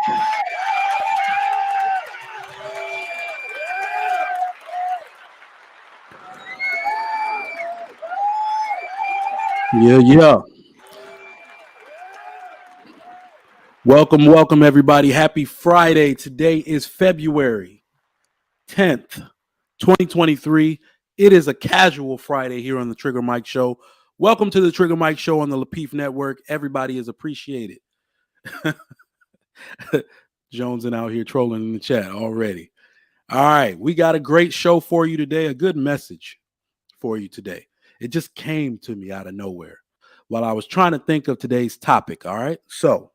Yeah. Welcome, everybody. Happy Friday. Today is February 10th, 2023. It is a casual Friday here on the Trigger Mike Show. Welcome to the Trigger Mike Show on the Lapeef Network. Everybody is appreciated. Jones and out here trolling in the chat already. All right, we got a great show for you today, a good message for you today. It just came to me out of nowhere while I was trying to think of today's topic. All right, so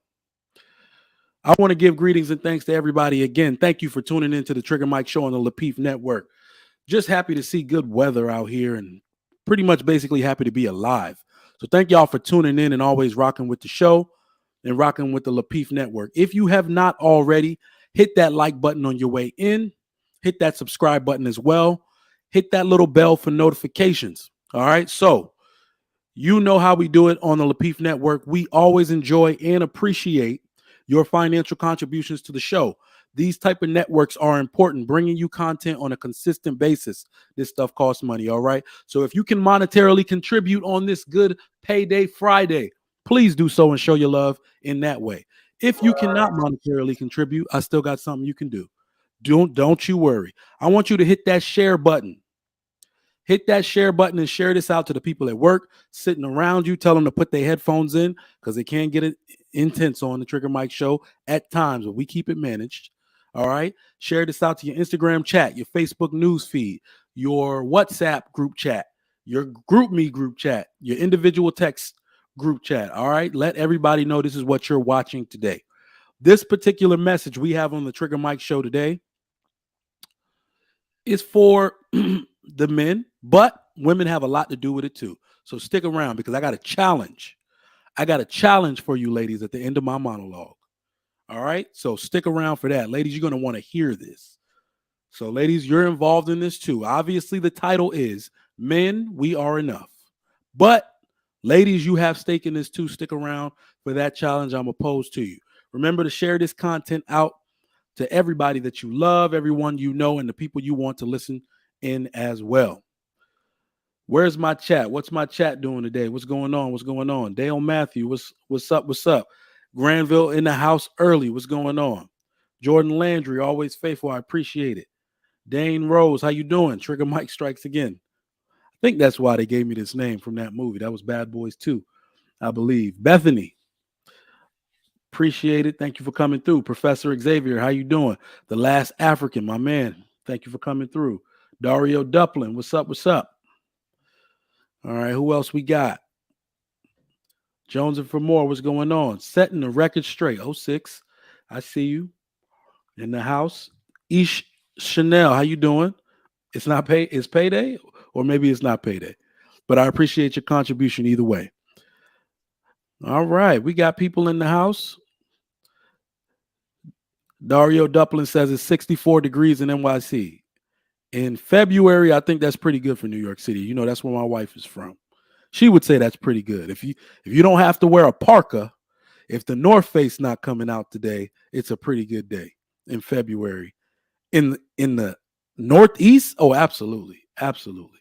I want to give greetings and thanks to everybody again. Thank you for tuning into the Trigger Mike Show on the Lapeef Network. Just happy to see good weather out here and pretty much basically happy to be alive. So thank y'all for tuning in and always rocking with the show and rocking with the Lapeef Network. If you have not already, hit that like button on your way in. Hit that subscribe button as well. Hit that little bell for notifications. All right. So you know how we do it on the Lapeef Network. We always enjoy and appreciate your financial contributions to the show. These type of networks are important, bringing you content on a consistent basis. This stuff costs money, all right? So if you can monetarily contribute on this good payday Friday, please do so and show your love in that way. If you cannot monetarily contribute, I still got something you can do. Don't you worry. I want you to hit that share button. Hit that share button and share this out to the people at work sitting around you. Tell them to put their headphones in because they can't get it intense on the Trigger Mike Show at times, but we keep it managed. All right. Share this out to your Instagram chat, your Facebook news feed, your WhatsApp group chat, your GroupMe group chat, your individual text group chat. All right. Let everybody know this is what you're watching today. This particular message we have on the Trigger Mike Show today is for the men, but women have a lot to do with it too. So stick around because I got a challenge. I got a challenge for you ladies at the end of my monologue. All right. So stick around for that. Ladies, you're going to want to hear this. So ladies, you're involved in this too. Obviously, the title is Men, We Are Enough. But ladies, you have stake in this too. Stick around for that challenge I'm opposed to you. Remember to share this content out to everybody that you love, everyone you know, and the people you want to listen in as well. Where's my chat? What's my chat doing today? What's going on? What's going on? Dale Matthew, what's up? What's up? Granville in the house early. What's going on? Jordan Landry, always faithful. I appreciate it. Dane Rose, how you doing? Trigger Mike strikes again. I think that's why they gave me this name from that movie. That was Bad Boys 2, I believe. Bethany, appreciate it. Thank you for coming through. Professor Xavier, how you doing? The Last African, my man. Thank you for coming through. Dario Duplin, what's up? What's up? All right, who else we got? Jones and for more, what's going on? Setting the record straight. 06, I see you in the house. Ish Chanel, how you doing? It's not pay. It's payday, or maybe it's not payday. But I appreciate your contribution either way. All right, we got people in the house. Dario Duplin says it's 64 degrees in NYC. In February, I think that's pretty good for New York City. You know, that's where my wife is from. She would say that's pretty good. If you don't have to wear a parka, if the North Face not coming out today, it's a pretty good day in February. In the Northeast, oh, absolutely. Absolutely.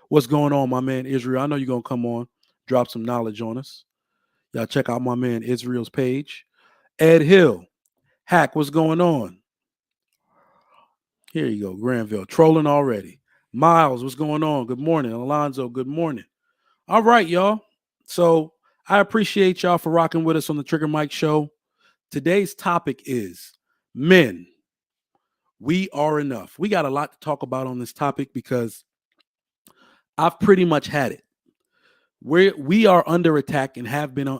What's going on, my man Israel? I know you're going to come on, drop some knowledge on us. Y'all check out my man Israel's page. Ed Hill, Hack, what's going on? Here you go, Granville, trolling already. Miles, what's going on? Good morning. Alonzo, good morning. All right, y'all. So I appreciate y'all for rocking with us on the Trigger Mike Show. Today's topic is men. We are enough. We got a lot to talk about on this topic because I've pretty much had it. We are under attack and have been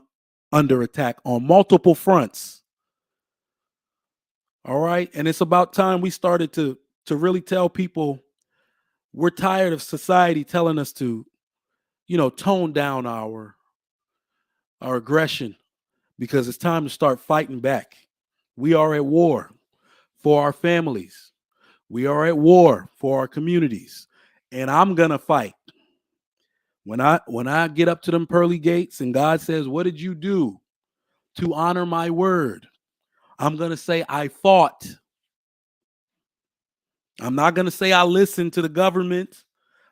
under attack on multiple fronts. All right. And it's about time we started to really tell people we're tired of society telling us to, tone down our aggression because it's time to start fighting back. We are at war for our families. We are at war for our communities. And I'm going to fight. When I get up to them pearly gates and God says, what did you do to honor my word? I'm going to say I fought. I'm not going to say I listened to the government.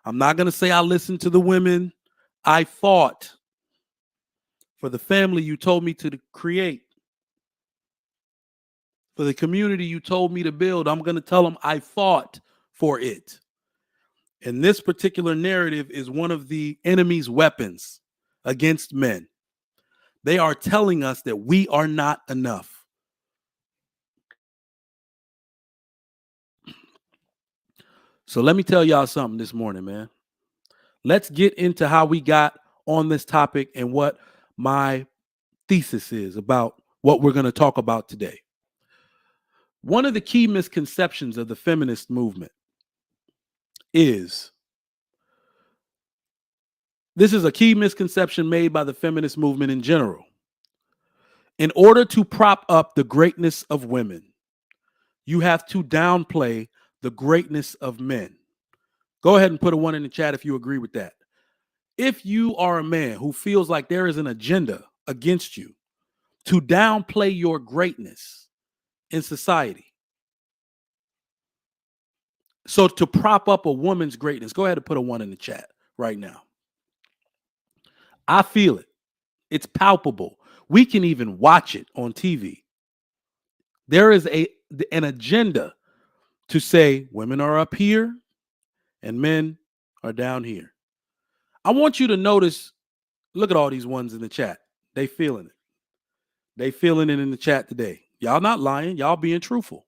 I'm not going to say I listened to the women. I fought for the family you told me to create, for the community you told me to build. I'm going to tell them I fought for it. And this particular narrative is one of the enemy's weapons against men. They are telling us that we are not enough. So let me tell y'all something this morning, man. Let's get into how we got on this topic and what my thesis is about what we're going to talk about today. One of the key misconceptions of the feminist movement is this is a key misconception made by the feminist movement in general. In order to prop up the greatness of women, you have to downplay the greatness of men. Go ahead and put a 1 in the chat if you agree with that. If you are a man who feels like there is an agenda against you to downplay your greatness in society, so to prop up a woman's greatness, go ahead and put a 1 in the chat right now. I feel it. It's palpable. We can even watch it on TV. There is an agenda to say women are up here and men are down here. I want you to notice, look at all these ones in the chat. They feeling it. They feeling it in the chat today. Y'all not lying. Y'all being truthful.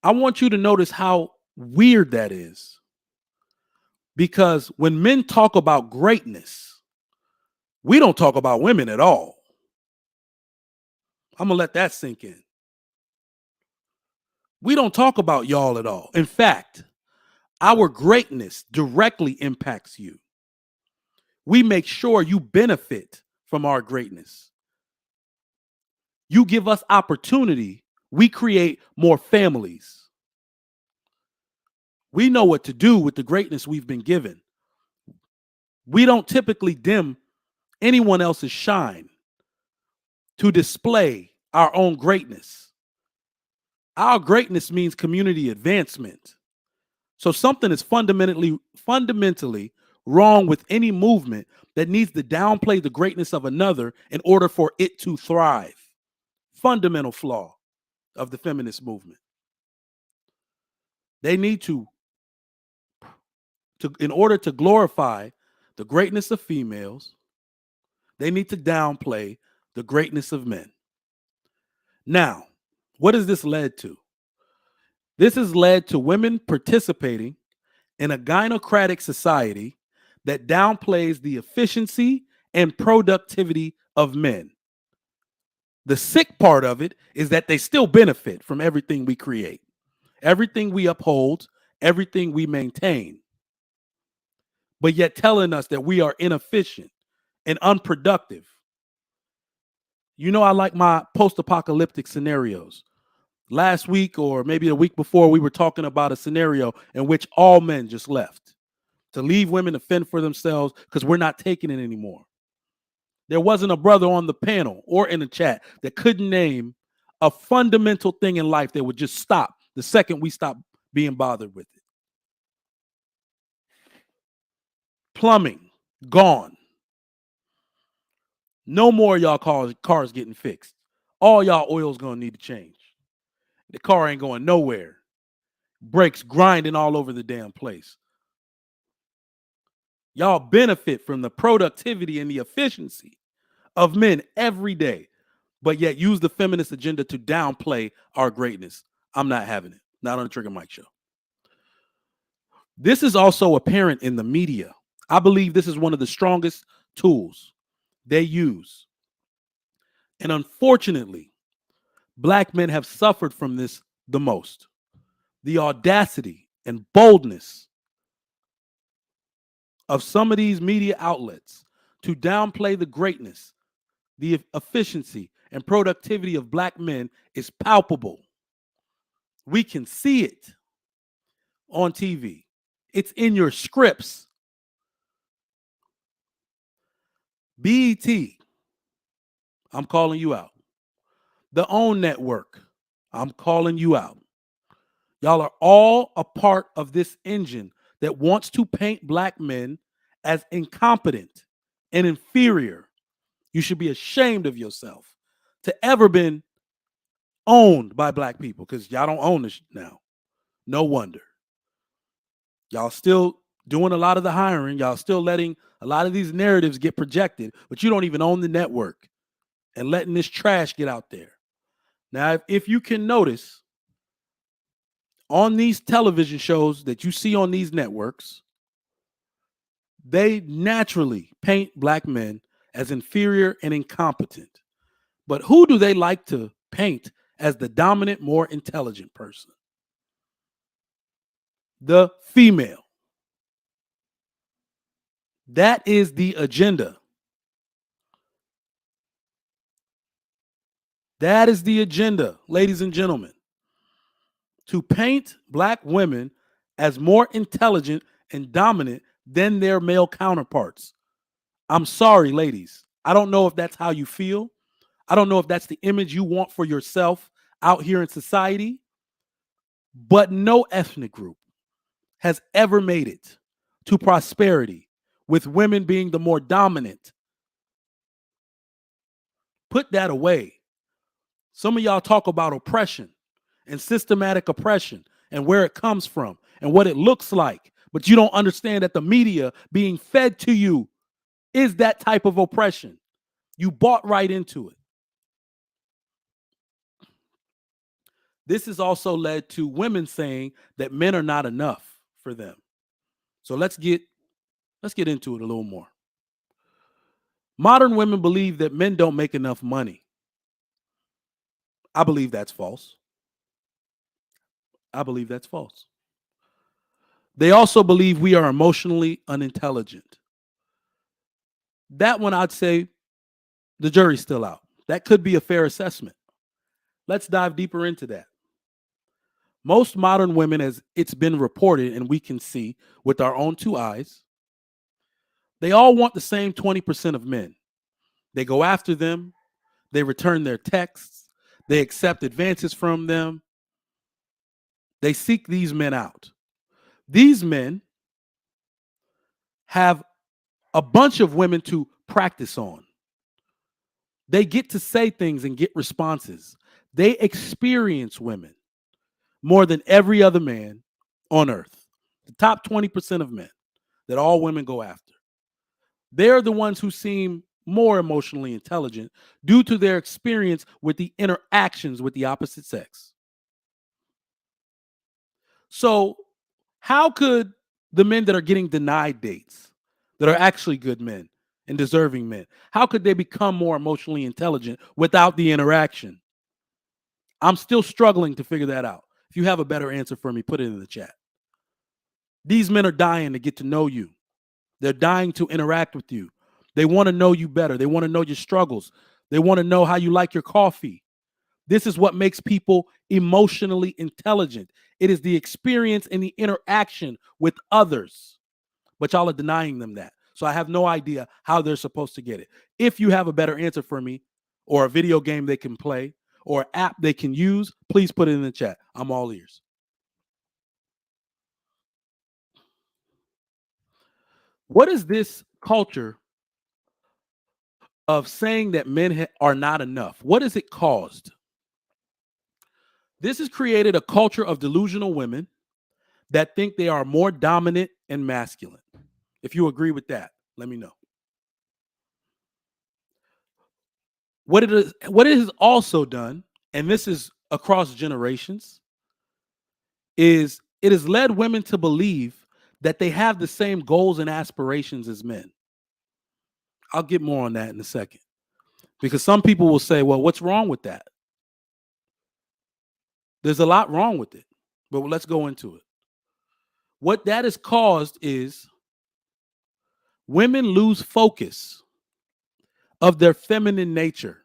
I want you to notice how weird that is. Because when men talk about greatness, we don't talk about women at all. I'm going to let that sink in. We don't talk about y'all at all. In fact, our greatness directly impacts you. We make sure you benefit from our greatness. You give us opportunity. We create more families. We know what to do with the greatness we've been given. We don't typically dim anyone else's shine to display our own greatness. Our greatness means community advancement. So something is fundamentally wrong with any movement that needs to downplay the greatness of another in order for it to thrive. Fundamental flaw of the feminist movement. They need to in order to glorify the greatness of females, they need to downplay the greatness of men. Now, what has this led to? This has led to women participating in a gynocratic society that downplays the efficiency and productivity of men. The sick part of it is that they still benefit from everything we create, everything we uphold, everything we maintain, but yet telling us that we are inefficient and unproductive. You know, I like my post-apocalyptic scenarios. Last week or maybe the week before, we were talking about a scenario in which all men just left to leave women to fend for themselves because we're not taking it anymore. There wasn't a brother on the panel or in the chat that couldn't name a fundamental thing in life that would just stop the second we stop being bothered with it. Plumbing, gone. No more y'all cars getting fixed. All y'all oil's gonna need to change. The car ain't going nowhere. Brakes grinding all over the damn place. Y'all benefit from the productivity and the efficiency of men every day, but yet use the feminist agenda to downplay our greatness. I'm not having it. Not on the Trigger Mike Show. This is also apparent in the media. I believe this is one of the strongest tools they use. And unfortunately, Black men have suffered from this the most. The audacity and boldness of some of these media outlets to downplay the greatness, the efficiency, and productivity of Black men is palpable. We can see it on TV. It's in your scripts. BET, I'm calling you out. The OWN network, I'm calling you out. Y'all are all a part of this engine that wants to paint black men as incompetent and inferior. You should be ashamed of yourself to ever been owned by black people, because y'all don't own this now. No wonder. Y'all still doing a lot of the hiring. Y'all still letting a lot of these narratives get projected, but you don't even own the network and letting this trash get out there. Now, if you can notice on these television shows that you see on these networks, they naturally paint black men as inferior and incompetent. But who do they like to paint as the dominant, more intelligent person? The female. That is the agenda. That is the agenda, ladies and gentlemen. To paint black women as more intelligent and dominant than their male counterparts. I'm sorry, ladies. I don't know if that's how you feel. I don't know if that's the image you want for yourself out here in society, but no ethnic group has ever made it to prosperity with women being the more dominant. Put that away. Some of y'all talk about oppression and systematic oppression and where it comes from and what it looks like, but you don't understand that the media being fed to you is that type of oppression. You bought right into it. This has also led to women saying that men are not enough for them. So let's get into it a little more. Modern women believe that men don't make enough money. I believe that's false. I believe that's false. They also believe we are emotionally unintelligent. That one, I'd say the jury's still out. That could be a fair assessment. Let's dive deeper into that. Most modern women, as it's been reported and we can see with our own two eyes, they all want the same 20% of men. They go after them. They return their texts. They accept advances from them. They seek these men out. These men have a bunch of women to practice on. They get to say things and get responses. They experience women more than every other man on earth. The top 20% of men that all women go after. They're the ones who seem more emotionally intelligent due to their experience with the interactions with the opposite sex. So, how could the men that are getting denied dates, that are actually good men and deserving men, how could they become more emotionally intelligent without the interaction? I'm still struggling to figure that out. If you have a better answer for me, put it in the chat. These men are dying to get to know you. They're dying to interact with you. They want to know you better. They want to know your struggles. They want to know how you like your coffee. This is what makes people emotionally intelligent. It is the experience and the interaction with others. But y'all are denying them that. So I have no idea how they're supposed to get it. If you have a better answer for me, or a video game they can play, or an app they can use, please put it in the chat. I'm all ears. What is this culture of saying that men are not enough? What has it caused? This has created a culture of delusional women that think they are more dominant and masculine. If you agree with that, let me know. What it has also done, and this is across generations, is it has led women to believe that they have the same goals and aspirations as men. I'll get more on that in a second. Because some people will say, well, what's wrong with that? There's a lot wrong with it, but let's go into it. What that has caused is women lose focus of their feminine nature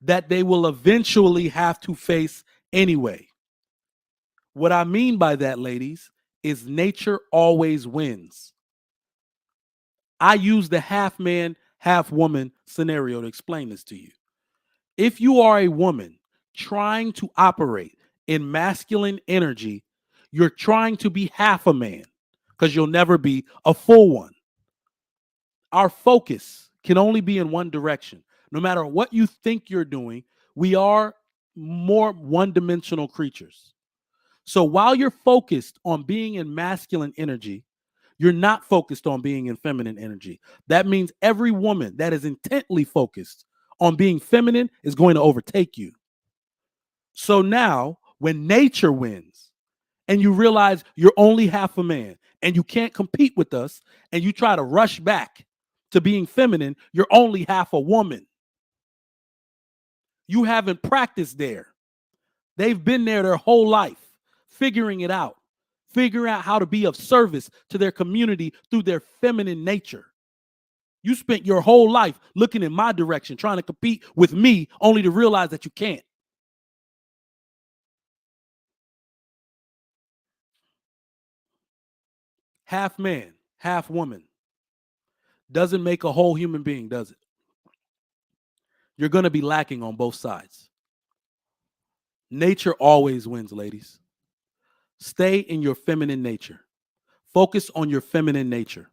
that they will eventually have to face anyway. What I mean by that, ladies, is nature always wins. I use the half man, half woman scenario to explain this to you. If you are a woman trying to operate in masculine energy, you're trying to be half a man because you'll never be a full one. Our focus can only be in one direction. No matter what you think you're doing, we are more one-dimensional creatures. So while you're focused on being in masculine energy, you're not focused on being in feminine energy. That means every woman that is intently focused on being feminine is going to overtake you. So now, when nature wins and you realize you're only half a man and you can't compete with us and you try to rush back to being feminine, you're only half a woman. You haven't practiced there. They've been there their whole life, figuring it out, figuring out how to be of service to their community through their feminine nature. You spent your whole life looking in my direction, trying to compete with me, only to realize that you can't. Half man, half woman doesn't make a whole human being, does it? You're going to be lacking on both sides. Nature always wins, ladies. Stay in your feminine nature. Focus on your feminine nature.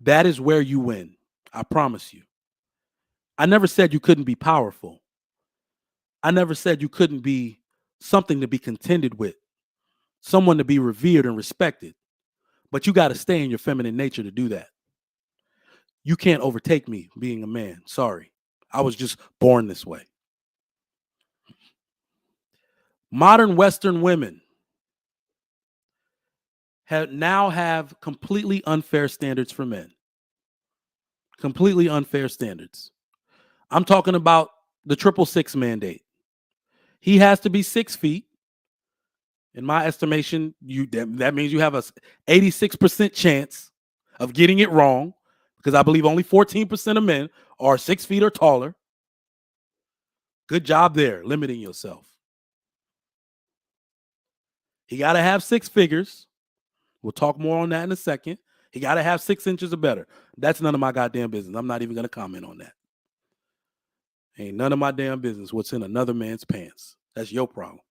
That is where you win. I promise you. I never said you couldn't be powerful. I never said you couldn't be something to be contended with, someone to be revered and respected. But you got to stay in your feminine nature to do that. You can't overtake me being a man. Sorry. I was just born this way. Modern Western women now have completely unfair standards for men. Completely unfair standards. I'm talking about the 666 mandate. He has to be 6 feet. In my estimation, that means you have a 86% chance of getting it wrong, because I believe only 14% of men are 6 feet or taller. Good job there, limiting yourself. He got to have 6 figures. We'll talk more on that in a second. He got to have 6 inches or better. That's none of my goddamn business. I'm not even going to comment on that. Ain't none of my damn business what's in another man's pants. That's your problem.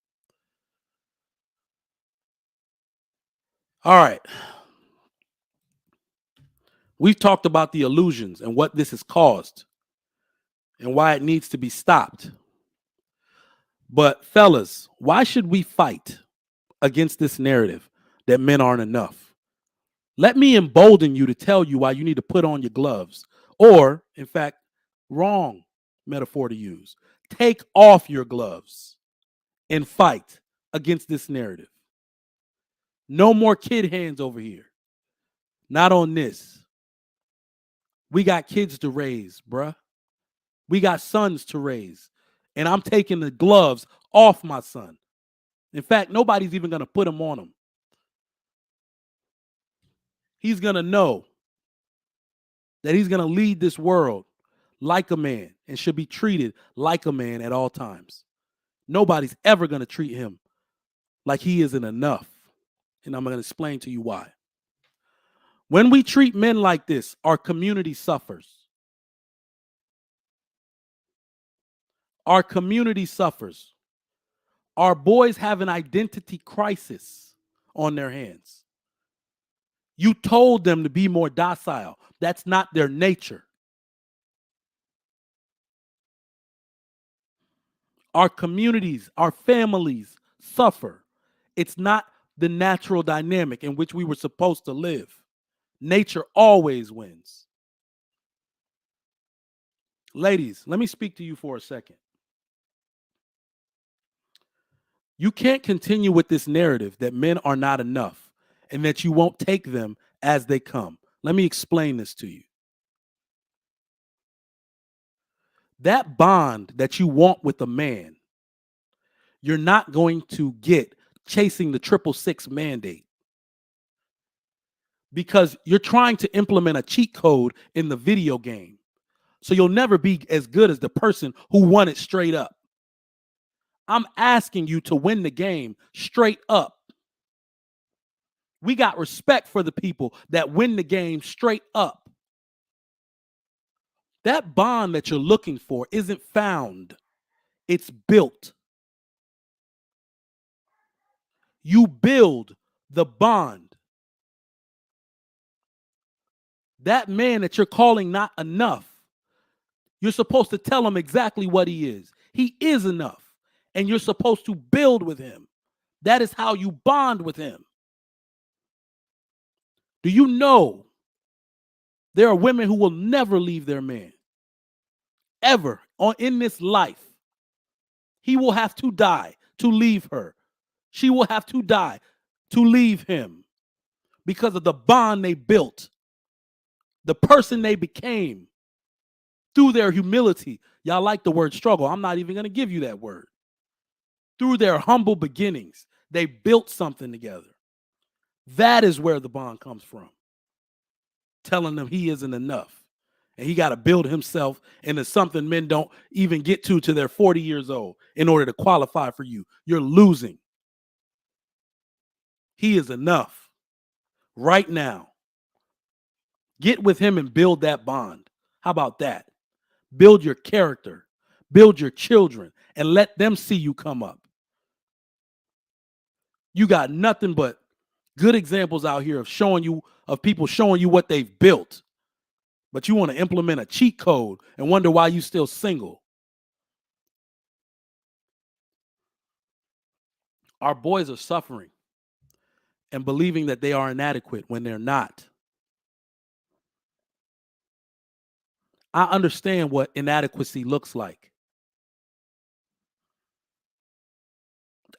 All right. We've talked about the illusions and what this has caused and why it needs to be stopped. But fellas, why should we fight against this narrative that men aren't enough? Let me embolden you to tell you why you need to put on your gloves. Or, in fact, wrong metaphor to use. Take off your gloves and fight against this narrative. No more kid hands over here. Not on this. We got kids to raise, bruh. We got sons to raise. And I'm taking the gloves off my son. In fact, nobody's even going to put them on him. He's going to know that he's going to lead this world like a man and should be treated like a man at all times. Nobody's ever going to treat him like he isn't enough. And I'm going to explain to you why. When we treat men like this, our community suffers. Our community suffers. Our boys have an identity crisis on their hands. You told them to be more docile. That's not their nature. Our communities, our families suffer. It's not the natural dynamic in which we were supposed to live. Nature always wins. Ladies, let me speak to you for a second. You can't continue with this narrative that men are not enough and that you won't take them as they come. Let me explain this to you. That bond that you want with a man, you're not going to get chasing the 666 mandate, because you're trying to implement a cheat code in the video game. So you'll never be as good as the person who won it straight up. I'm asking you to win the game straight up. We got respect for the people that win the game straight up. That bond that you're looking for isn't found It's built. You build the bond. That man that you're calling not enough, you're supposed to tell him exactly what he is. He is enough. And you're supposed to build with him. That is how you bond with him. Do you know there are women who will never leave their man? Ever in this life. He will have to die to leave her. She will have to die to leave him because of the bond they built, the person they became through their humility. Y'all like the word struggle. I'm not even going to give you that word. Through their humble beginnings, they built something together. That is where the bond comes from. Telling them he isn't enough. And he got to build himself into something men don't even get to till they're 40 years old in order to qualify for you. You're losing. He is enough right now. Get with him and build that bond. How about that? Build your character. Build your children and let them see you come up. You got nothing but good examples out here of people showing you what they've built. But you want to implement a cheat code and wonder why you're still single. Our boys are suffering and believing that they are inadequate when they're not. I understand what inadequacy looks like.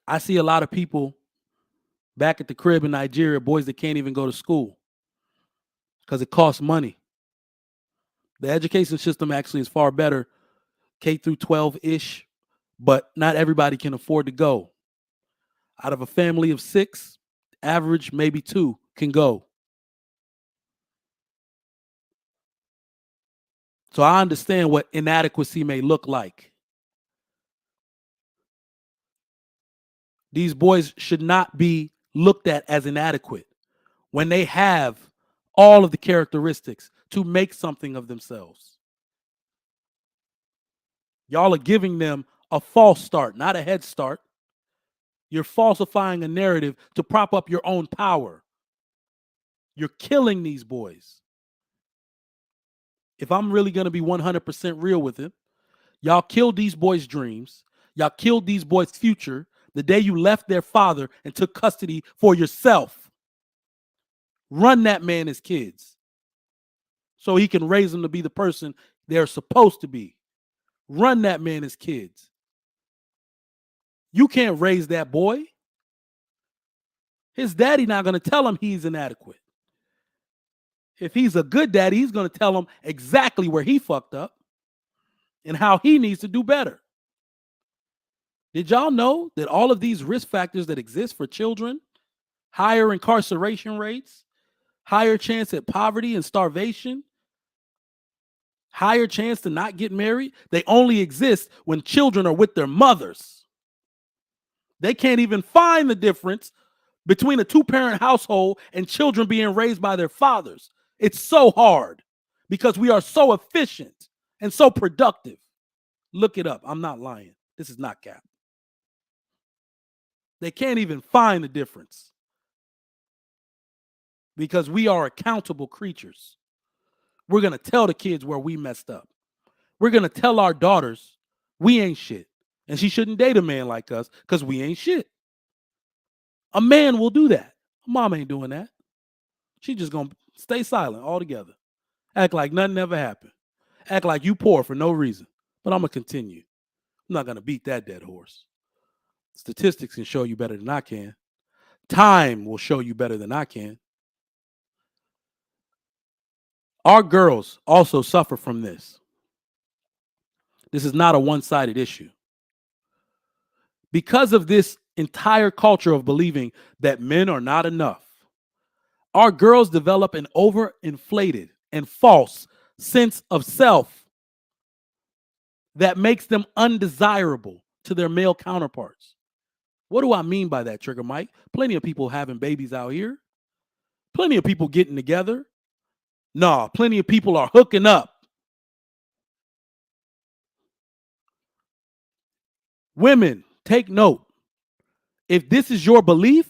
I see a lot of people back at the crib in Nigeria, boys that can't even go to school because it costs money. The education system actually is far better, K through 12-ish, but not everybody can afford to go. Out of a family of 6, average maybe 2 can go. So I understand what inadequacy may look like. These boys should not be looked at as inadequate when they have all of the characteristics to make something of themselves. Y'all are giving them a false start, not a head start. You're falsifying a narrative to prop up your own power. You're killing these boys. If I'm really going to be 100% real with it, y'all killed these boys' dreams. Y'all killed these boys' future the day you left their father and took custody for yourself. Run that man his kids so he can raise them to be the person they're supposed to be. Run that man his kids. You can't raise that boy. His daddy not going to tell him he's inadequate. If he's a good daddy, he's going to tell him exactly where he fucked up and how he needs to do better. Did y'all know that all of these risk factors that exist for children, higher incarceration rates, higher chance at poverty and starvation, higher chance to not get married, they only exist when children are with their mothers. They can't even find the difference between a 2-parent household and children being raised by their fathers. It's so hard because we are so efficient and so productive. Look it up. I'm not lying. This is not cap. They can't even find the difference because we are accountable creatures. We're going to tell the kids where we messed up. We're going to tell our daughters we ain't shit. And she shouldn't date a man like us because we ain't shit. A man will do that. Mom ain't doing that. She's just going to stay silent altogether. Act like nothing ever happened. Act like you poor for no reason. But I'm going to continue. I'm not going to beat that dead horse. Statistics can show you better than I can. Time will show you better than I can. Our girls also suffer from this. This is not a one-sided issue. Because of this entire culture of believing that men are not enough, our girls develop an overinflated and false sense of self that makes them undesirable to their male counterparts. What do I mean by that, Trigger Mike? Plenty of people having babies out here. Plenty of people getting together. Nah, plenty of people are hooking up. Women, take note. If this is your belief,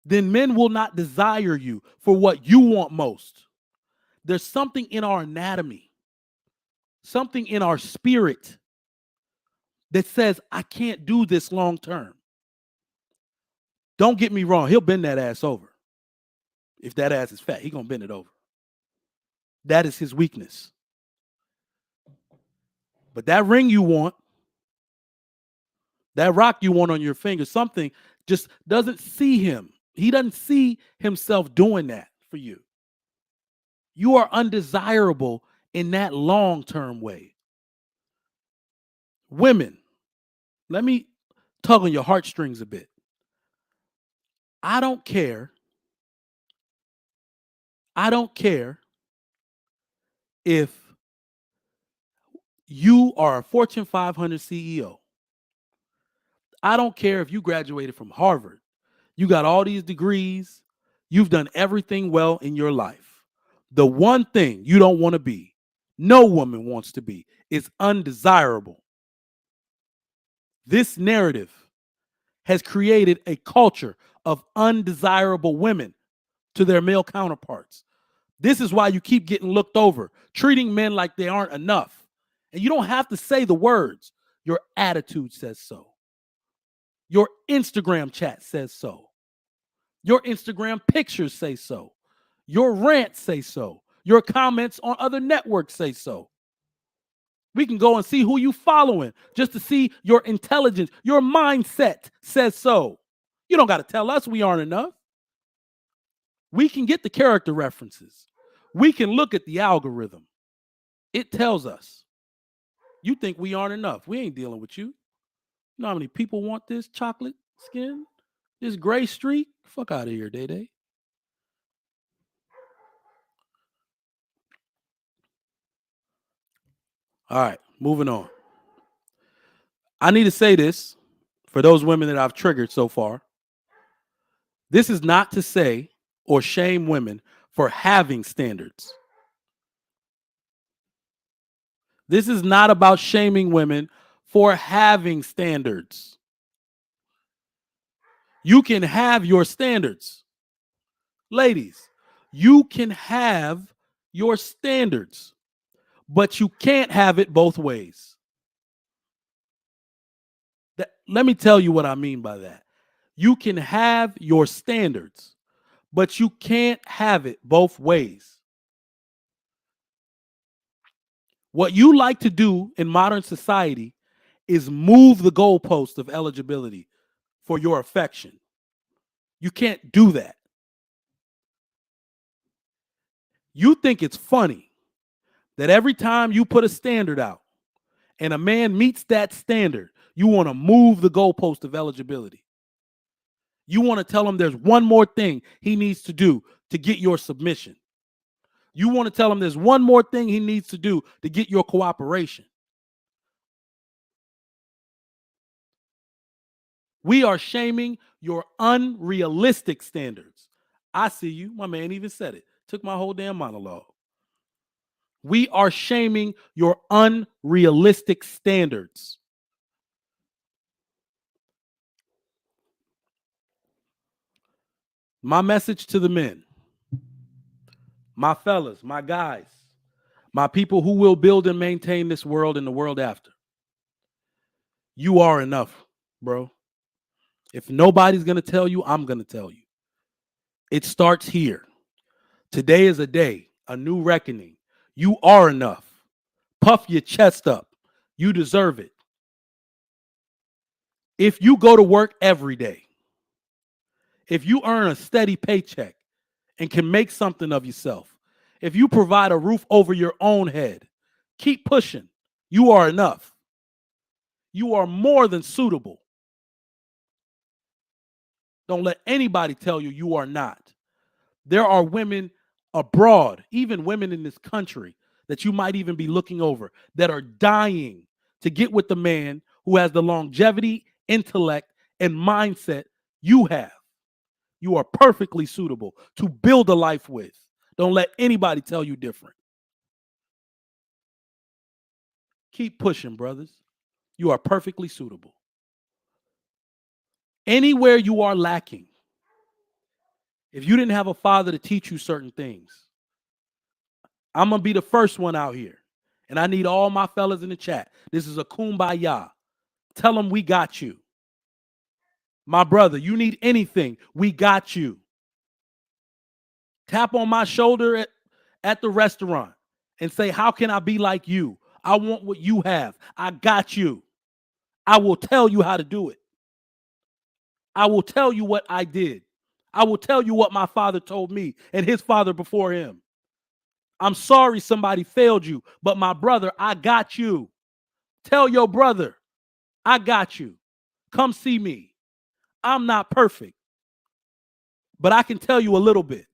then men will not desire you for what you want most. There's something in our anatomy, something in our spirit that says, I can't do this long term. Don't get me wrong, he'll bend that ass over. If that ass is fat, he's going to bend it over. That is his weakness. But that ring you want, that rock you want on your finger, something just doesn't see him. He doesn't see himself doing that for you. You are undesirable in that long-term way. Women, let me tug on your heartstrings a bit. I don't care if you are a Fortune 500 CEO. I don't care if you graduated from Harvard. You got all these degrees. You've done everything well in your life. The one thing you don't want to be, no woman wants to be, is undesirable. This narrative has created a culture of undesirable women to their male counterparts. This is why you keep getting looked over, treating men like they aren't enough. And you don't have to say the words. Your attitude says so. Your Instagram chat says so. Your Instagram pictures say so. Your rants say so. Your comments on other networks say so. We can go and see who you following just to see your intelligence. Your mindset says so. You don't got to tell us we aren't enough. We can get the character references. We can look at the algorithm. It tells us. You think we aren't enough. We ain't dealing with you. You know how many people want this chocolate skin? This gray streak? Fuck out of here, Day. All right, moving on. I need to say this for those women that I've triggered so far. This is not to say or shame women for having standards. This is not about shaming women for having standards. You can have your standards. Ladies, you can have your standards, but you can't have it both ways. Let me tell you what I mean by that. You can have your standards, but you can't have it both ways. What you like to do in modern society is move the goalpost of eligibility for your affection. You can't do that. You think it's funny that every time you put a standard out and a man meets that standard, you want to move the goalpost of eligibility. You want to tell him there's one more thing he needs to do to get your submission. You want to tell him there's one more thing he needs to do to get your cooperation. We are shaming your unrealistic standards. I see you. My man even said it. Took my whole damn monologue. We are shaming your unrealistic standards. My message to the men, my fellas, my guys, my people who will build and maintain this world and the world after. You are enough, bro. If nobody's going to tell you, I'm going to tell you. It starts here. Today is a day, a new reckoning. You are enough. Puff your chest up. You deserve it. If you go to work every day, if you earn a steady paycheck and can make something of yourself, if you provide a roof over your own head, keep pushing. You are enough. You are more than suitable. Don't let anybody tell you you are not. There are women abroad, even women in this country, that you might even be looking over, that are dying to get with the man who has the longevity, intellect, and mindset you have. You are perfectly suitable to build a life with. Don't let anybody tell you different. Keep pushing, brothers. You are perfectly suitable. Anywhere you are lacking, if you didn't have a father to teach you certain things, I'm going to be the first one out here. And I need all my fellas in the chat. This is a kumbaya. Tell them we got you. My brother, you need anything, we got you. Tap on my shoulder at the restaurant and say, how can I be like you? I want what you have. I got you. I will tell you how to do it. I will tell you what I did. I will tell you what my father told me and his father before him. I'm sorry somebody failed you, but my brother, I got you. Tell your brother, I got you. Come see me. I'm not perfect, but I can tell you a little bit.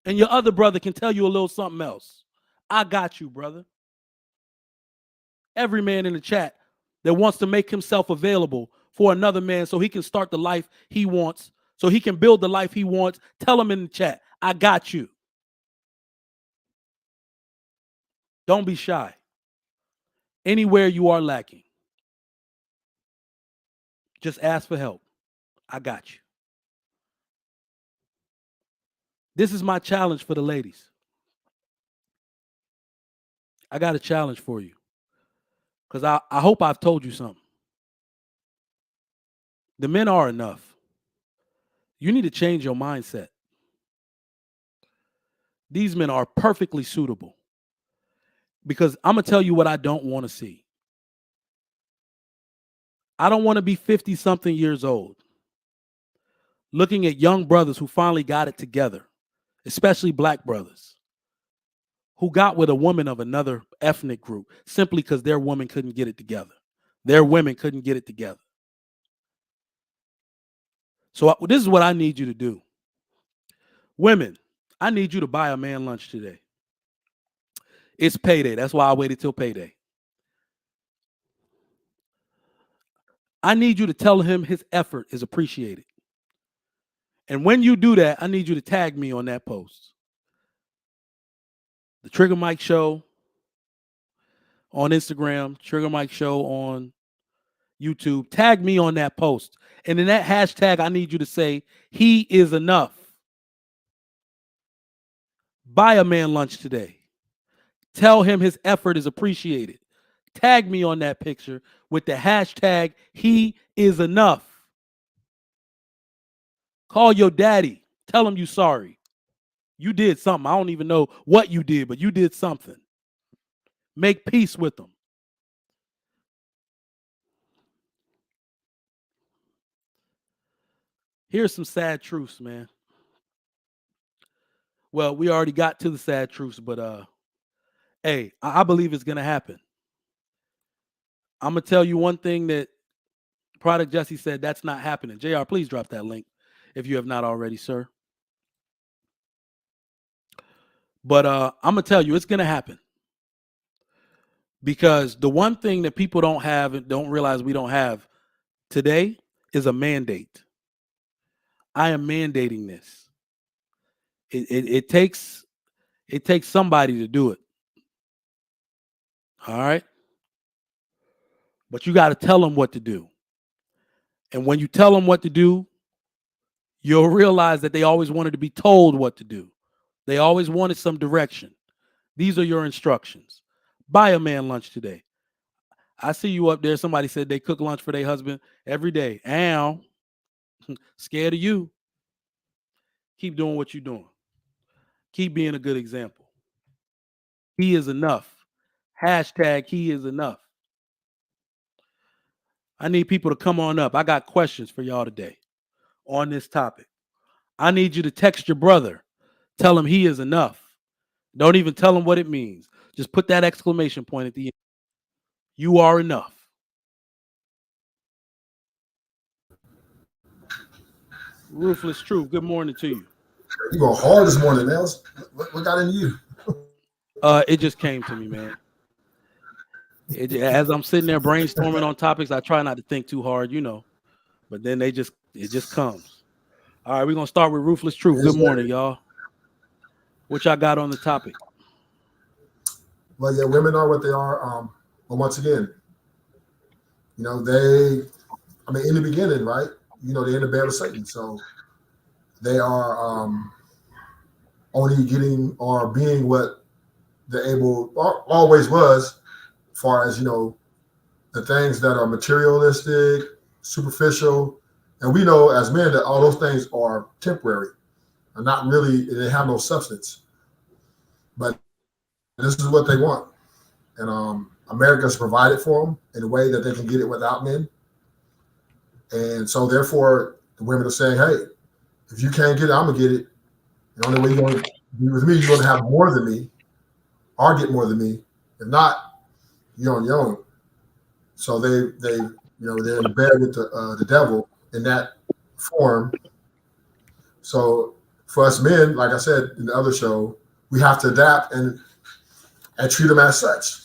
And your other brother can tell you a little something else. I got you, brother. Every man in the chat that wants to make himself available for another man so he can start the life he wants, so he can build the life he wants, tell him in the chat, I got you. Don't be shy. Anywhere you are lacking, just ask for help. I got you. This is my challenge for the ladies. I got a challenge for you because I hope I've told you something. The men are enough. You need to change your mindset. These men are perfectly suitable because I'm going to tell you what I don't want to see. I don't want to be 50-something years old looking at young brothers who finally got it together, especially black brothers, who got with a woman of another ethnic group simply because their woman couldn't get it together. Their women couldn't get it together. So this is what I need you to do. Women, I need you to buy a man lunch today. It's payday. That's why I waited till payday. I need you to tell him his effort is appreciated. And when you do that, I need you to tag me on that post. The Trigger Mike Show on Instagram, Trigger Mike Show on YouTube. Tag me on that post. And in that hashtag, I need you to say, he is enough. Buy a man lunch today. Tell him his effort is appreciated. Tag me on that picture with the hashtag, he is enough. Call your daddy. Tell him you sorry. You did something. I don't even know what you did, but you did something. Make peace with them. Here's some sad truths, man. Well, we already got to the sad truths, but hey, I believe it's gonna happen. I'm gonna tell you one thing that Product Jesse said that's not happening. JR, please drop that link if you have not already, sir. But I'm gonna tell you it's gonna happen. Because the one thing that people don't have and don't realize we don't have today is a mandate. I am mandating this. It takes somebody to do it. All right. But you got to tell them what to do. And when you tell them what to do, you'll realize that they always wanted to be told what to do. They always wanted some direction. These are your instructions. Buy a man lunch today. I see you up there. Somebody said they cook lunch for their husband every day. Ow. Scared of you. Keep doing what you're doing. Keep being a good example. He is enough. Hashtag he is enough. I need people to come on up. I got questions for y'all today on this topic. I need you to text your brother. Tell him he is enough. Don't even tell him what it means. Just put that exclamation point at the end. You are enough. Ruthless Truth, good morning to you. You go hard this morning, Nels. What got into you? It just came to me, man. As I'm sitting there brainstorming on topics, I try not to think too hard, but then it just comes. All right, we're gonna start with Ruthless Truth. Good morning, y'all. What y'all got on the topic? Well, yeah, women are what they are. But once again, in the beginning, right? They're in the bed with Satan. So they are only getting or being what they're always was, as far as, the things that are materialistic, superficial. And we know as men that all those things are temporary, are not really, they have no substance. But this is what they want. And America's provided for them in a way that they can get it without men. And so therefore, the women are saying, hey, if you can't get it, I'm going to get it. The only way you're going to be with me, you're going to have more than me or get more than me. If not, you're on your own. So they're in bed with the devil in that form. So for us men, like I said in the other show, we have to adapt and treat them as such.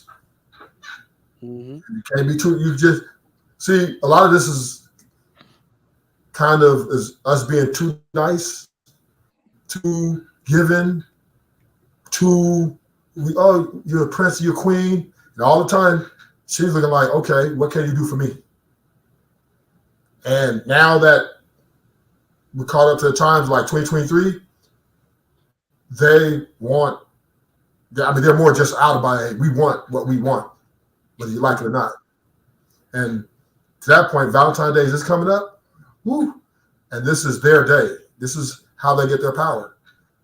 You can't be too. You just see a lot of this is kind of is us being too nice, too giving, too. You're a prince, you're a queen, and all the time she's looking like, okay, what can you do for me? And now that we're caught up to the times like 2023, they want. They're more just out about it. We want what we want, whether you like it or not. And to that point, Valentine's Day is just coming up. Woo, and this is their day. This is how they get their power,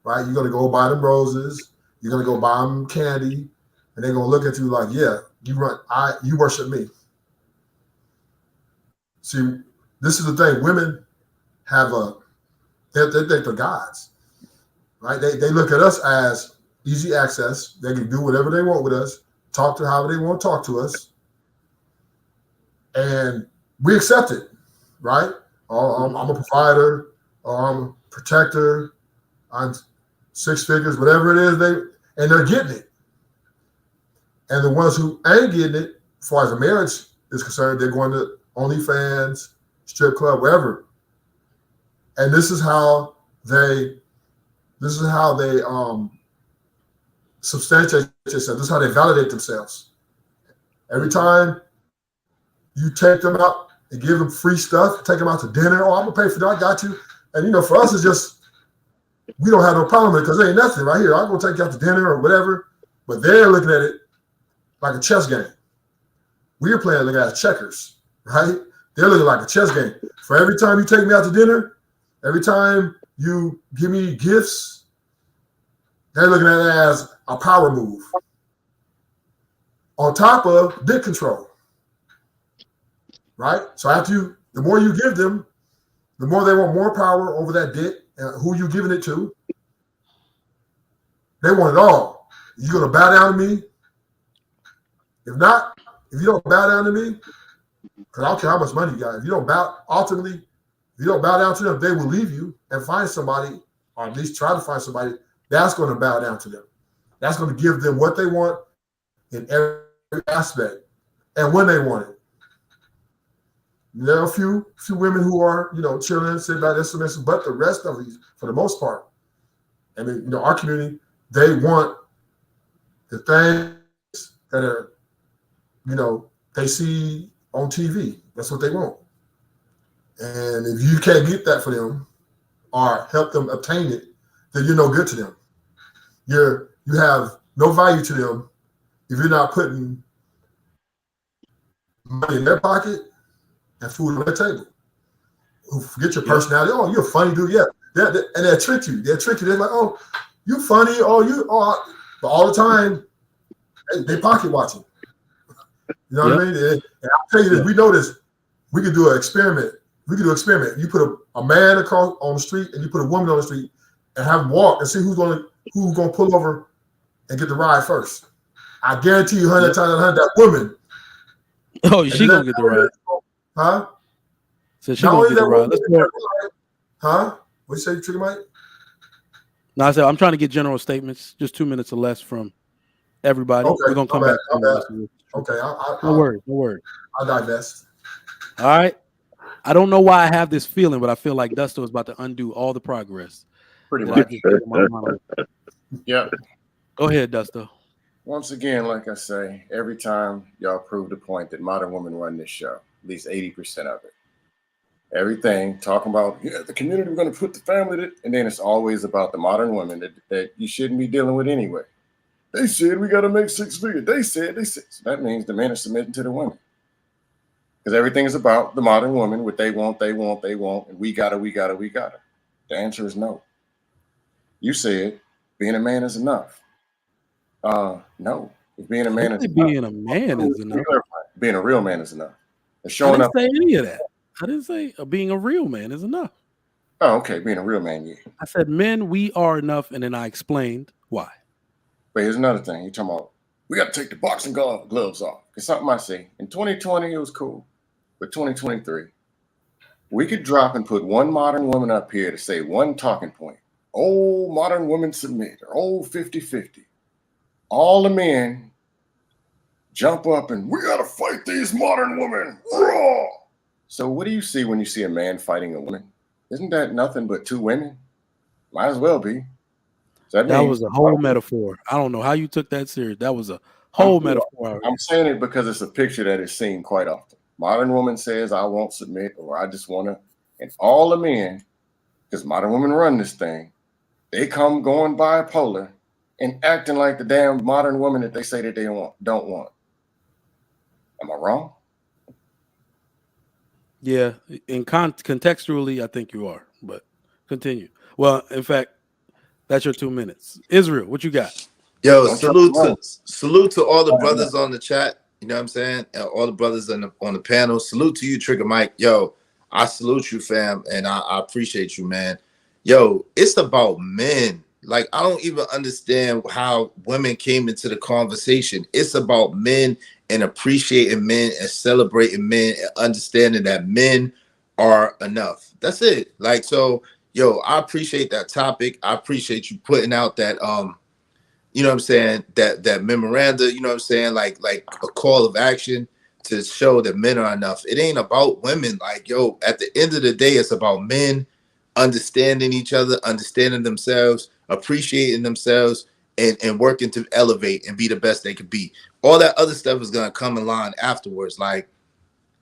right? You're gonna go buy them roses. You're gonna go buy them candy, and they're gonna look at you like, yeah, you worship me. See, this is the thing. Women have they think they're gods, right? They look at us as easy access. They can do whatever they want with us, talk to however they want to talk to us, and we accept it, right? I'm a provider, or I'm a protector, I'm 6 figures, whatever it is, they're getting it. And the ones who ain't getting it, as far as a marriage is concerned, they're going to OnlyFans, strip club, wherever. And this is how they substantiate themselves. This is how they validate themselves. Every time you take them out and give them free stuff, take them out to dinner. Oh, I'm gonna pay for that. I got you. And for us, it's just we don't have no problem with it because there ain't nothing right here. I'm gonna take you out to dinner or whatever. But they're looking at it like a chess game. We're playing looking at checkers, right? They're looking like a chess game. For every time you take me out to dinner, every time you give me gifts, they're looking at it as a power move. On top of dick control, right? So the more you give them, the more they want more power over that dick and who you giving it to. They want it all. You gonna bow down to me? If not, if you don't bow down to me, because I don't care how much money you got, if you don't bow down to them, they will leave you and find somebody, or at least try to find somebody that's going to bow down to them. That's going to give them what they want in every aspect and when they want it. There are a few women who are, chilling, sitting by their submission, but the rest of these, for the most part, our community, they want the things that are, they see on TV. That's what they want. And if you can't get that for them or help them obtain it, then you're no good to them. You have no value to them if you're not putting money in their pocket and food on their table. Forget your personality. Oh, you're a funny dude. Yeah. And they'll trick you. They're like, oh, you funny. But all the time, they pocket watching. You know what I mean? And I'll tell you this, we know this. We could do an experiment. You put a man across on the street and you put a woman on the street and have them walk and see who's gonna pull over and get the ride first. I guarantee you 100 times 100 that woman. Oh, she gonna get the ride. Huh? So she gonna get the ride. Let's go. Huh? What you say, Trigger Mike? No, I said I'm trying to get general statements, just 2 minutes or less from everybody. Okay, we're gonna come back. Okay, no worries. I'll divest. All right. I don't know why I have this feeling, but I feel like Dustin was about to undo all the progress. Pretty much. Yeah. Go ahead, Dustin. Once again, like I say, every time y'all prove the point that modern women run this show, at least 80% of it. Everything talking about, yeah, the community, we're going to put the family, and then it's always about the modern women that you shouldn't be dealing with anyway. They said we got to make 6 figures. They said. So that means the men are submitting to the women. Because everything is about the modern woman, what they want, and we got to. The answer is no. You said being a man is enough. No. If being a man is enough, being a man is enough. Being a real man is enough. I didn't say any of that. I didn't say being a real man is enough. Oh, okay. Being a real man, yeah. I said men, we are enough, and then I explained why. But here's another thing. You're talking about, we got to take the boxing gloves off. Because something I see. In 2020, it was cool. But 2023, we could drop and put one modern woman up here to say one talking point. Oh, modern women submit. Or oh, 50-50. All the men jump up and we got to fight these modern women. Raw! So what do you see when you see a man fighting a woman? Isn't that nothing but two women? Might as well be. That was a whole metaphor. I don't know how you took that serious. That was a whole metaphor. I'm saying it because it's a picture that is seen quite often. Modern woman says, I won't submit, or I just want to. And all the men, because modern women run this thing, they come going bipolar and acting like the damn modern woman that they say that they don't want. Am I wrong? Yeah, in contextually, I think you are, but continue. Well, in fact, that's your 2 minutes. Israel, what you got? Yo, salute to all the brothers on the chat. You know what I'm saying? And all the brothers on the panel. Salute to you, Trigger Mike. Yo, I salute you, fam, and I appreciate you, man. Yo, it's about men. Like, I don't even understand how women came into the conversation. It's about men and appreciating men and celebrating men and understanding that men are enough. That's it. Like, so, yo, I appreciate that topic. I appreciate you putting out that you know what I'm saying, that memoranda, you know what I'm saying, like a call of action to show that men are enough. It ain't about women. Like, yo, at the end of the day, it's about men understanding each other, understanding themselves, appreciating themselves, and working to elevate and be the best they could be. All that other stuff is gonna come in line afterwards. Like,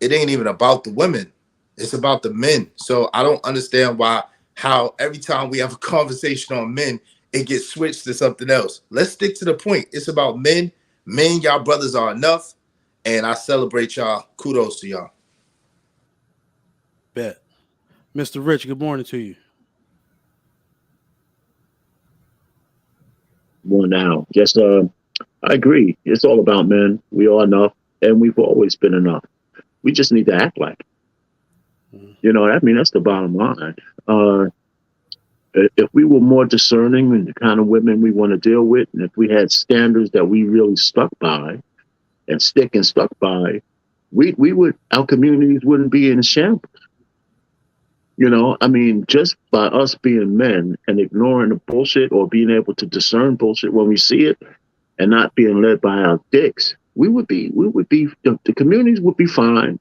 it ain't even about the women. It's about the men. So I don't understand how every time we have a conversation on men, it gets switched to something else. Let's stick to the point. It's about men. Men, y'all brothers are enough. And I celebrate y'all. Kudos to y'all. Bet. Mr. Rich, good morning to you. Well, now, just I agree. It's all about men. We are enough, and we've always been enough. We just need to act like it. You know, I mean, that's the bottom line. If we were more discerning in the kind of women we want to deal with, and if we had standards that we really stuck by and stuck by, we would, our communities wouldn't be in shambles. You know, I mean, just by us being men and ignoring the bullshit or being able to discern bullshit when we see it and not being led by our dicks, the communities would be fine.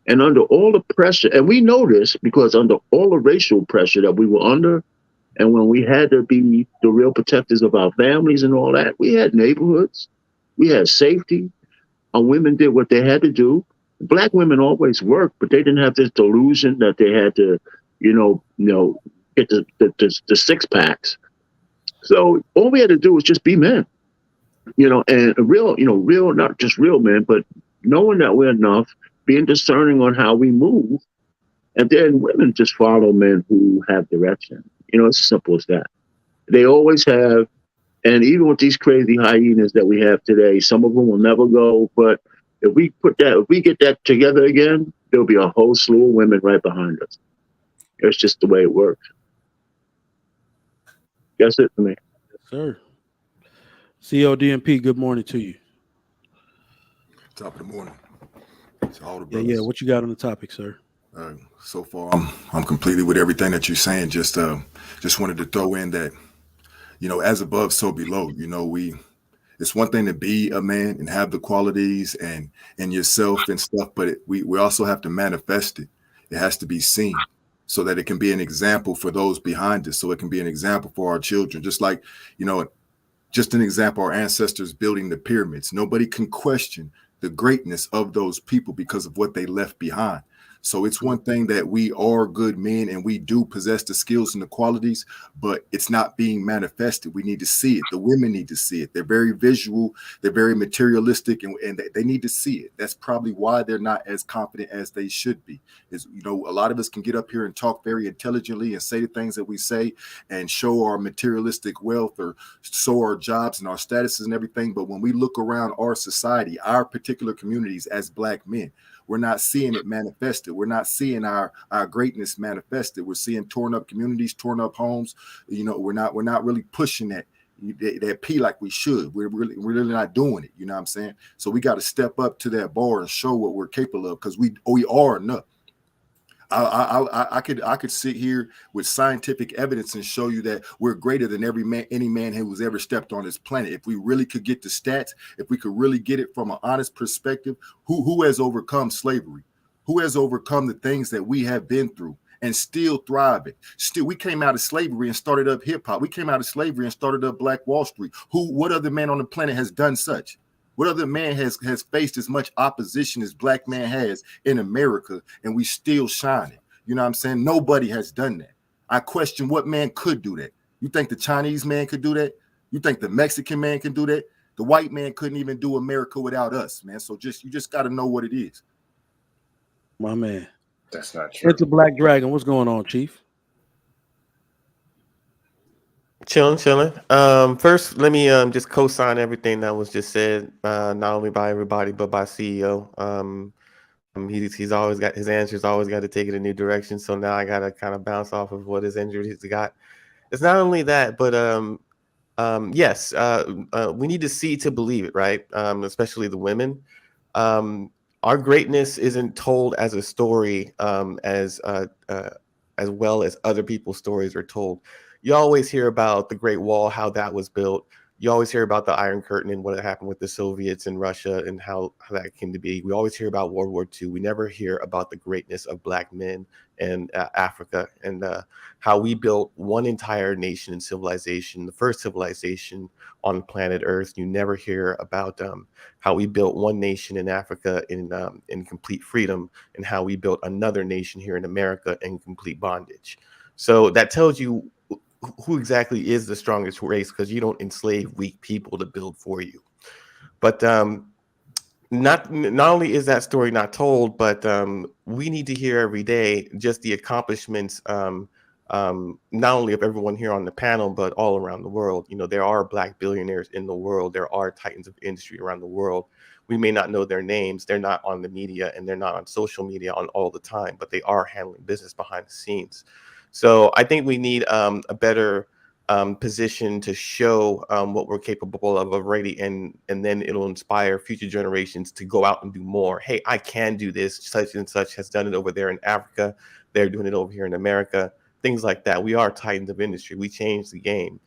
And under all the pressure, and we know this because under all the racial pressure that we were under, and when we had to be the real protectors of our families and all that, we had neighborhoods, we had safety. Our women did what they had to do. Black women always worked, but they didn't have this delusion that they had to, get the six packs. So all we had to do was just be men, and real, not just real men, but knowing that we're enough, being discerning on how we move, and then women just follow men who have direction. It's as simple as that. They always have, and even with these crazy hyenas that we have today, some of them will never go. But if we get that together again, there'll be a whole slew of women right behind us. It's just the way it works. That's it for me. Yes, sir. CODMP, good morning to you. Top of the morning to all the brothers. Yeah. What you got on the topic, sir? So far, I'm completely with everything that you're saying. Just wanted to throw in that, as above, so below. It's one thing to be a man and have the qualities and yourself and stuff, but we also have to manifest it. It has to be seen so that it can be an example for those behind us. So it can be an example for our children. Just like, Just an example, our ancestors building the pyramids. Nobody can question the greatness of those people because of what they left behind. So it's one thing that we are good men and we do possess the skills and the qualities, but it's not being manifested. We need to see it. The women need to see it. They're very visual. They're very materialistic, and they need to see it. That's probably why they're not as confident as they should be. Is, you know, a lot of us can get up here and talk very intelligently and say the things that we say and show our materialistic wealth or show our jobs and our statuses and everything. But when we look around our society, our particular communities as Black men, we're not seeing it manifested. We're not seeing our greatness manifested. We're seeing torn up communities, torn up homes. You know, we're not really pushing that P like we should. We're really not doing it. You know what I'm saying? So we got to step up to that bar and show what we're capable of, because we are enough. I could sit here with scientific evidence and show you that we're greater than any man who's ever stepped on this planet. If we really could get the stats, if we could really get it from an honest perspective, who has overcome slavery? Who has overcome the things that we have been through and still thriving? Still, we came out of slavery and started up hip hop. We came out of slavery and started up Black Wall Street. What other man on the planet has done such? What other man has faced as much opposition as Black man has in America, and we still shining? You know what I'm saying? Nobody has done that. I question what man could do that. You think the Chinese man could do that? You think the Mexican man can do that? The white man couldn't even do America without us, man. So you just got to know what it is. My man. That's not true. It's a Black Dragon. What's going on, Chief? Chilling. First, let me just co-sign everything that was just said, not only by everybody but by CEO. He's always got his answers, always got to take it a new direction. So now I got to kind of bounce off of what his injuries got. It's not only that, but yes, we need to see to believe it, right? Especially the women. Our greatness isn't told as a story as well as other people's stories are told. You always hear about the Great Wall, how that was built. You always hear about the Iron Curtain and what happened with the Soviets and Russia and how that came to be. We always hear about World War II. We never hear about the greatness of Black men in Africa and how we built one entire nation and civilization, the first civilization on planet Earth. You never hear about how we built one nation in Africa in complete freedom and how we built another nation here in America in complete bondage. So that tells you who exactly is the strongest race, because you don't enslave weak people to build for you. But not only is that story not told, but we need to hear every day just the accomplishments, not only of everyone here on the panel, but all around the world. You know, there are Black billionaires in the world. There are titans of industry around the world. We may not know their names. They're not on the media and they're not on social media all the time, but they are handling business behind the scenes. So I think we need a better position to show what we're capable of already, and then it'll inspire future generations to go out and do more. Hey, I can do this. Such and such has done it over there in Africa. They're doing it over here in America. Things like that. We are titans of industry. We changed the game.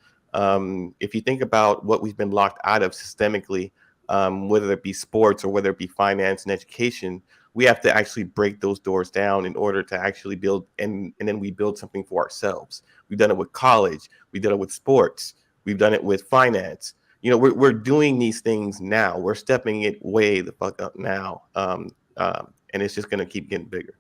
If you think about what we've been locked out of systemically, whether it be sports or whether it be finance and education, we have to actually break those doors down in order to actually build, and then we build something for ourselves. We've done it with college. We've done it with sports. We've done it with finance. You know, we're doing these things now. We're stepping it way the fuck up now. And it's just going to keep getting bigger.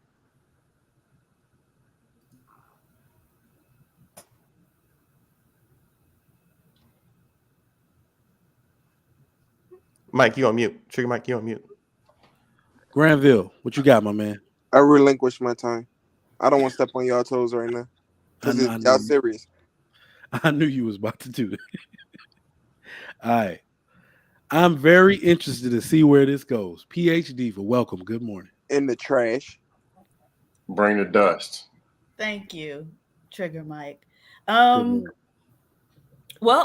Mike, you on mute. Trigger Mike, you on mute. Granville, what you got, my man? I relinquish my time. I don't want to step on y'all toes right now. Because y'all serious. I knew you was about to do that. All right. I'm very interested to see where this goes. PhDiva, welcome. Good morning. In the trash. Bring the dust. Thank you, Trigger Mike. Well,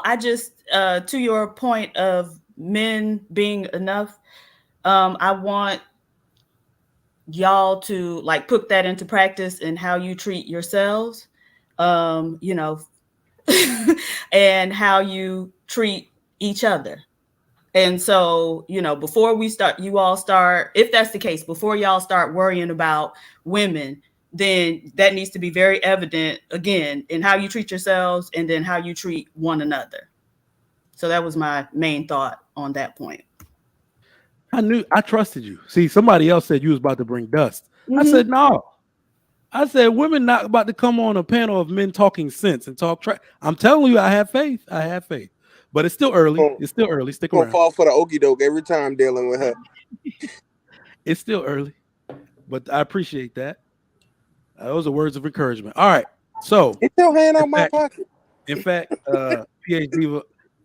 I just, to your point of men being enough, I want y'all to like put that into practice in how you treat yourselves, you know, and how you treat each other. And so, you know, before we start, you all start, if that's the case, before y'all start worrying about women, then that needs to be very evident again in how you treat yourselves and then how you treat one another. So that was my main thought on that point. I trusted you. See, somebody else said you was about to bring dust. I Mhm. said no. I said women not about to come on a panel of men talking sense and talk trash. I'm telling you, I have faith. I have faith. But it's still early. It's still early. Stick Gonna around. fall for the okie doke every time dealing with her. It's still early, but I appreciate that. Those are words of encouragement. All right. So Get your hand out in my fact, pocket. in fact, PhDiva,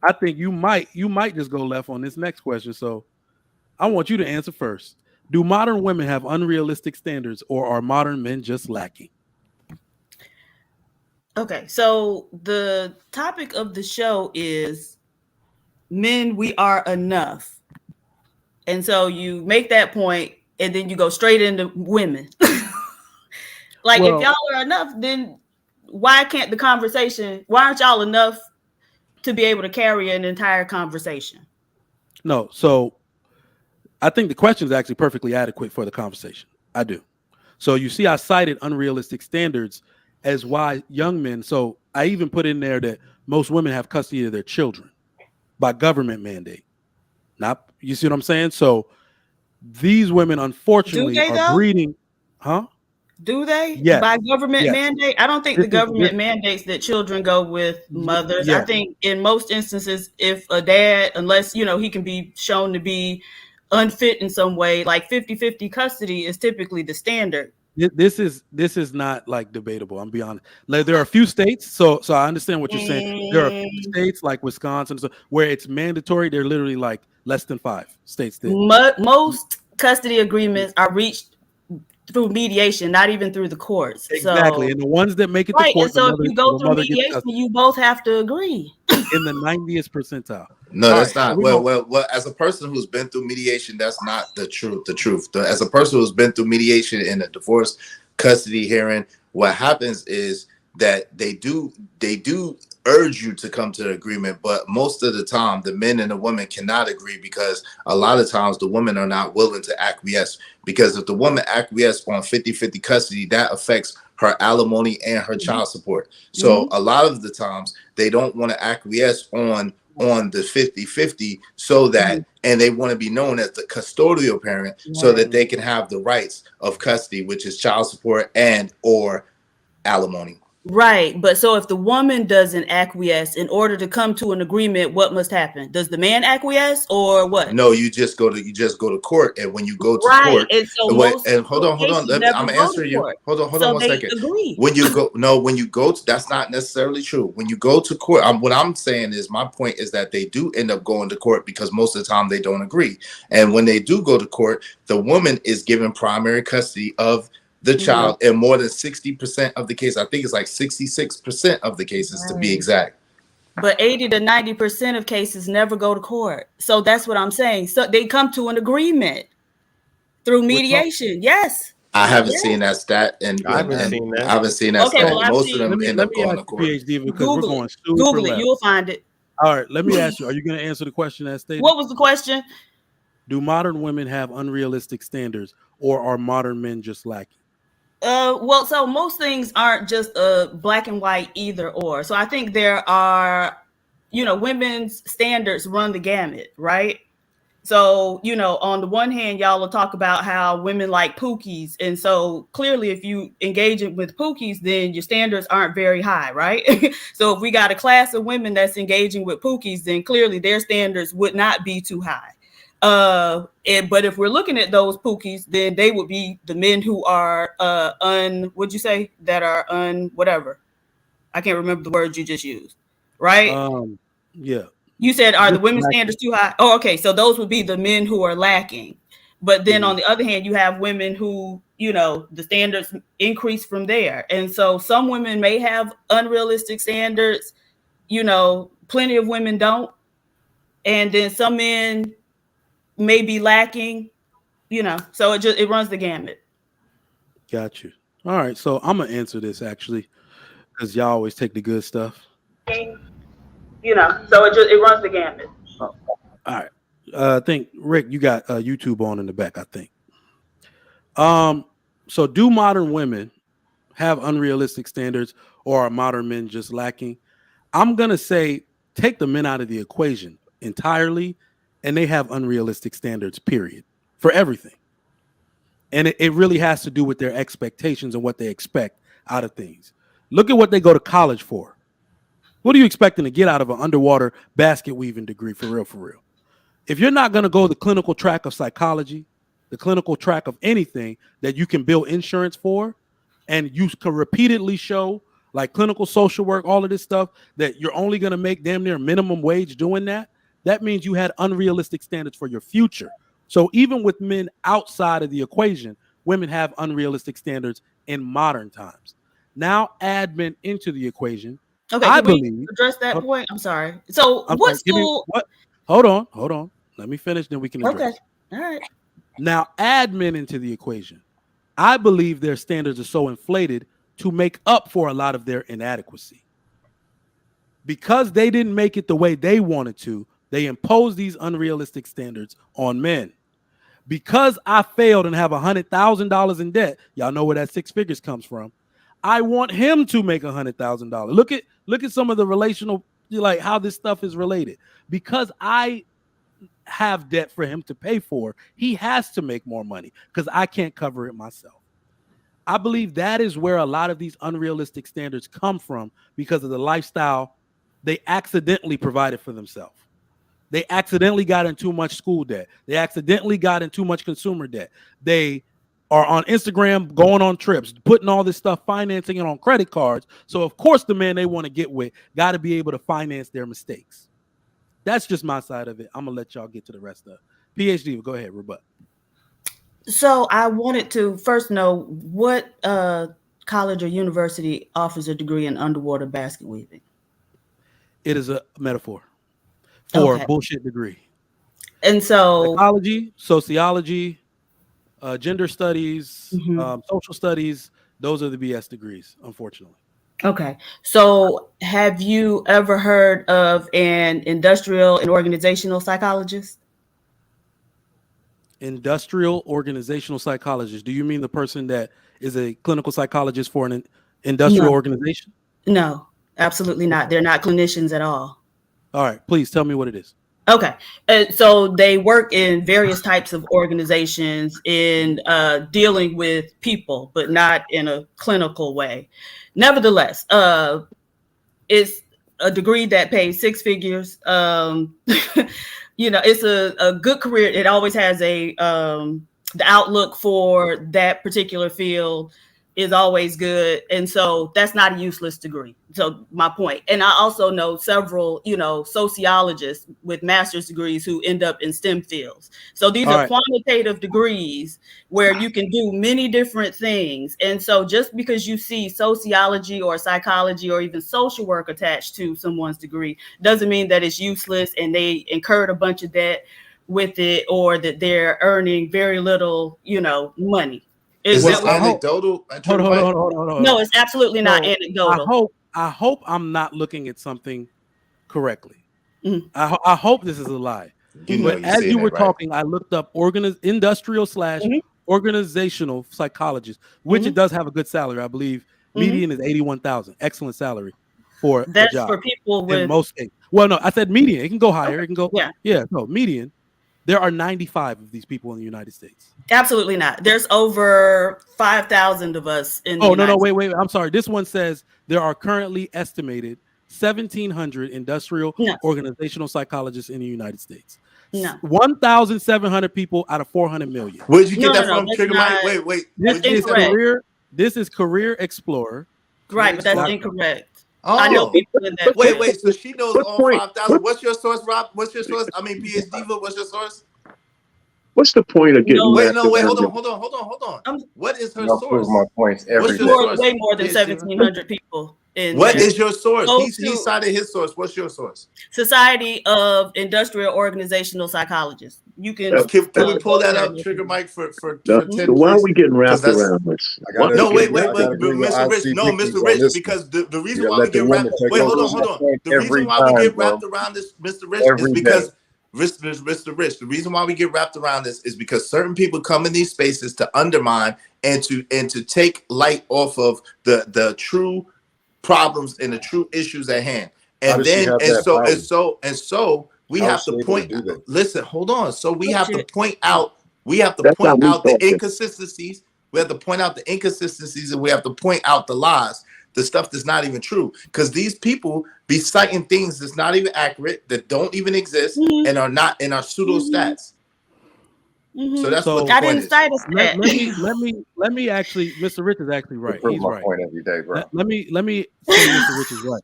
I think you might just go left on this next question. So I want you to answer first. Do modern women have unrealistic standards, or are modern men just lacking? Okay, so the topic of the show is men, we are enough. And so you make that point and then you go straight into women. Like, Well, if y'all are enough, then why can't the conversation, why aren't y'all enough to be able to carry an entire conversation? No, so I think the question is actually perfectly adequate for the conversation. I do. So you see, I cited unrealistic standards as why young men. So I even put in there that most women have custody of their children by government mandate. Not, you see what I'm saying? So these women, Do unfortunately, they are though? breeding. Huh? Do they? Yes. By government Yes. mandate? I don't think This the is government mandates that children go with mothers. I yes. think in most instances, if a dad, unless, he can be shown to be unfit in some way, like 50-50 custody is typically the standard. This is not like debatable. I'm be honest. Like, there are a few states, so I understand what you're saying. There are a few states like Wisconsin where it's mandatory. They're literally like less than 5 states that Most custody agreements are reached through mediation, not even through the courts. exactly. So, And the ones that make it to right, court, and so if you go the through mother gets mediation, custody you both have to agree. in the 90th percentile. No, All that's right, so not. Well, as a person who's been through mediation, that's not the truth. The truth. As a person who's been through mediation in a divorce custody hearing, what happens is that they do urge you to come to an agreement, but most of the time the men and the women cannot agree, because a lot of times the women are not willing to acquiesce, because if the woman acquiesces on 50-50 custody, that affects her alimony and her child support. So a lot of the times they don't want to acquiesce on the 50-50, so that and they want to be known as the custodial parent, so that they can have the rights of custody, which is child support and or alimony. Right. But so if the woman doesn't acquiesce, in order to come to an agreement, what must happen? Does the man acquiesce or what? No, you just go to court, and when you go to Right. court, And so and hold on, I'm answering you. Hold on so 1 they second. agree. When you go to, that's not necessarily true. When you go to court, what I'm saying is, my point is that they do end up going to court, because most of the time they don't agree. And when they do go to court, the woman is given primary custody of the child in more than 60% of the case. I think it's like 66% of the cases, to be exact. But 80 to 90% of cases never go to court. So that's what I'm saying. So they come to an agreement through mediation. Yes. I haven't seen that stat, and I haven't seen that. I haven't seen that Okay, stat. well, I've Most seen- of them end let up me going ask to court. PhD, because we're going super Google it. left. You'll find it. All right, let me ask you, are you going to answer the question as stated? What was the question? Do modern women have unrealistic standards, or are modern men just lacking? Well, so most things aren't just black and white either or. So I think there are, women's standards run the gamut, right? So, on the one hand, y'all will talk about how women like pookies. And so clearly, if you engage with pookies, then your standards aren't very high, right? So if we got a class of women that's engaging with pookies, then clearly their standards would not be too high. But if we're looking at those pookies, then they would be the men who are what'd you say? That are whatever. I can't remember the words you just used, right? Yeah. You said, are the Just women's lacking. standards too high? Oh, okay. So those would be the men who are lacking. But then on the other hand, you have women who, the standards increase from there. And so some women may have unrealistic standards, plenty of women don't. And then some men may be lacking, so it runs the gamut. Got you. All right, so I'm gonna answer this actually, because y'all always take the good stuff. So it runs the gamut. All right. I think Rick, you got YouTube on in the back, I think. So do modern women have unrealistic standards, or are modern men just lacking? I'm gonna say take the men out of the equation entirely, and they have unrealistic standards, period, for everything. And it really has to do with their expectations and what they expect out of things. Look at what they go to college for. What are you expecting to get out of an underwater basket weaving degree, for real, for real? If you're not going to go the clinical track of psychology, the clinical track of anything that you can build insurance for, and you can repeatedly show, like clinical social work, all of this stuff, that you're only going to make damn near minimum wage doing that, that means you had unrealistic standards for your future. So even with men outside of the equation, women have unrealistic standards in modern times. Now add men into the equation. Okay, I can we believe, address that point? I'm sorry. So I'm what sorry, give me school? what? Hold on. Let me finish, then we can address. Okay, all right. Now add men into the equation. I believe their standards are so inflated to make up for a lot of their inadequacy. Because they didn't make it the way they wanted to, they impose these unrealistic standards on men. Because I failed and have $100,000 in debt, y'all know where that 6 figures comes from. I want him to make $100,000. Look at some of the relational, like how this stuff is related. Because I have debt for him to pay for, he has to make more money because I can't cover it myself. I believe that is where a lot of these unrealistic standards come from, because of the lifestyle they accidentally provided for themselves. They accidentally got in too much school debt. They accidentally got in too much consumer debt. They are on Instagram, going on trips, putting all this stuff, financing it on credit cards. So of course the man they want to get with got to be able to finance their mistakes. That's just my side of it. I'm gonna let y'all get to the rest of it. PhD, go ahead, rebut. So I wanted to first know what college or university offers a degree in underwater basket weaving. It is a metaphor for Okay. bullshit degree. And so Psychology, sociology, gender studies, Mhm. social studies, those are the BS degrees, unfortunately. Okay. So have you ever heard of an industrial and organizational psychologist? Industrial organizational psychologist. Do you mean the person that is a clinical psychologist for an industrial organization? No, absolutely not. They're not clinicians at all. All right, please tell me what it is. Okay. So they work in various types of organizations in dealing with people, but not in a clinical way. Nevertheless, it's a degree that pays 6 figures. It's a good career. It always has the outlook for that particular field is always good. And so that's not a useless degree. So my point. And I also know several, sociologists with master's degrees who end up in STEM fields. So these are quantitative degrees where you can do many different things. And so just because you see sociology or psychology or even social work attached to someone's degree doesn't mean that it's useless and they incurred a bunch of debt with it, or that they're earning very little, money. Is this anecdotal? Hold on. No, it's absolutely not anecdotal. I hope I'm not looking at something correctly. Mm-hmm. I hope this is a lie. But as you were talking, I looked up industrial / organizational psychologist, which it does have a good salary. I believe median is $81,000. Excellent salary for that's a job. For people with in most cases. Well, no, I said median. It can go higher. It can go median. There are 95 of these people in the United States. Absolutely not. There's over 5,000 of us in the United States. Wait. I'm sorry. This one says there are currently estimated 1,700 industrial organizational psychologists in the United States. No. 1,700 people out of 400 million. Where'd you get that from, Trigger Mike? Wait. This is Career Explorer. Right, but that's incorrect. Oh. I know people in that. Wait. So she knows all 5,000. What's your source, Rob? What's your source? I mean, PhDiva, what's your source? What's the point of getting? Hold on. What is her source? My points every day. Way more than 1,700 people. What is your source? He cited his source. What's your source? Society of Industrial Organizational Psychologists. You can. Can we pull that up, Trigger Mike, for 10? Why are we getting wrapped around this? No, wait, Mr. Rich. No, Mr. Rich, because the reason why we get wrapped. Wait, hold on. The reason why we get wrapped around this, Mr. Rich, is because. Mr. Rich, the reason why we get wrapped around this is because certain people come in these spaces to undermine and to take light off of the true problems and the true issues at hand. And does she then have and that so power? and so and so we How have is she to able to point. do that? Listen, hold on. So we have to Bullshit. point out. We have to That's how point we out the talking. inconsistencies. We have to point out the inconsistencies, and we have to point out the lies, the stuff that's not even true. Because these people be citing things that's not even accurate, that don't even exist, Mhm. and are not in our pseudo stats. Mhm. So that's what So the I point didn't is. cite a let stat. me actually, Mr. Rich is actually You right. prove He's my right. point every day, bro. Let me say Mr. Rich is right.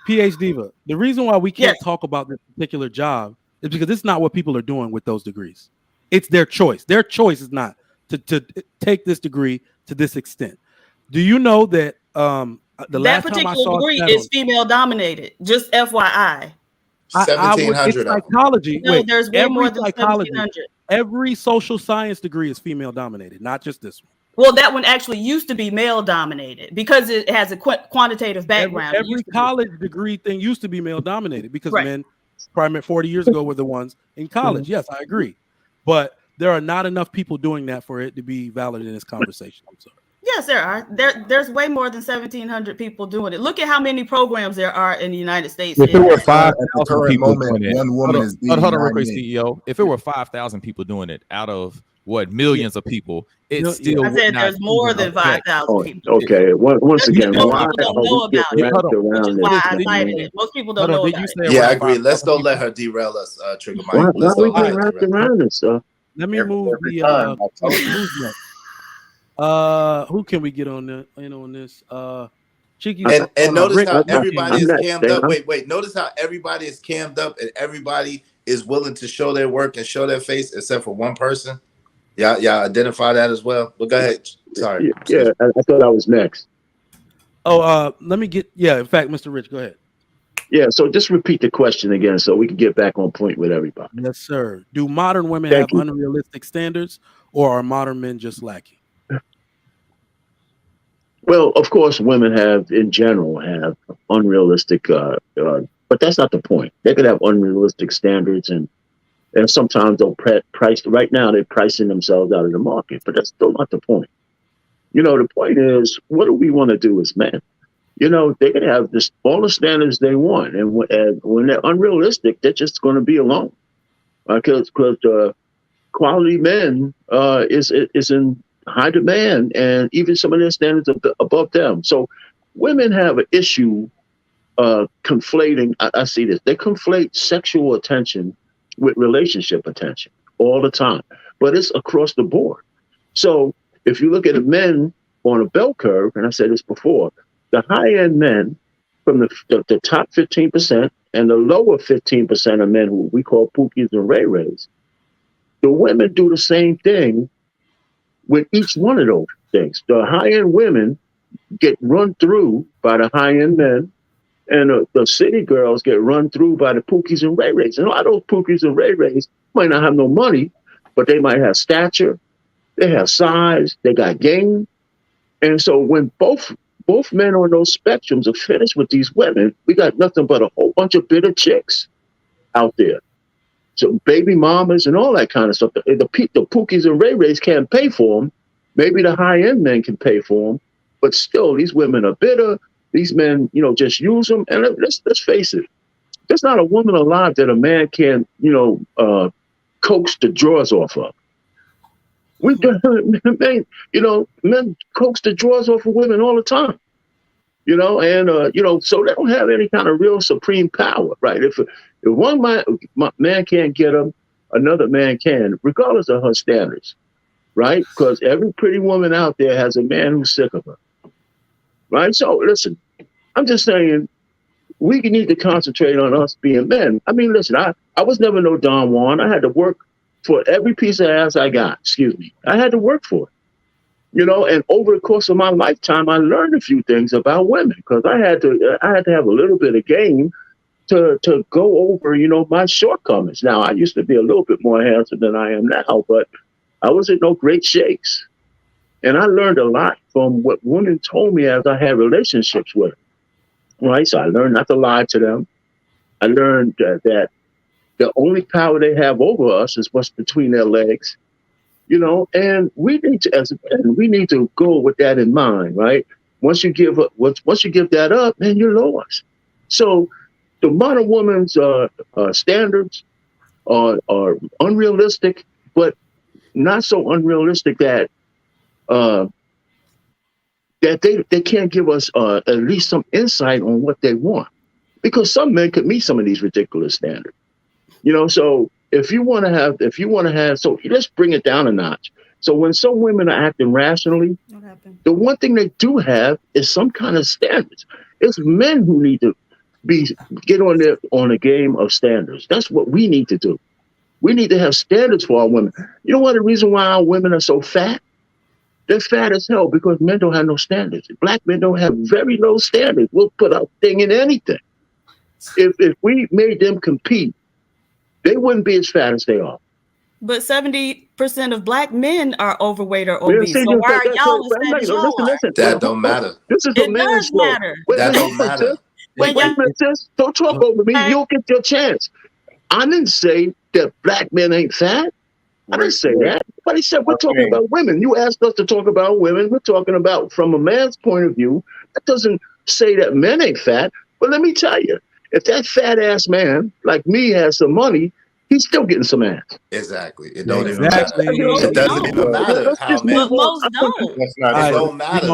PhDiva, the reason why we can't Yes. talk about this particular job is because it's not what people are doing with those degrees. It's their choice. Their choice is not to take this degree to this extent. Do you know that the That last time I particular saw a degree stat is on, female dominated. Just FYI. I would, it's 1700 of them. psychology. No, Wait, there's way every more than psychology, 1,700. every social science degree is female dominated, not just this one. Well, that one actually used to be male dominated because it has a quantitative background. Every college degree thing used to be male dominated because Right. men, probably 40 years ago, were the ones in college. Yes, I agree, but there are not enough people doing that for it to be valid in this conversation. I'm sorry. Yes, there are. There's way more than 1,700 people doing it. Look at how many programs there are in the United States. If it were At the 5,000 current people moment, doing it, one woman is beating hold on, real 9 quick, men. CEO. If it were 5,000 people doing it out of what millions of people, it Yeah. still I would said not there's more even than affect. 5,000 people. Okay. Once Just again, most why people don't are know we about getting it, wrapped which around is this, why I man? cited it. Most people don't Hold on, know did about you it. say Yeah, I around agree. Let's 5,000 don't let people? her derail us, Trigger Why Mike. Let's are we don't let getting her wrapped derail us. around this stuff? Let me move Every the time I told you. who's next? Who can we get on the in on this? Cheeky And notice Rick. how Rick everybody I'm is next, cammed then. up. Wait. Notice how everybody is cammed up and everybody is willing to show their work and show their face, except for one person. Yeah, identify that as well. But go ahead. Sorry. Yeah, I thought I was next. Let me get. Yeah, in fact, Mr. Rich, go ahead. Yeah, so just repeat the question again so we can get back on point with everybody. Yes, sir. Do modern women Thank have you. unrealistic standards, or are modern men just lacking? Well, of course, women in general have unrealistic, but that's not the point. They could have unrealistic standards, and sometimes they'll price. Right now, they're pricing themselves out of the market, but that's still not the point. The point is, what do we want to do as men? They can have all the standards they want, and when they're unrealistic, they're just going to be alone. Because quality men is in high demand, and even some of their standards are above them. So women have an issue conflating. I see this. They conflate sexual attention with relationship attention all the time, but it's across the board. So if you look at the men on a bell curve, and I said this before, the high-end men from the top 15% and the lower 15% of men who we call pookies and ray-rays, the women do the same thing with each one of those things. The high-end women get run through by the high-end men, and the city girls get run through by the pookies and ray-rays. And a lot of those pookies and ray-rays might not have no money, but they might have stature, they have size, they got game. And so when both men on those spectrums are finished with these women, we got nothing but a whole bunch of bitter chicks out there. So baby mamas and all that kind of stuff. The pookies and ray-rays can't pay for them. Maybe the high-end men can pay for them, but still, these women are bitter. These men, just use them. And let's face it, there's not a woman alive that a man can, coax the drawers off of. Men coax the drawers off of women all the time. So they don't have any kind of real supreme power, right? If one man can't get them, another man can, regardless of her standards, right? Because every pretty woman out there has a man who's sick of her, right? So listen, I'm just saying we need to concentrate on us being men. I mean, listen, I was never no Don Juan. I had to work for every piece of ass I got. Excuse me. I had to work for it. And over the course of my lifetime, I learned a few things about women because I had to have a little bit of game to go over, my shortcomings. Now, I used to be a little bit more handsome than I am now, but I was in no great shakes. And I learned a lot from what women told me as I had relationships with them. Right? So I learned not to lie to them. I learned that the only power they have over us is what's between their legs. And we need to go with that in mind, right? Once you give that up, man, you're lost. So the modern woman's standards are unrealistic, but not so unrealistic that they can't give us at least some insight on what they want. Because some men could meet some of these ridiculous standards. So if you want to have, so let's bring it down a notch. So when some women are acting rationally, the one thing they do have is some kind of standards. It's men who need to get on a game of standards. That's what we need to do. We need to have standards for our women. You know what the reason why our women are so fat? They're fat as hell because men don't have no standards. Black men don't have very low standards. We'll put our thing in anything. If we made them compete, they wouldn't be as fat as they are. But 70% of black men are overweight or obese. So why are y'all as fat as y'all are? That don't matter. This is It does matter. That don't matter. Wait a minute, sis. Don't talk over me. You'll get your chance. I didn't say that black men ain't fat. I didn't say that. But he said we're talking about women. You asked us to talk about women. We're talking about from a man's point of view. That doesn't say that men ain't fat. But let me tell you, if that fat ass man like me has some money, he's still getting some ass. Exactly. It don't even matter. It doesn't even matter how men. But most don't. It don't matter.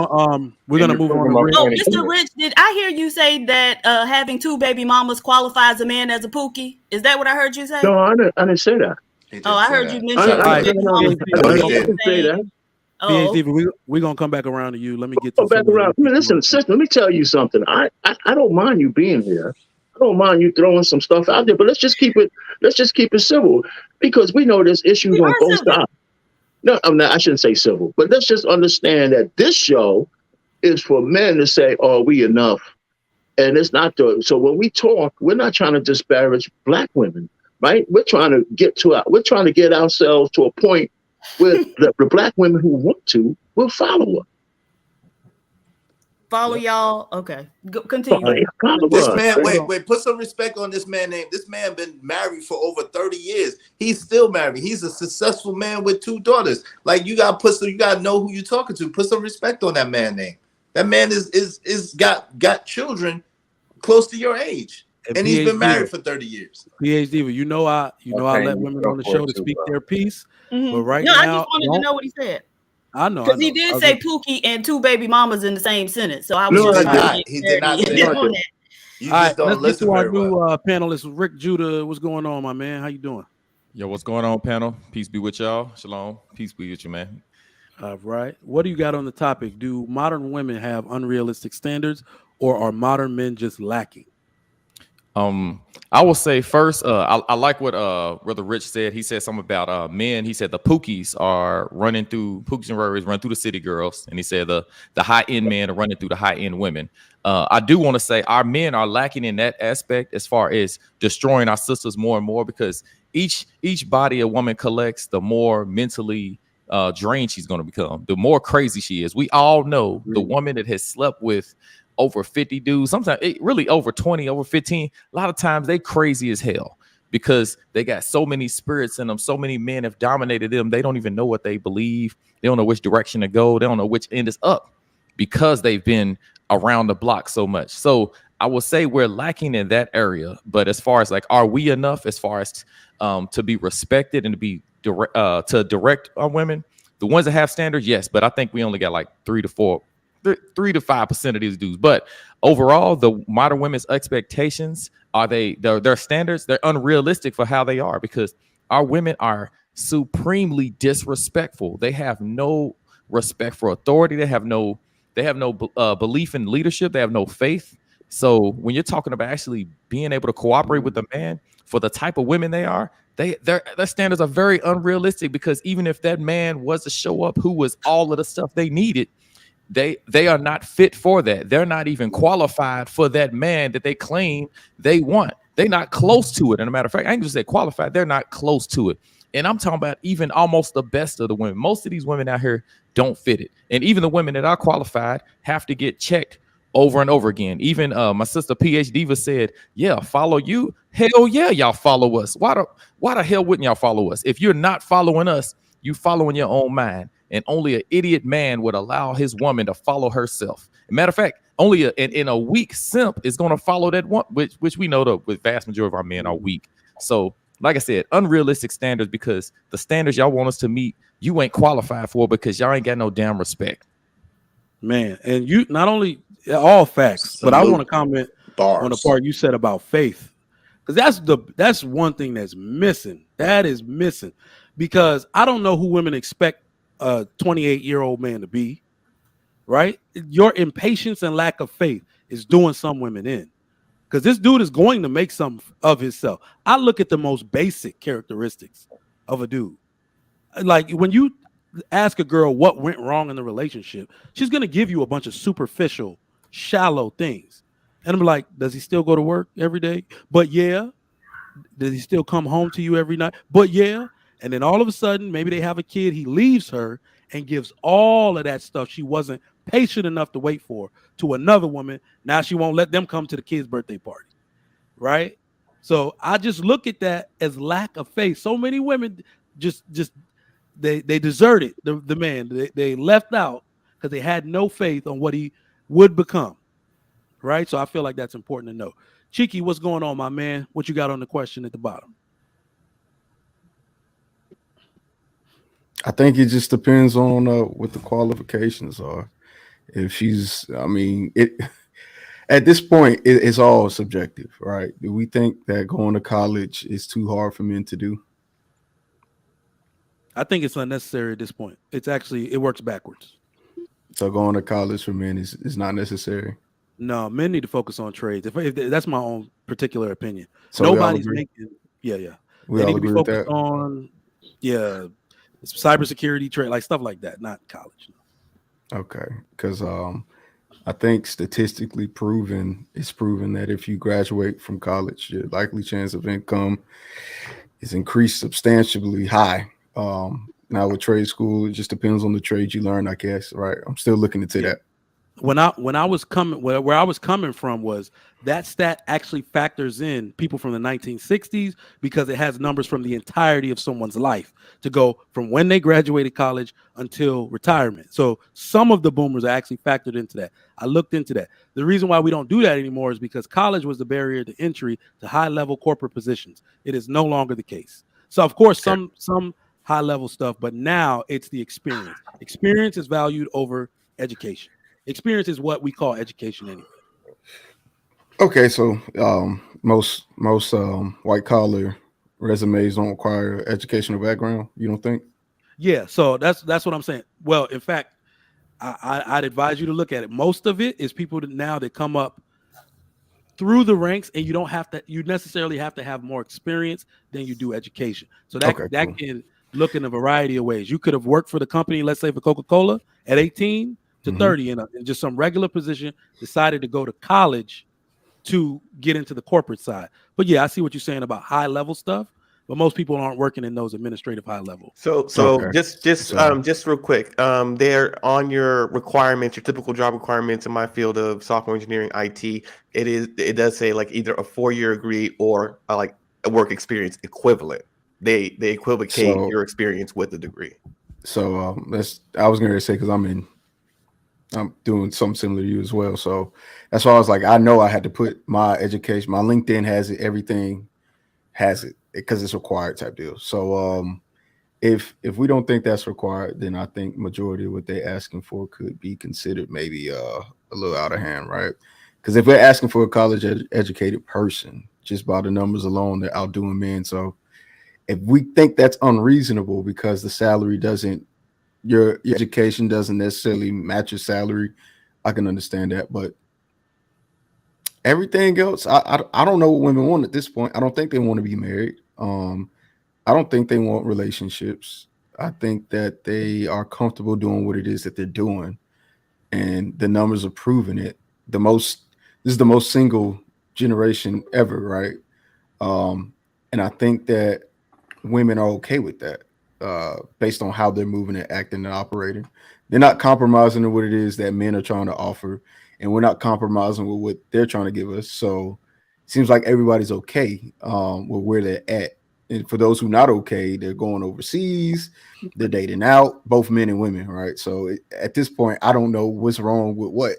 We're gonna move on. Mr. Rich, did I hear you say that having 2 baby mamas qualifies a man as a pookie? Is that what I heard you say? No, I didn't say that. I heard you mention I didn't say that. PhDiva, we're gonna come back around to you. Let me get to back around. Listen, sister, let me tell you something. I don't mind you being here. I don't mind you throwing some stuff out there, but let's just keep it civil, because we know there's issues on both sides. No, I shouldn't say civil, but let's just understand that this show is for men to say, "Are we enough?" And it's not so when we talk, we're not trying to disparage black women, right? We're trying to get ourselves to a point where the black women who want to will follow us. Follow y'all. Okay, continue. This man, wait, put some respect on this man name. This man been married for over 30 years. He's still married. He's a successful man with 2 daughters. Like, you gotta know who you're talking to. Put some respect on that man name. That man is got children close to your age, and he's been married for 30 years. PhDiva, I let women on the show to speak their piece, but right now, I just wanted to know what he said. I know because he did say Pookie and 2 baby mamas in the same sentence. So I was he did not say that. You just don't listen very well. Let's get to our new panelist, Rick Judah. What's going on, my man? How you doing? Yo, what's going on, panel? Peace be with y'all. Shalom. Peace be with you, man. All right. What do you got on the topic? Do modern women have unrealistic standards, or are modern men just lacking? I will say first, I like what Brother Rich said. He said something about men. He said the Pookies and Rurys run through the city girls, and he said the high-end men are running through the high-end women. I do want to say our men are lacking in that aspect as far as destroying our sisters more and more, because each body a woman collects, the more mentally drained she's going to become, the more crazy she is. We all know the woman that has slept with over 50 dudes, sometimes really over 20, over 15. A lot of times they crazy as hell because they got so many spirits in them. So many men have dominated them. They don't even know what they believe. They don't know which direction to go. They don't know which end is up because they've been around the block so much. So I will say we're lacking in that area. But as far as like, are we enough as far as to be respected and to be direct on women? The ones that have standards, yes. But I think we only got like 3 to 5% of these dudes. But overall, the modern women's expectations their standards, they're unrealistic for how they are, because our women are supremely disrespectful. They have no respect for authority. They have no belief in leadership. They have no faith. So when you're talking about actually being able to cooperate with the man for the type of women they are, their standards are very unrealistic, because even if that man was to show up who was all of the stuff they needed, they are not fit for that. They're not even qualified for that man that they claim they want. They're not close to it. And a matter of fact, I ain't just say qualified. They're not close to it. And I'm talking about even almost the best of the women. Most of these women out here don't fit it. And even the women that are qualified have to get checked over and over again. Even my sister PhDiva said, yeah, follow you. Hell yeah, y'all follow us. Why the hell wouldn't y'all follow us? If you're not following us, you following your own mind. And only an idiot man would allow his woman to follow herself. Matter of fact, only in a weak simp is going to follow that one, which we know the vast majority of our men are weak. So, like I said, unrealistic standards, because the standards y'all want us to meet, you ain't qualified for, because y'all ain't got no damn respect. Man, and you not only all facts, but I want to comment on the part you said about faith, because that's one thing that's missing. That is missing, because I don't know who women expect a 28-year-old man to be. Right, your impatience and lack of faith is doing some women in, because this dude is going to make some of himself. I look at the most basic characteristics of a dude. Like when you ask a girl what went wrong in the relationship, she's going to give you a bunch of superficial, shallow things. And I'm like, does he still go to work every day? But yeah. Does he still come home to you every night? But yeah. And then all of a sudden, maybe they have a kid. He leaves her and gives all of that stuff she wasn't patient enough to wait for to another woman. Now she won't let them come to the kid's birthday party. Right? So I just look at that as lack of faith. So many women just they deserted the man. They left out because they had no faith on what he would become. Right? So I feel like that's important to know. Cheeky, what's going on, my man? What you got on the question at the bottom? I think it just depends on what the qualifications are. If she's, I mean, at this point, it's all subjective, right? Do we think that going to college is too hard for men to do? I think it's unnecessary at this point. It works backwards. So going to college for men is not necessary. No, men need to focus on trades. If that's my own particular opinion. So nobody's making. Yeah. We they all need to be agree with focused that? on cybersecurity trade, like stuff like that, not college. Okay, because I think statistically it's proven that if you graduate from college, your likely chance of income is increased substantially high. Now with trade school, it just depends on the trade you learn, I guess. Right? I'm still looking into that. When I was coming, where I was coming from was that stat actually factors in people from the 1960s, because it has numbers from the entirety of someone's life to go from when they graduated college until retirement. So some of the boomers are actually factored into that. I looked into that. The reason why we don't do that anymore is because college was the barrier to entry to high-level corporate positions. It is no longer the case. So of course, some high-level stuff, but now it's the experience. Experience is valued over education. Experience is what we call education anyway. Okay, so most white collar resumes don't require educational background. You don't think? Yeah, so that's what I'm saying. Well, in fact, I'd advise you to look at it. Most of it is people that come up through the ranks, and you necessarily have to have more experience than you do education. So that can look in a variety of ways. You could have worked for the company, let's say for Coca-Cola at 18 to 30 in just some regular position, decided to go to college to get into the corporate side. But yeah, I see what you're saying about high level stuff, but most people aren't working in those administrative high level. So just real quick, there on your requirements, your typical job requirements in my field of software engineering, IT, it does say like either a 4-year degree or like a work experience equivalent. They equivocate your experience with the degree. So I was going to say, because I'm doing something similar to you as well. So that's why I was like, I know I had to put my education, my LinkedIn has it, everything has it, because it's required type deal. So if we don't think that's required, then I think majority of what they're asking for could be considered maybe a little out of hand, right? Because if we're asking for a college educated person, just by the numbers alone, they're outdoing men. So if we think that's unreasonable because the salary your education doesn't necessarily match your salary, I can understand that. But everything else, I don't know what women want at this point. I don't think they want to be married. I don't think they want relationships. I think that they are comfortable doing what it is that they're doing, and the numbers are proving it. This is the most single generation ever, right? And I think that women are okay with that. Based on how they're moving and acting and operating. They're not compromising on what it is that men are trying to offer, and we're not compromising with what they're trying to give us. So it seems like everybody's okay with where they're at. And for those who not okay, they're going overseas, they're dating out, both men and women, right? So at this point, I don't know what's wrong with what.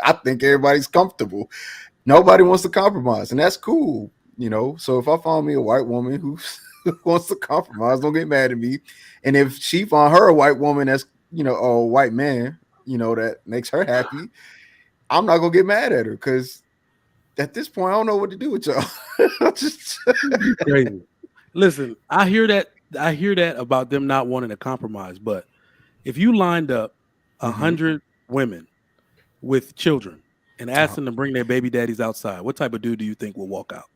I think everybody's comfortable. Nobody wants to compromise, and that's cool, you know. So if I find me a white woman who wants to compromise, don't get mad at me. And if she find her a white woman that's, you know, a white man, you know, that makes her happy, I'm not gonna get mad at her, because at this point, I don't know what to do with y'all. Just crazy. Listen, I hear that about them not wanting to compromise. But if you lined up 100 women with children and asked them to bring their baby daddies outside, what type of dude do you think will walk out?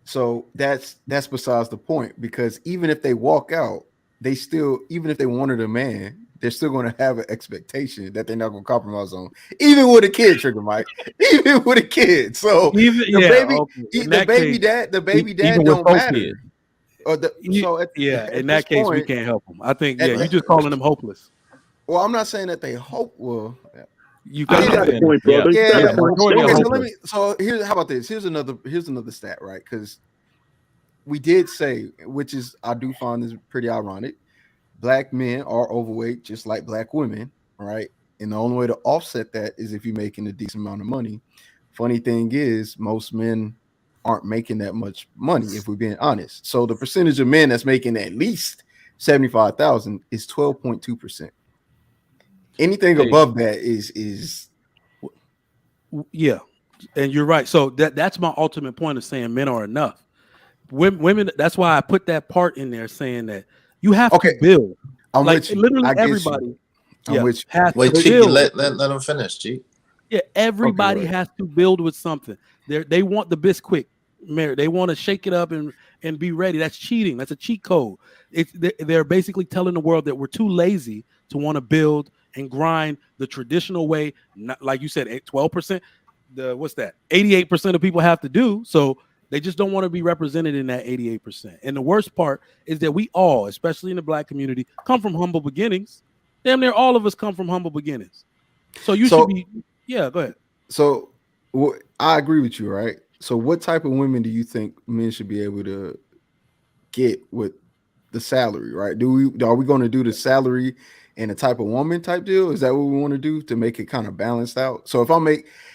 So that's besides the point, because even if they walk out, they still, even if they wanted a man, they're still going to have an expectation that they're not going to compromise on, even with a kid, Trigger Mike, even with a kid. So the baby dad don't matter. Or in that case, we can't help them. I think you just calling them hopeless. Well, I'm not saying that they hope. Well, you got a point, brother. So here's, how about this? Here's another stat, right? Because we did say, which is, I do find this pretty ironic, Black men are overweight just like Black women, right? And the only way to offset that is if you're making a decent amount of money. Funny thing is, most men aren't making that much money, if we're being honest. So the percentage of men that's making at least 75,000 is 12.2%. Anything above that is yeah, and you're right. So that's my ultimate point of saying men are enough. Women, that's why I put that part in there, saying that you have to build. I'm like with you. literally I get everybody. you. I'm with you. Has Wait, to Cheeky, build. let them finish, G. Yeah, everybody Okay, right. has to build with something. They want the Bisquick marriage. They want to shake it up and be ready. That's cheating. That's a cheat code. They're basically telling the world that we're too lazy to want to build and grind the traditional way. Not, like you said, 12%. What's that? 88% of people have to do. So they just don't want to be represented in that 88%. And the worst part is that we all, especially in the Black community, come from humble beginnings. Damn near all of us come from humble beginnings. So you should be. Yeah, go ahead. So I agree with you, right? So what type of women do you think men should be able to get with the salary, right? Are we going to do the salary and a type of woman type deal? Is that what we want to do to make it kind of balanced out? So if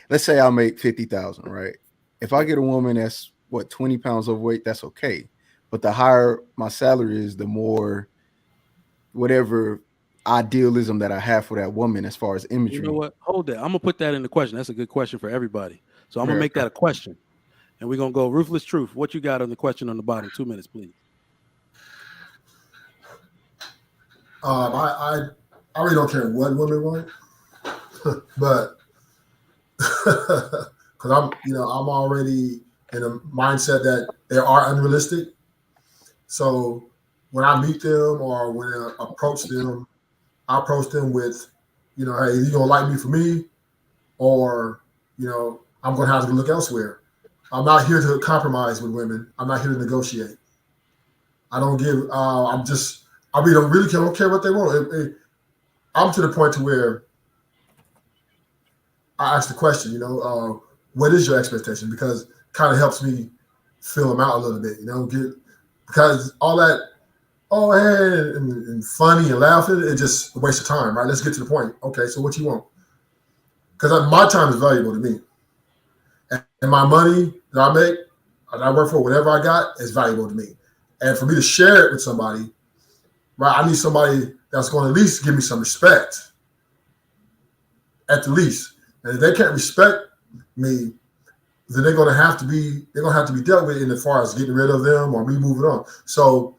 let's say I make 50,000, right? If I get a woman that's 20 pounds overweight, that's okay. But the higher my salary is, the more whatever idealism that I have for that woman as far as imagery. You know what? Hold that. I'm gonna put that in the question. That's a good question for everybody. So I'm gonna make that a question, and we're gonna go Ruthless Truth. What you got on the question on the bottom? 2 minutes, please. I really don't care what women want, but because I'm already in a mindset that they are unrealistic. So when I meet them or when I approach them with, hey, you gonna like me for me, or I'm gonna have to look elsewhere. I'm not here to compromise with women. I'm not here to negotiate. I don't give. I don't care what they want. I'm to the point to where I ask the question, what is your expectation? Because it kind of helps me fill them out a little bit, because all that, hey, and funny and laughing, it's just a waste of time, right? Let's get to the point. Okay, so what you want? Because my time is valuable to me. And my money that I make, and I work for, whatever I got, is valuable to me. And for me to share it with somebody, right, I need somebody that's going to at least give me some respect, at the least. And if they can't respect me, then they're going to have to be dealt with in as far as getting rid of them or me moving on. So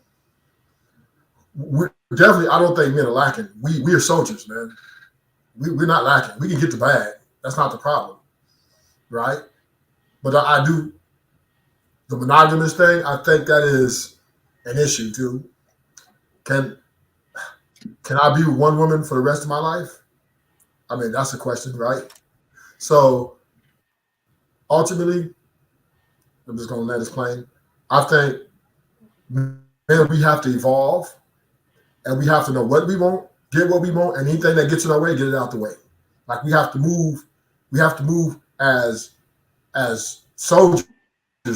definitely, I don't think men are lacking. We are soldiers, man. We're not lacking. We can get the bag. That's not the problem, right? But I do the monogamous thing. I think that is an issue too. Can I be with one woman for the rest of my life? I mean, that's the question, right? So ultimately, I'm just going to let it plain. I think, man, we have to evolve, and we have to know what we want, get what we want, and anything that gets in our way, get it out the way. Like we have to move. We have to move as soldiers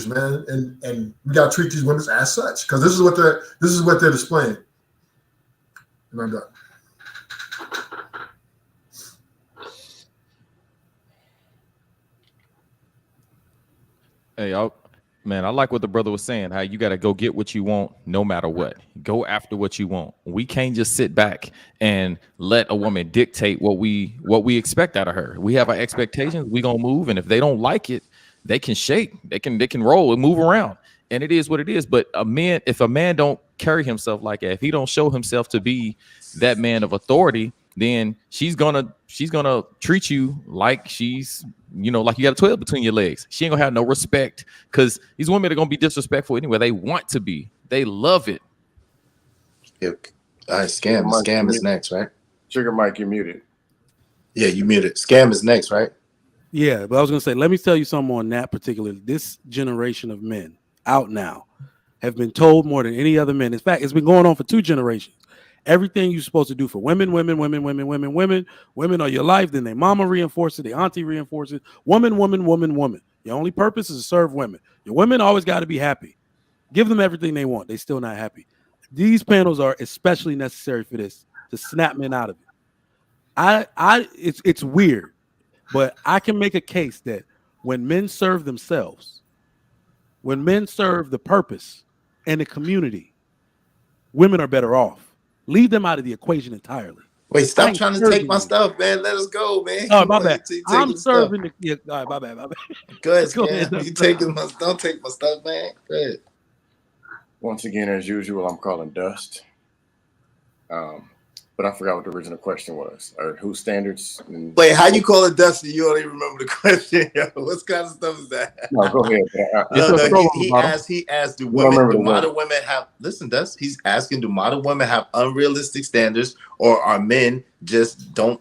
man, and we got to treat these women as such because this is what they're displaying. And I'm done. Hey, man, I like what the brother was saying. How you got to go get what you want, no matter what. Go after what you want. We can't just sit back and let a woman dictate what we expect out of her. We have our expectations. We gonna move, and if they don't like it, they can shake. They can roll and move around. And it is what it is. But if a man don't carry himself like that, if he don't show himself to be that man of authority, then she's gonna treat you like she's, like you got a toilet between your legs. She ain't gonna have no respect because these women are gonna be disrespectful anyway. They want to be. They love it. Yep. All right, Scam is next, right? Sugar Mike, you're muted. Yeah, you muted. Scam is next, right? Yeah, but I was gonna say, let me tell you something on that particular. This generation of men out now have been told more than any other men. In fact, it's been going on for 2 generations. Everything you're supposed to do for women are your life. Then their mama reinforce it, their auntie reinforce it. Woman. Your only purpose is to serve women. Your women always got to be happy. Give them everything they want. They still not happy. These panels are especially necessary for this, to snap men out of it. It's weird, but I can make a case that when men serve themselves, when men serve the purpose and the community, women are better off. Leave them out of the equation entirely. Wait, stop trying to take my stuff, man. Let us go, man. Oh, my bad. I'm serving the. Yeah, all right, my bad. Go ahead, Scam. You taking my? Don't take my stuff, man. Go ahead. Once again, as usual, I'm calling Dust. But I forgot what the original question was. Or whose standards? Wait, how you call it Dustin? You don't even remember the question. What kind of stuff is that? No, go ahead. He asked, do modern women have? Listen, Dust. He's asking, do modern women have unrealistic standards, or are men just don't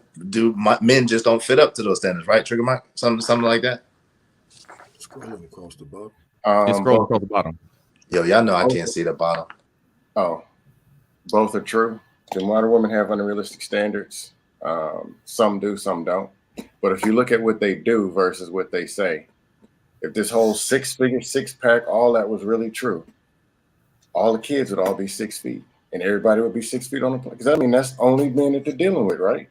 fit up to those standards? Right, Trigger Mike? Something like that. Scrolling across the bottom. It's scrolling across the bottom. Yo, y'all know I can't see the bottom. Oh, both are true. Do modern women have unrealistic standards? Some do, some don't. But if you look at what they do versus what they say, if this whole 6-figure, 6-pack, all that was really true, all the kids would all be 6 feet, and everybody would be 6 feet on the planet. Because I mean, that's only men that they're dealing with, right?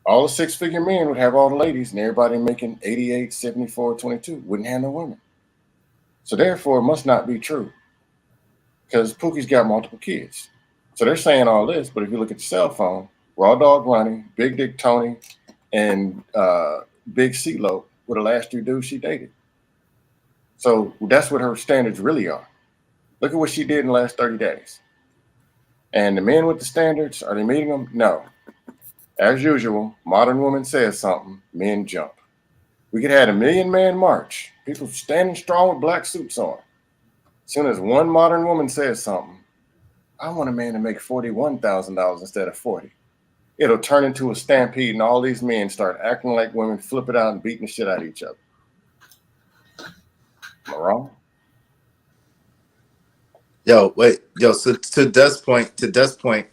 All the 6-figure men would have all the ladies, and everybody making 88, 74, 22 wouldn't have no women. So therefore, it must not be true, because Pookie's got multiple kids. So they're saying all this, but if you look at your cell phone, Raw Dog Ronnie, Big Dick Tony, and Big CeeLo were the last 3 dudes she dated. So that's what her standards really are. Look at what she did in the last 30 days. And the men with the standards, are they meeting them? No. As usual, modern woman says something, men jump. We could have a 1 million man march, people standing strong with black suits on. As soon as one modern woman says something, I want a man to make $41,000 instead of 40. It'll turn into a stampede, and all these men start acting like women, flip it out, and beating the shit out of each other. Am I wrong? So to Dust's point,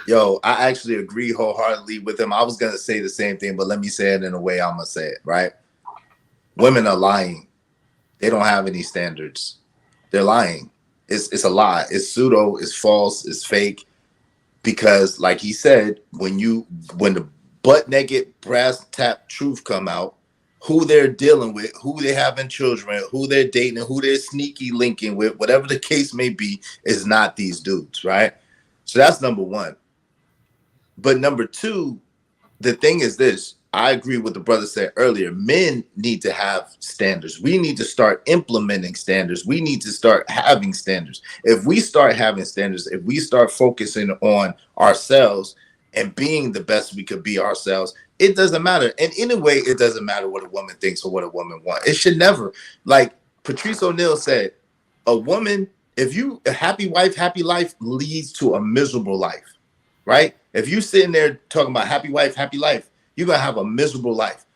yo, I actually agree wholeheartedly with him. I was gonna say the same thing, but let me say it in a way I'm gonna say it, right? Women are lying. They don't have any standards. They're lying. It's a lie. It's pseudo, it's false, it's fake. Because like he said, when the butt naked brass tap truth come out, who they're dealing with, who they're having children with, who they're dating, who they're sneaky linking with, whatever the case may be, is not these dudes, right? So that's number one. But number two, the thing is this. I agree with the brother said earlier. Men need to have standards. We need to start implementing standards. We need to start having standards. If we start having standards, if we start focusing on ourselves and being the best we could be ourselves, it doesn't matter. And in a way, it doesn't matter what a woman thinks or what a woman wants. It should never. Like Patrice O'Neal said, a woman, a happy wife, happy life leads to a miserable life, right? If you're sitting there talking about happy wife, happy life, you're going to have a miserable life.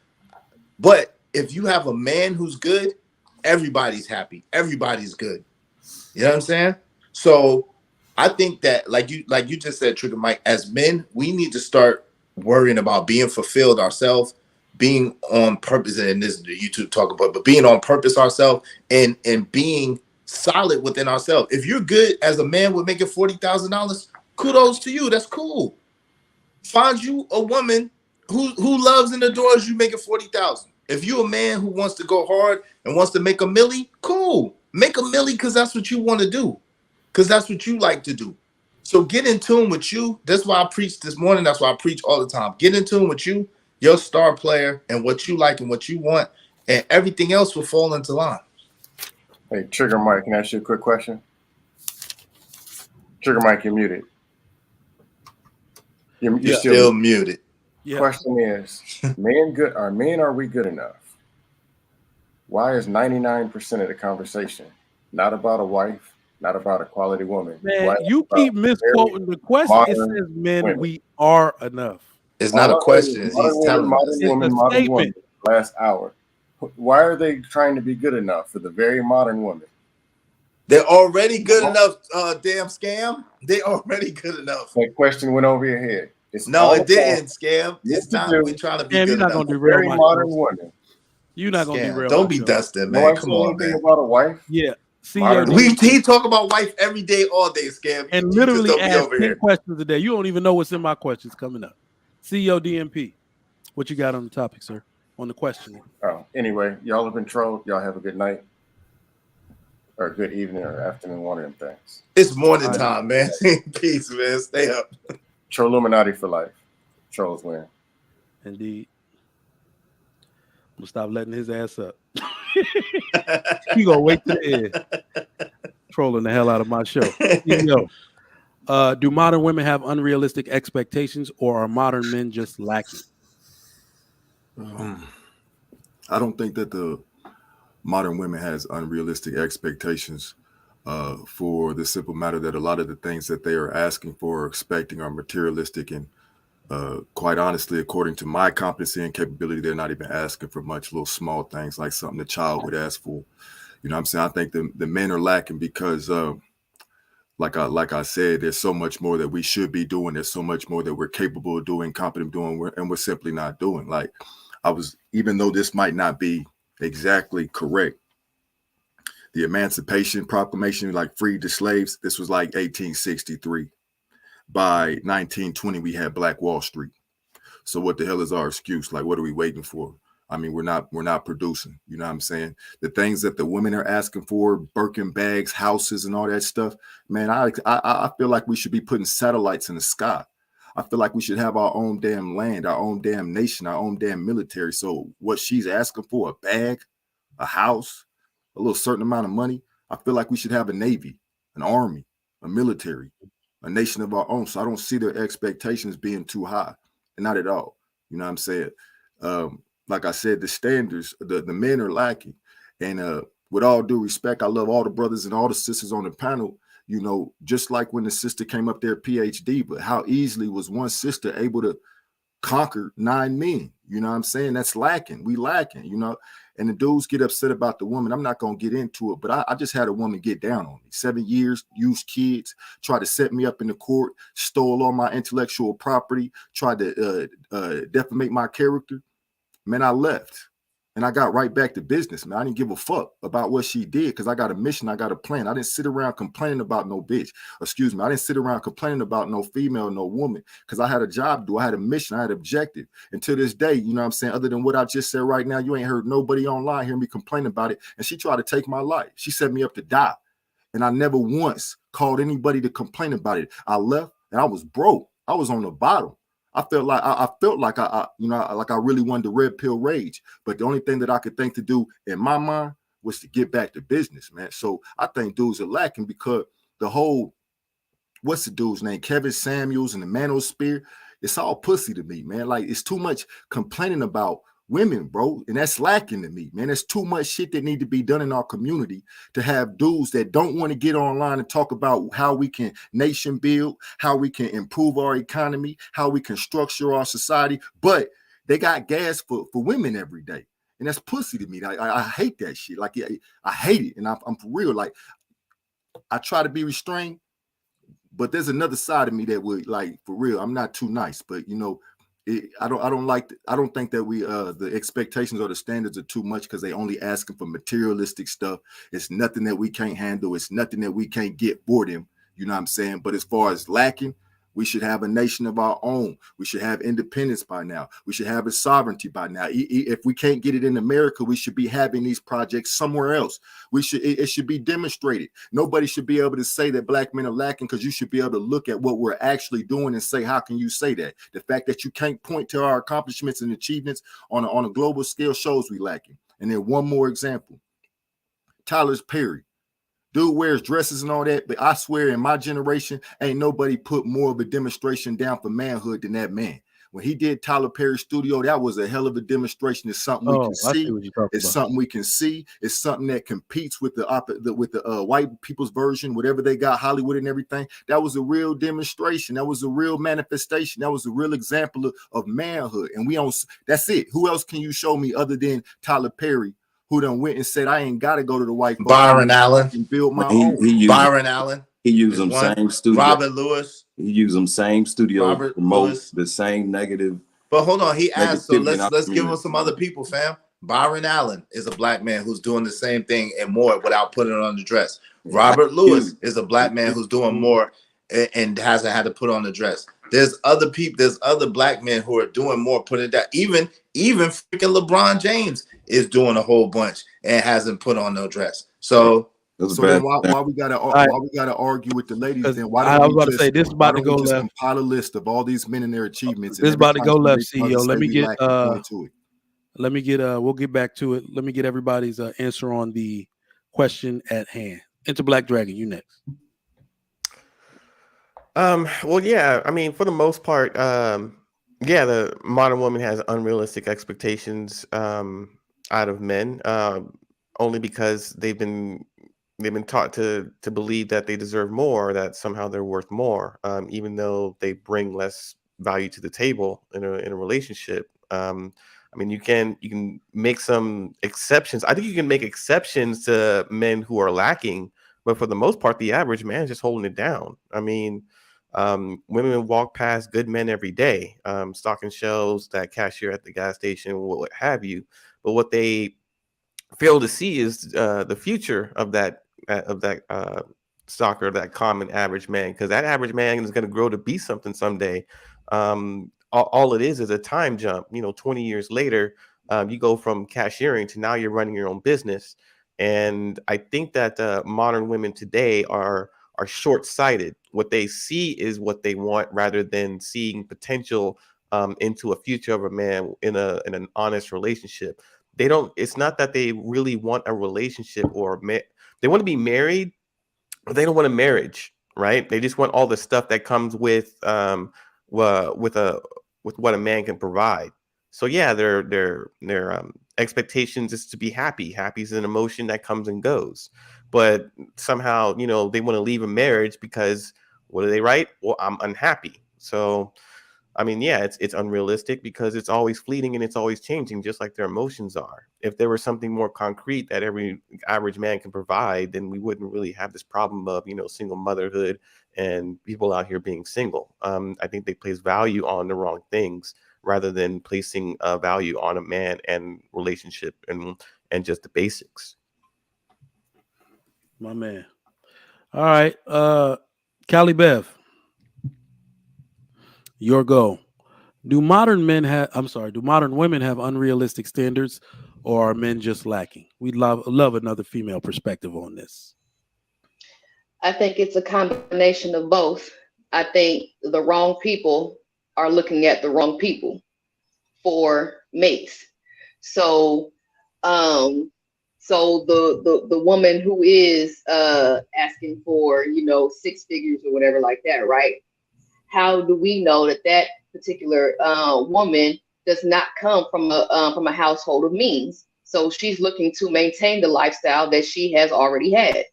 But if you have a man who's good, everybody's happy. Everybody's good. You know what I'm saying? So I think that, like you just said, Trigger Mike, as men, we need to start worrying about being fulfilled ourselves, being on purpose, and this is the YouTube talk about, but being on purpose ourselves and being solid within ourselves. If you're good as a man with making $40,000, kudos to you. That's cool. Find you a woman who loves and adores you making $40,000. If you're a man who wants to go hard and wants to make a milli, cool. Make a milli because that's what you want to do. Because that's what you like to do. So get in tune with you. That's why I preach this morning. That's why I preach all the time. Get in tune with you, your star player, and what you like and what you want, and everything else will fall into line. Hey, Trigger Mike, can I ask you a quick question? Trigger Mike, you're muted. You're still muted. Yeah. Question is, are we good enough? Why is 99% of the conversation not about a wife, not about a quality woman? Man, you keep misquoting the question. It says men, we are enough. It's not a question. He's telling us. Modern woman, last hour. Why are they trying to be good enough for the very modern woman? They're already good enough, damn scam. They already good enough. That question went over your head. No, it didn't, scam. It's not. We're trying to be good enough. You're not going to derail very modern woman. You're not going to derail. Don't be Dustin, man. Come on, man. About a wife? Yeah. He talk about wife every day, all day, scam. And literally ask 10 questions a day. You don't even know what's in my questions coming up. CEO DMP, what you got on the topic, sir? On the questioning. Oh, anyway, y'all have been trolled. Y'all have a good night. Or good evening or afternoon, one of them things. It's morning time, man. Peace, man. Stay up. Trolluminati for life. Trolls win. Indeed. I'm gonna stop letting his ass up. You gonna wait to the end. Trolling the hell out of my show. Yo, do modern women have unrealistic expectations, or are modern men just lacking? I don't think that the modern women has unrealistic expectations for the simple matter that a lot of the things that they are asking for or expecting are materialistic, and quite honestly, according to my competency and capability, they're not even asking for much, little small things like something a child would ask for. You know what I'm saying? I think the men are lacking because like I said, there's so much more that we should be doing. There's so much more that we're capable of doing, competent doing, and we're simply not doing. Like even though this might not be exactly correct, the Emancipation Proclamation, like freed the slaves, this was like 1863. By 1920, we had Black Wall Street. So what the hell is our excuse? Like, what are we waiting for? I mean, we're not producing. You know what I'm saying? The things that the women are asking for, Birkin bags, houses, and all that stuff, man, I feel like we should be putting satellites in the sky. I feel like we should have our own damn land, our own damn nation, our own damn military. So what she's asking for, a bag, a house, a little certain amount of money, I feel like we should have a navy, an army, a military, a nation of our own. So I don't see their expectations being too high, and not at all. You know what I'm saying? Like I said, the standards, the men are lacking. And with all due respect, I love all the brothers and all the sisters on the panel. You know, just like when the sister came up there, PhDiva, how easily was one sister able to conquer 9 men? You know what I'm saying? That's lacking. We lacking, you know. And the dudes get upset about the woman. I'm not going to get into it, but I just had a woman get down on me. 7 years, used kids, tried to set me up in the court, stole all my intellectual property, tried to defamate my character. Man, I left. And I got right back to business, man. I didn't give a fuck about what she did because I got a mission, I got a plan. I didn't sit around complaining about no bitch. Excuse me. I didn't sit around complaining about no female, no woman, because I had a job to do. I had a mission. I had an objective. And to this day, you know what I'm saying? Other than what I just said right now, you ain't heard nobody online hear me complain about it. And she tried to take my life. She set me up to die. And I never once called anybody to complain about it. I left and I was broke. I was on the bottom. I felt like I really wanted the red pill rage. But the only thing that I could think to do in my mind was to get back to business, man. So I think dudes are lacking because the whole, what's the dude's name? Kevin Samuels and the Manosphere. It's all pussy to me, man. Like, it's too much complaining about women, bro. And that's lacking to me, man. There's too much shit that need to be done in our community to have dudes that don't want to get online and talk about how we can nation build, how we can improve our economy, how we can structure our society, but they got gas for women every day. And that's pussy to me. I hate that shit. Like, I hate it. And I'm for real. Like, I try to be restrained, but there's another side of me that would, like, for real, I'm not too nice. But, you know, I don't think that we the expectations or the standards are too much because they only asking for materialistic stuff. It's nothing that we can't handle. It's nothing that we can't get for them. You know what I'm saying? But as far as lacking, we should have a nation of our own. We should have independence by now. We should have a sovereignty by now. If we can't get it in America, we should be having these projects somewhere else. It should be demonstrated. Nobody should be able to say that black men are lacking because you should be able to look at what we're actually doing and say, how can you say that? The fact that you can't point to our accomplishments and achievements on a global scale shows we lacking. And then one more example, Tyler Perry. Dude wears dresses and all that, but I swear in my generation, ain't nobody put more of a demonstration down for manhood than that man. When he did Tyler Perry Studio, that was a hell of a demonstration. It's something we can see. It's something we can see. It's something that competes with the white people's version, whatever they got, Hollywood and everything. That was a real demonstration. That was a real manifestation. That was a real example of manhood. And that's it. Who else can you show me other than Tyler Perry, who done went and said, I ain't got to go to the white folks Byron Allen and build my own. Byron Allen. He used them same studio. Robert Lewis. He used them same studio Robert to promote Lewis. the same negative. But hold on, he asked, so let's give him community. some other people, fam. Byron Allen is a black man who's doing the same thing and more without putting it on the dress. Robert Lewis is a black man who's doing more and hasn't had to put on the dress. There's other people, there's other black men who are doing more, putting it down. Even freaking LeBron James is doing a whole bunch and hasn't put on no dress. So then why we gotta argue with the ladies? Then why don't we just, this about to go left. Compile a list of all these men and their achievements? This about to go left, CEO. We'll get back to it. Let me get everybody's answer on the question at hand. Enter Black Dragon, you next. Well, yeah, I mean, for the most part, the modern woman has unrealistic expectations out of men, only because they've been taught to believe that they deserve more, that somehow they're worth more, even though they bring less value to the table in a relationship. I mean, you can make some exceptions. I think you can make exceptions to men who are lacking, but for the most part, the average man is just holding it down. I mean, women walk past good men every day, stocking shelves, that cashier at the gas station, what have you. But what they fail to see is the future of that stalker, that common average man, because that average man is going to grow to be something someday. All it is a time jump. 20 years later, you go from cashiering to now you're running your own business. And I think that modern women today are short-sighted. What they see is what they want, rather than seeing potential into a future of a man in an honest relationship. It's not that they really want a relationship they want to be married, but they don't want a marriage, right? They just want all the stuff that comes with what a man can provide. So yeah, their expectations is to be happy. Happy is an emotion that comes and goes. But somehow, they want to leave a marriage because what do they write? Well, I'm unhappy. So, I mean, yeah, it's unrealistic because it's always fleeting and it's always changing, just like their emotions are. If there was something more concrete that every average man can provide, then we wouldn't really have this problem of, single motherhood and people out here being single. I think they place value on the wrong things rather than placing value on a man and relationship and just the basics. My man. All right. Callie Bev, your go. Do modern women have unrealistic standards, or are men just lacking? We'd love another female perspective on this. I think it's a combination of both. I think the wrong people are looking at the wrong people for mates. So the woman who is asking for 6 figures or whatever like that, right? How do we know that particular woman does not come from a household of means? So she's looking to maintain the lifestyle that she has already had.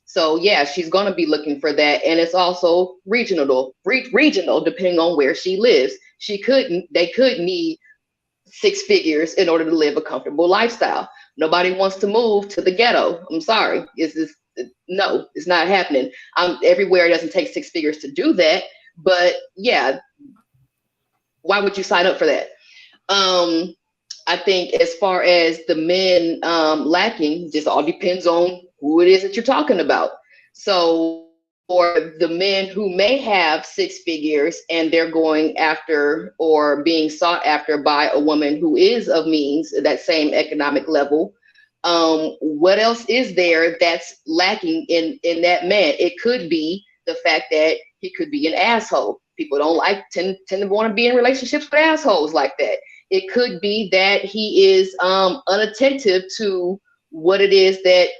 So yeah, she's going to be looking for that, and it's also regional depending on where she lives. They could need 6 figures in order to live a comfortable lifestyle. Nobody wants to move to the ghetto. I'm sorry, no, it's not happening. Everywhere it doesn't take 6 figures to do that, but yeah, Why would you sign up for that? I think as far as the men lacking, just all depends on who it is that you're talking about. So for the men who may have six figures and they're going after or being sought after by a woman who is of means, that same economic level, what else is there that's lacking in that man? It could be the fact that he could be an asshole. People don't tend to want to be in relationships with assholes like that. It could be that he is unattentive to what it is that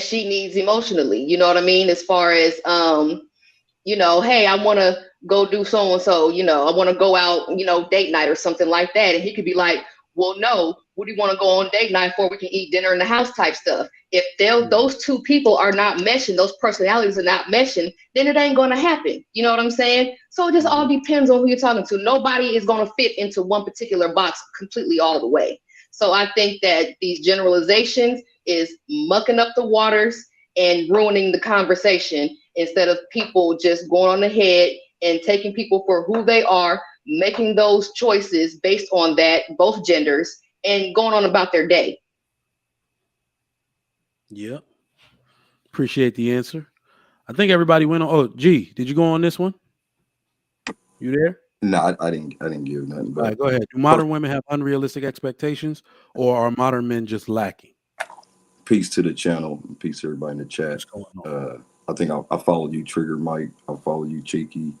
she needs emotionally. You know what I mean? As far as hey, I want to go do so and so. I want to go out, date night or something like that. And he could be like, well, no, what do you want to go on date night for? We can eat dinner in the house type stuff. If those two people are not meshing, those personalities are not meshing, then it ain't going to happen. You know what I'm saying? So it just all depends on who you're talking to. Nobody is going to fit into one particular box completely all the way. So I think that these generalizations is mucking up the waters and ruining the conversation instead of people just going on ahead and taking people for who they are, making those choices based on that, both genders, and going on about their day. Yep. Appreciate the answer. I think everybody went on. Oh, G, did you go on this one? You there? No, I didn't give nothing. But all right, go ahead. Do modern women have unrealistic expectations, or are modern men just lacking? Peace to the channel. Peace to everybody in the chat. I think I follow you, Trigger Mike. I follow you, Cheeky.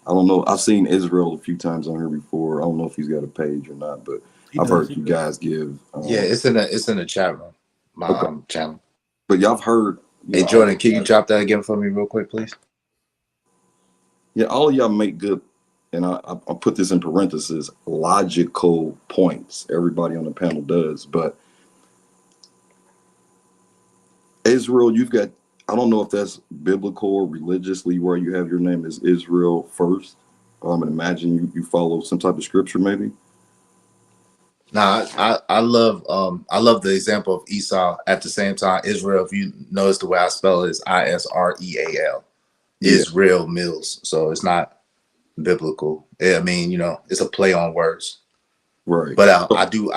I don't know. I've seen Israel a few times on here before. I don't know if he's got a page or not, but I've heard you guys give. Yeah, it's in the chat room. My channel. But y'all have heard. Hey, Jordan, can you drop that again for me real quick, please? Yeah, all of y'all make good, and I put this in parentheses, logical points. Everybody on the panel does, but Israel, you've got, I don't know if that's biblical or religiously where you have your name as Israel first. I'm gonna imagine you follow some type of scripture, maybe. Nah, I love the example of Esau. At the same time, Israel, if you notice the way I spell it, is Israel. Israel Mills. So it's not biblical. I mean, it's a play on words. Right. But I do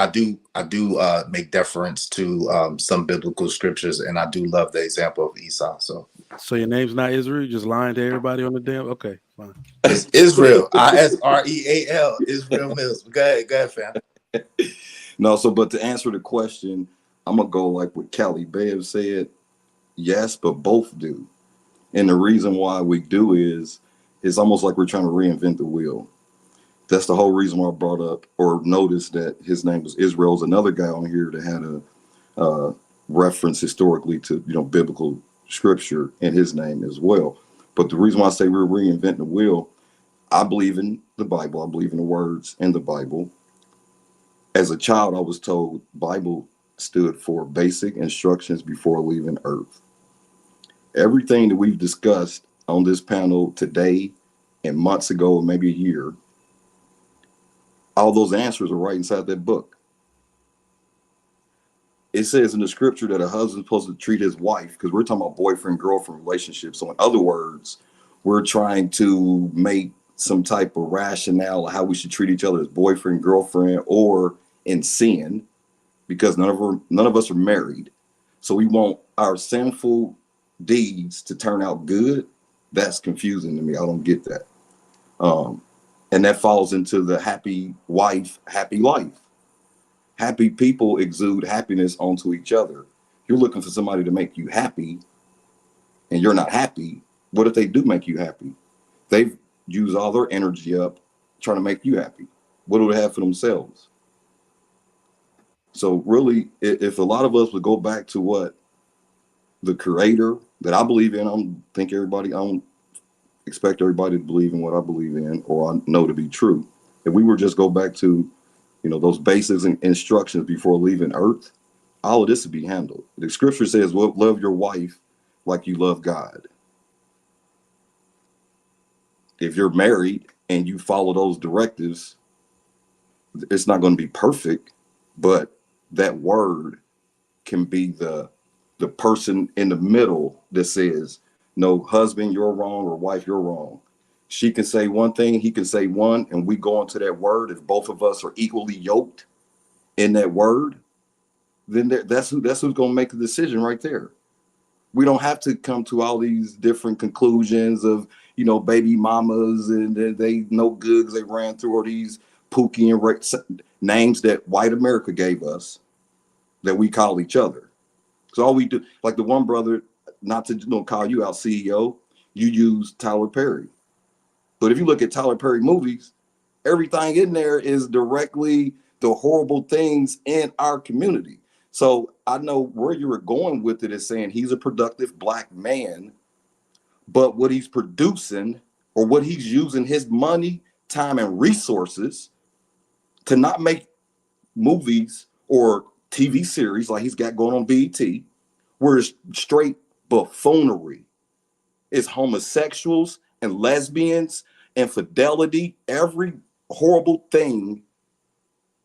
make deference to some biblical scriptures, and I do love the example of Esau. So your name's not Israel? You're just lying to everybody on the damn. Okay, fine. It's Israel. Israel. Israel Mills. Go ahead, fam. No, but to answer the question, I'm gonna go like what Callie Bev said. Yes, but both do. And the reason why we do is it's almost like we're trying to reinvent the wheel. That's the whole reason why I brought up or noticed that his name was Israel's another guy on here that had a reference historically to biblical scripture in his name as well. But the reason why I say we're reinventing the wheel, I believe in the Bible. I believe in the words in the Bible. As a child, I was told Bible stood for basic instructions before leaving Earth. Everything that we've discussed on this panel today and months ago, maybe a year, all those answers are right inside that book. It says in the scripture that a husband's supposed to treat his wife, because we're talking about boyfriend-girlfriend relationships. So in other words, we're trying to make some type of rationale of how we should treat each other as boyfriend, girlfriend, or in sin, because none of us are married. So we want our sinful deeds to turn out good. That's confusing to me. I don't get that. And that falls into the happy wife, happy life. Happy people exude happiness onto each other. You're looking for somebody to make you happy and you're not happy. What if they do make you happy? They've used all their energy up trying to make you happy. What do they have for themselves? So really, if a lot of us would go back to what the creator that I believe in, I don't expect everybody to believe in what I believe in or I know to be true. If we were just go back to, those basics and instructions before leaving Earth, all of this would be handled. The scripture says, well, love your wife like you love God. If you're married and you follow those directives, it's not going to be perfect, but that word can be the person in the middle that says, no, husband, you're wrong, or wife, you're wrong. She can say one thing, he can say one, and we go into that word. If both of us are equally yoked in that word, then that's who's going to make the decision right there. We don't have to come to all these different conclusions of, baby mamas and they no good because they ran through all these Pookie and names that white America gave us that we call each other. So all we do, like the one brother, not to call you out, CEO, you use Tyler Perry. But if you look at Tyler Perry movies, everything in there is directly the horrible things in our community. So I know where you were going with it is saying he's a productive black man, but what he's producing or what he's using his money, time, and resources to not make movies or TV series like he's got going on BET, where it's straight buffoonery. It's homosexuals and lesbians, infidelity, every horrible thing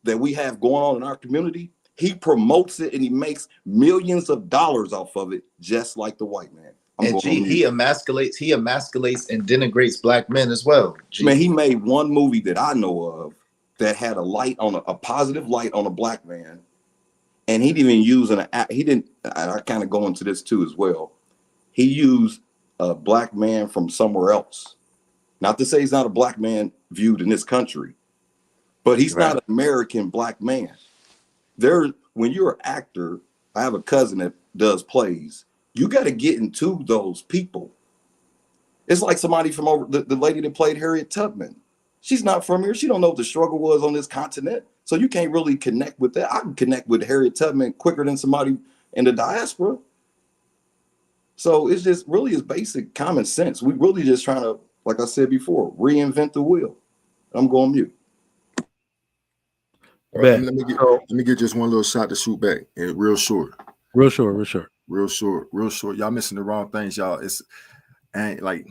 that we have going on in our community. He promotes it and he makes millions of dollars off of it, just like the white man. He emasculates and denigrates black men as well. Man, he made one movie that I know of that had a positive light on a black man, and he didn't even use I kind of go into this too as well. He used a black man from somewhere else. Not to say he's not a black man viewed in this country, but he's not an American black man. When you're an actor, I have a cousin that does plays. You got to get into those people. It's like somebody from over the lady that played Harriet Tubman. She's not from here. She don't know what the struggle was on this continent. So you can't really connect with that. I can connect with Harriet Tubman quicker than somebody in the diaspora. So it's just really is basic common sense. We really just trying to, like I said before, reinvent the wheel. I'm going mute. Let me get just one little shot to shoot back, and real short. Y'all missing the wrong things, y'all. Ain't like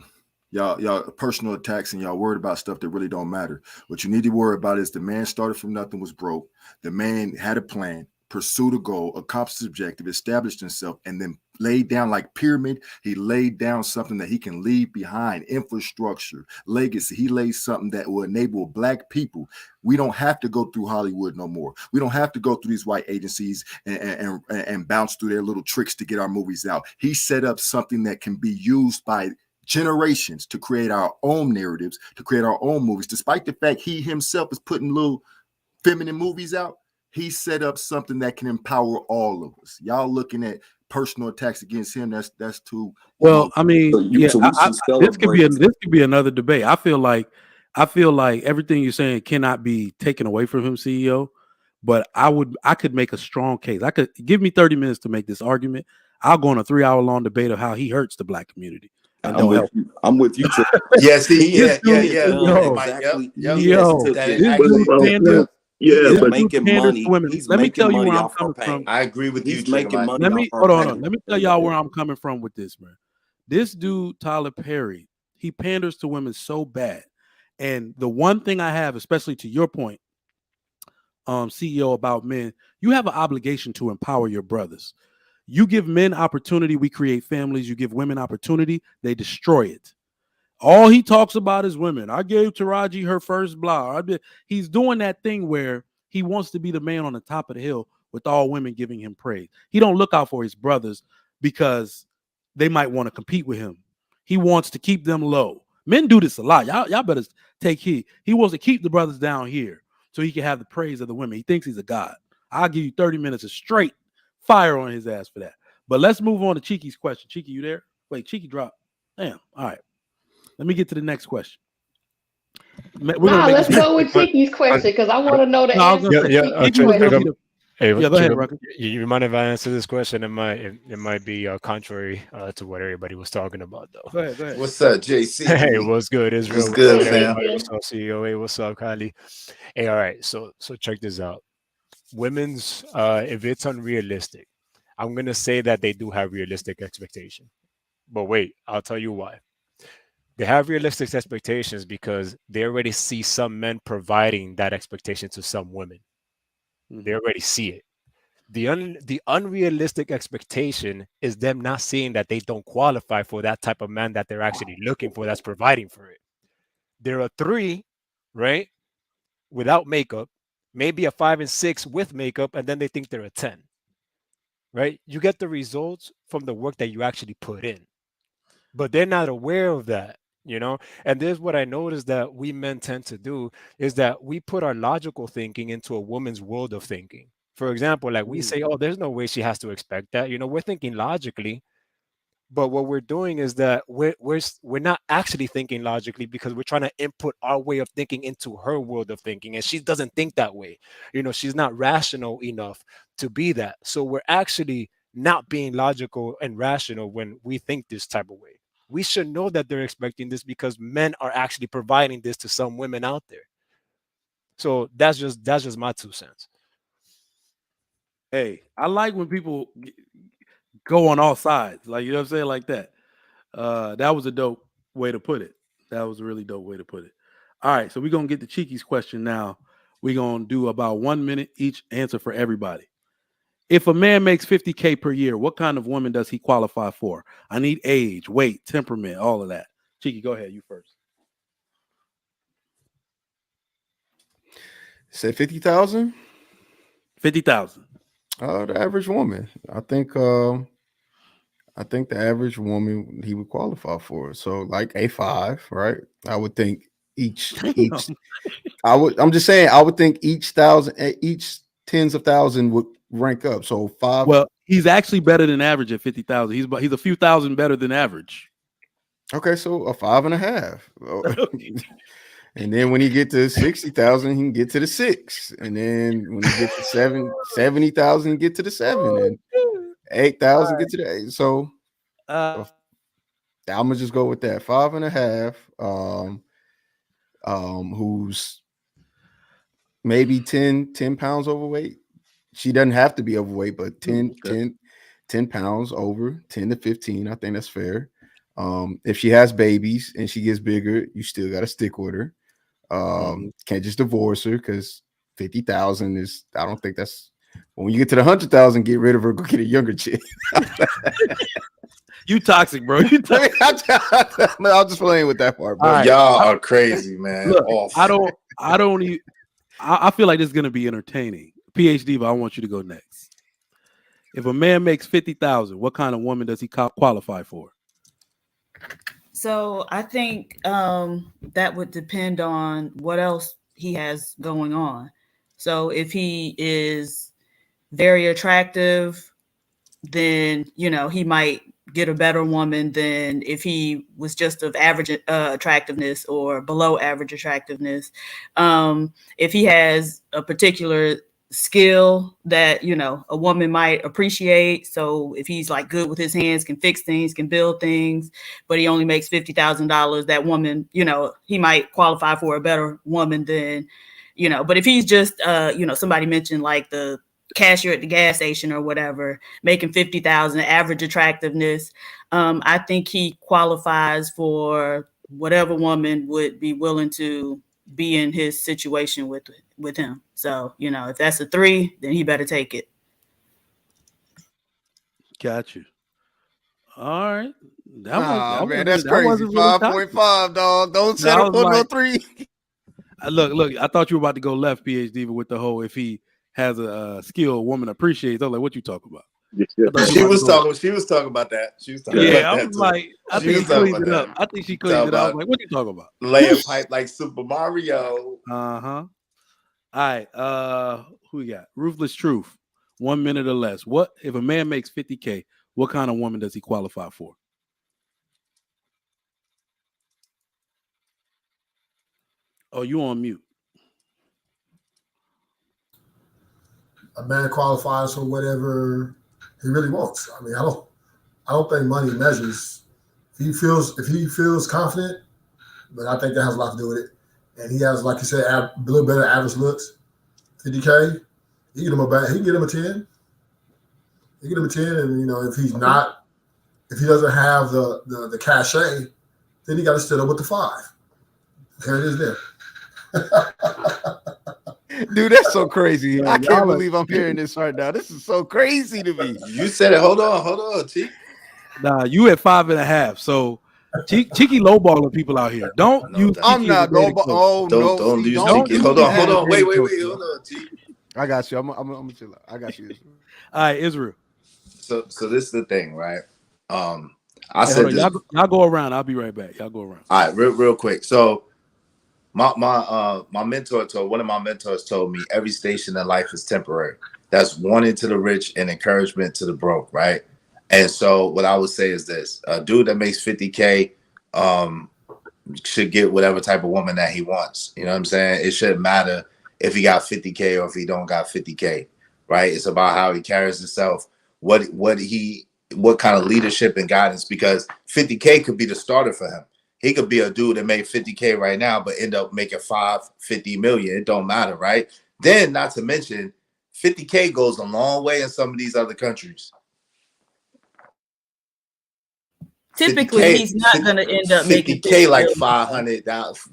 y'all personal attacks, and y'all worried about stuff that really don't matter. What you need to worry about is the man started from nothing, was broke. The man had a plan, pursued a goal, accomplished his objective, established himself, and then laid down like pyramid. He laid down something that he can leave behind, infrastructure, legacy. He laid something that will enable black people. We don't have to go through Hollywood no more. We don't have to go through these white agencies and bounce through their little tricks to get our movies out. He set up something that can be used by generations to create our own narratives, to create our own movies. Despite the fact he himself is putting little feminine movies out, he set up something that can empower all of us. Y'all looking at personal attacks against him, that's too well. I mean, this could be another debate. I feel like everything you're saying cannot be taken away from him, CEO. But I could make a strong case. I could give me 30 minutes to make this argument. I'll go on a 3-hour long debate of how he hurts the black community. And I'm with you. Yes, He's making money. Let me tell you where I'm coming from. I agree with you. He's making money. Hold on. Let me tell y'all where I'm coming from with this, man. This dude, Tyler Perry, he panders to women so bad. And the one thing I have, especially to your point, CEO, about men, you have an obligation to empower your brothers. You give men opportunity, we create families. You give women opportunity, they destroy it. All he talks about is women. I gave Taraji her first blah. He's doing that thing where he wants to be the man on the top of the hill with all women giving him praise. He don't look out for his brothers because they might want to compete with him. He wants to keep them low. Men do this a lot. Y'all better take heed. He wants to keep the brothers down here so he can have the praise of the women. He thinks he's a god. I'll give you 30 minutes of straight fire on his ass for that. But let's move on to Cheeky's question. Cheeky, you there? Wait, Cheeky dropped. Damn. All right. Let me get to the next question. Let's go with Cheeky's question because I want to know the answer. Go ahead, Rucker. You mind if I answer this question? It might be contrary to what everybody was talking about, though. Go ahead. What's up, JC? Hey, what's good? Israel? What's good, fam? What's up, CEO? Hey, what's up, Kylie? Hey, all right. So check this out. Women's, if it's unrealistic, I'm gonna say that they do have realistic expectation. But wait, I'll tell you why. They have realistic expectations because they already see some men providing that expectation to some women. They already see it. The unrealistic expectation is them not seeing that they don't qualify for that type of man that they're actually looking for that's providing for it. They're a 3, right, without makeup, maybe a 5 and 6 with makeup, and then they think they're a 10, right? You get the results from the work that you actually put in, but they're not aware of that, you know? And there's what I noticed that we men tend to do is that we put our logical thinking into a woman's world of thinking. For example, like we say, oh, there's no way she has to expect that. You know, we're thinking logically, but what we're doing is that we're not actually thinking logically because we're trying to input our way of thinking into her world of thinking, and she doesn't think that way. You know, she's not rational enough to be that. So we're actually not being logical and rational when we think this type of way. We should know that they're expecting this because men are actually providing this to some women out there. So that's just my 2 cents. Hey, I like when people go on all sides, like, you know what I'm saying, like that. That was a dope way to put it. That was a really dope way to put it. All right, so we're gonna get the Cheeky's question now. We're gonna do about 1 minute each answer for everybody. If a man makes 50K per year, what kind of woman does he qualify for? I need age, weight, temperament, all of that. Cheeky, go ahead. You first. Say 50,000. 50,000. The average woman. I think the average woman he would qualify for. So like A5, right? I would think each I'm just saying I would think each tens of thousand would rank up. So 5. Well, he's actually better than average at 50,000. He's a few thousand better than average. Okay, so a 5.5. And then when he get to 60,000, he can get to the 6. And then when he get to 70,000, get to the 7. And 8,000 get to the 8. So I'm gonna just go with that 5.5. Who's maybe 10 pounds overweight. She doesn't have to be overweight, but 10 pounds over, 10 to 15. I think that's fair. If she has babies and she gets bigger, you still got to stick with her. Can't just divorce her because 50,000 is, I don't think that's, when you get to the 100,000, get rid of her, go get a younger chick. You toxic, bro. You toxic. I'm just playing with that part, bro. Right. Y'all are crazy, man. Look, I feel like this is gonna be entertaining. PhDiva, I want you to go next. If a man makes 50,000, what kind of woman does he qualify for? So I think that would depend on what else he has going on. So if he is very attractive, then, you know, he might get a better woman than if he was just of average attractiveness or below average attractiveness. If he has a particular skill that, you know, a woman might appreciate. So if he's like good with his hands, can fix things, can build things, but he only makes $50,000, that woman, you know, he might qualify for a better woman than, you know, but if he's just, you know, somebody mentioned like the cashier at the gas station or whatever, making 50,000, average attractiveness, I think he qualifies for whatever woman would be willing to be in his situation with him. So, you know, if that's a 3, then he better take it. Got you. All right. That's crazy. 5.5, dog. Don't settle for no 3. Look, I thought you were about to go left, PhDiva, with the whole if he has a skill a woman appreciates. I was like, what you talking about? She was talking about that. She was talking about I that was too. like, I think she cleaned it up. I think she cleaned it up. I was like, what you talking about? Lay a pipe like Super Mario. All right. Who we got? Ruthless Truth. 1 minute or less. What if a man makes 50K? What kind of woman does he qualify for? Oh, you on mute. A man qualifies for whatever he really wants. I mean, I don't think money measures. If he feels confident, but I think that has a lot to do with it. And he has, like you said, a little better average looks. 50K, he can get him a 10. He can get him a 10, and you know, if he doesn't have the cachet, then he got to still up with the 5. There it is there. Dude, that's so crazy. I can't believe I'm hearing this right now. This is so crazy to me. You said it. Hold on, T. Nah, you at 5.5. So Cheeky lowballing people out here. Don't use I'm Cheeky as a not no. bait. Oh no! Don't See, use don't Cheeky. do Hold on, that. hold on. Wait, hold on, T. I got you. I'm gonna chill out. I got you. Israel. All right, Israel. So this is the thing, right? I Hey, said hold this. on. Y'all go around. I'll be right back. Y'all go around. All right, real quick. So my mentor one of my mentors told me every station in life is temporary. That's warning to the rich and encouragement to the broke, right? And so what I would say is this: a dude that makes 50K should get whatever type of woman that he wants. You know what I'm saying? It shouldn't matter if he got 50K or if he don't got 50K, right? It's about how he carries himself, what kind of leadership and guidance, because 50K could be the starter for him. He could be a dude that made 50K right now, but end up making 50 million. It don't matter, right? Then, not to mention, 50K goes a long way in some of these other countries. Typically, 50K, he's not going to end up making 50K like 50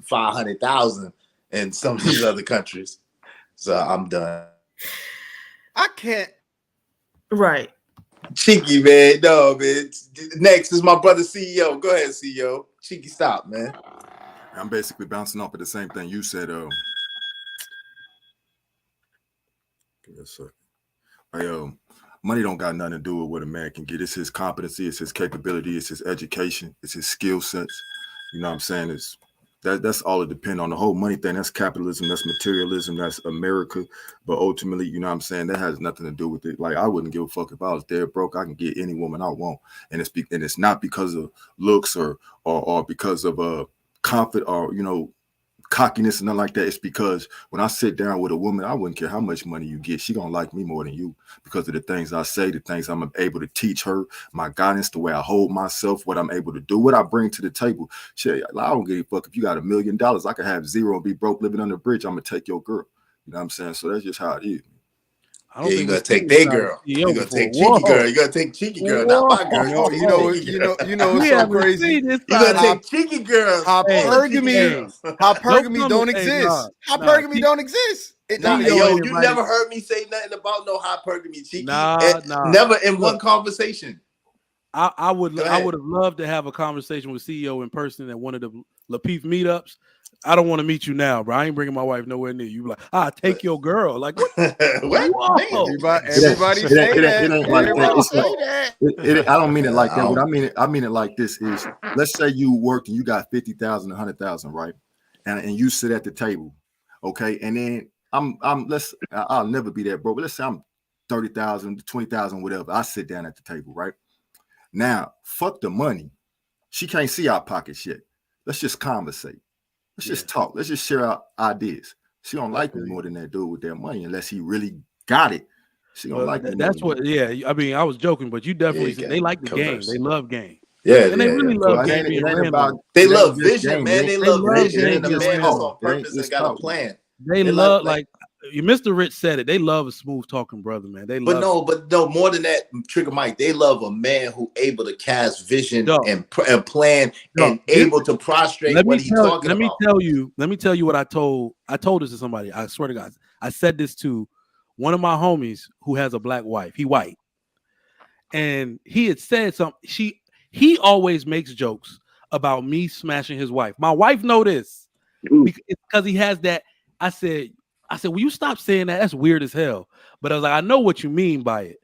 500,000 in some of these other countries. So I'm done. I can't. Right. Cheeky, man. No, man. Next is my brother CEO. Go ahead, CEO. Cheeky, stop, man. I'm basically bouncing off of the same thing you said. Yes, sir. Money don't got nothing to do with what a man can get. It's his competency, it's his capability, it's his education, it's his skill sets. You know what I'm saying? That's all it depends on. The whole money thing, that's capitalism, that's materialism, that's America. But ultimately, you know what I'm saying, that has nothing to do with it. Like, I wouldn't give a fuck if I was dead broke. I can get any woman I want. And it's not because of looks or because of confidence or, you know, cockiness and nothing like that. It's because when I sit down with a woman, I wouldn't care how much money you get. She gonna like me more than you because of the things I say, the things I'm able to teach her, my guidance, the way I hold myself, what I'm able to do, what I bring to the table. Shit, I don't give a fuck if you got $1 million. I could have zero and be broke living under a bridge. I'm gonna take your girl. You know what I'm saying? So that's just how it is. Yeah, you gotta take their girl. You gotta take cheeky girl. You gotta take cheeky girl, not my girl. You know, it's so crazy. You gotta take cheeky girls. Hypergamy don't exist. Hypergamy don't exist. You never heard me say nothing about no hypergamy, cheeky. Never in one conversation. I would have loved to have a conversation with CEO in person at one of the Lapeef meetups. I don't want to meet you now, bro. I ain't bringing my wife nowhere near you. Like, take your girl. Like, what? Everybody say that. It ain't like that. I don't mean it like that. What I mean it like this is, let's say you worked and you got 50,000, 100,000, right? And you sit at the table, okay? And then I'll never be that broke. But let's say I'm 30,000, 20,000, whatever. I sit down at the table, right? Now, fuck the money. She can't see our pockets yet. Let's just conversate. Let's just talk. Let's just share our ideas. She don't like me more than that dude with their money unless he really got it. She don't like me. That's what. Yeah, I mean, I was joking, but you definitely they like the game. They love game. Yeah, and they really love game. They love vision, man. They love vision, and the man that's on purpose and got a plan. They love like Mr. Rich said it. They love a smooth talking brother, man. They love. But no, more than that, Trigger Mike. They love a man who able to cast vision and plan and able to prostrate what he's talking about. Let me tell you what I told this to somebody. I swear to God, I said this to one of my homies who has a black wife. He white, and he had said something. He always makes jokes about me smashing his wife. My wife know this because he has that. I said, will you stop saying that? That's weird as hell. But I was like, I know what you mean by it.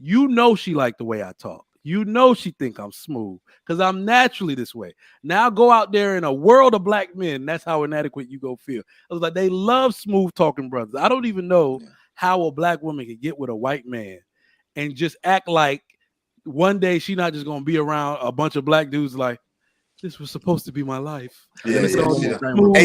You know she like the way I talk. You know she think I'm smooth because I'm naturally this way. Now go out there in a world of black men. That's how inadequate you go feel. I was like, they love smooth talking brothers. I don't even know how a black woman can get with a white man and just act like one day she not just gonna be around a bunch of black dudes like, this was supposed to be my life. Hey,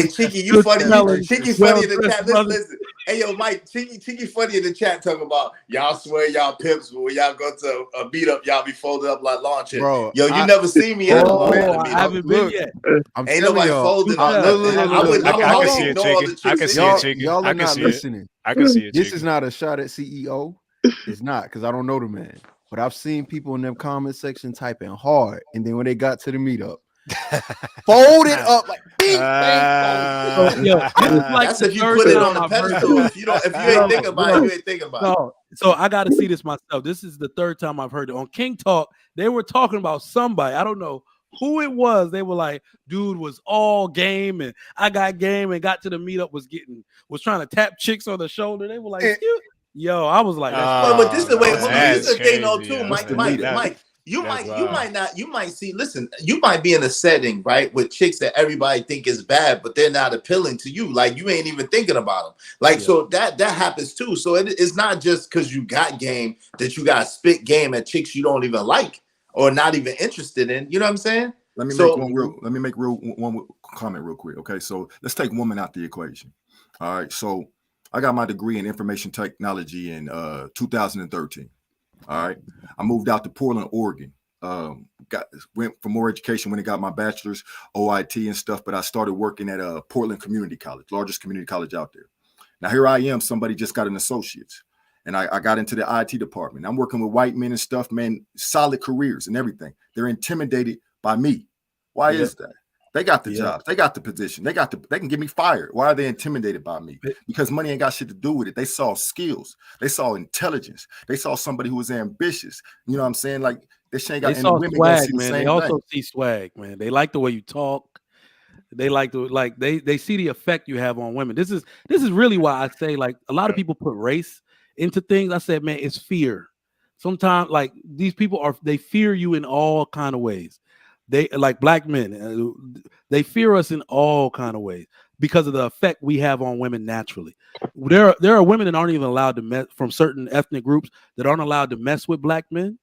Cheeky, you funny. Cheeky funny in the chat. Listen. Hey, yo, Mike, Cheeky funny in the chat talking about y'all swear y'all pimps, but when y'all go to a meet up, y'all be folded up like lawn chairs. Bro, yo, you never see me at a lawn meet up. I haven't been yet. Ain't nobody folded up. I can see it, Cheeky. I can see it, Cheeky. Y'all are not listening. I can see it. This is not a shot at CEO. It's not, because I don't know the man. But I've seen people in them comment section typing hard, and then when they got to the meetup, folded up like bing, that's if you put it on a pedestal. If you ain't thinking about it, you ain't thinking about it. So I got to see this myself. This is the third time I've heard it on King Talk. They were talking about somebody. I don't know who it was. They were like, dude was all game, and I got game, and got to the meetup, was trying to tap chicks on the shoulder. They were like, yo, I was like, that's but this is the way. no, Hold on, this is the thing though crazy, too, yeah, Mike. man. Mike. You That's might see. Listen, you might be in a setting, right, with chicks that everybody think is bad, but they're not appealing to you. Like you ain't even thinking about them. Like so that happens too. So it's not just because you got game that you got spit game at chicks you don't even like or not even interested in. You know what I'm saying? Let me make one comment real quick. Okay, so let's take women out the equation. All right, so I got my degree in information technology in 2013. All right, I moved out to Portland, Oregon. Went for more education when I got my bachelor's, OIT and stuff. But I started working at Portland Community College, largest community college out there. Now here I am, somebody just got an associate's, and I got into the IT department. I'm working with white men and stuff, man, solid careers and everything. They're intimidated by me. Why is that? They got the jobs, they got the position, they can get me fired. Why are they intimidated by me? Because money ain't got shit to do with it. They saw skills, they saw intelligence, they saw somebody who was ambitious. You know what I'm saying? Like this ain't got. They saw women swag, see the man. same They also thing. see swag, man. They like the way you talk. They like they see the effect you have on women. This is really why I say, like, a lot of people put race into things. I said, man, it's fear. Sometimes, like, these people they fear you in all kind of ways. They, like black men, they fear us in all kind of ways because of the effect we have on women naturally. There are women that aren't even allowed to mess, from certain ethnic groups, that aren't allowed to mess with black men.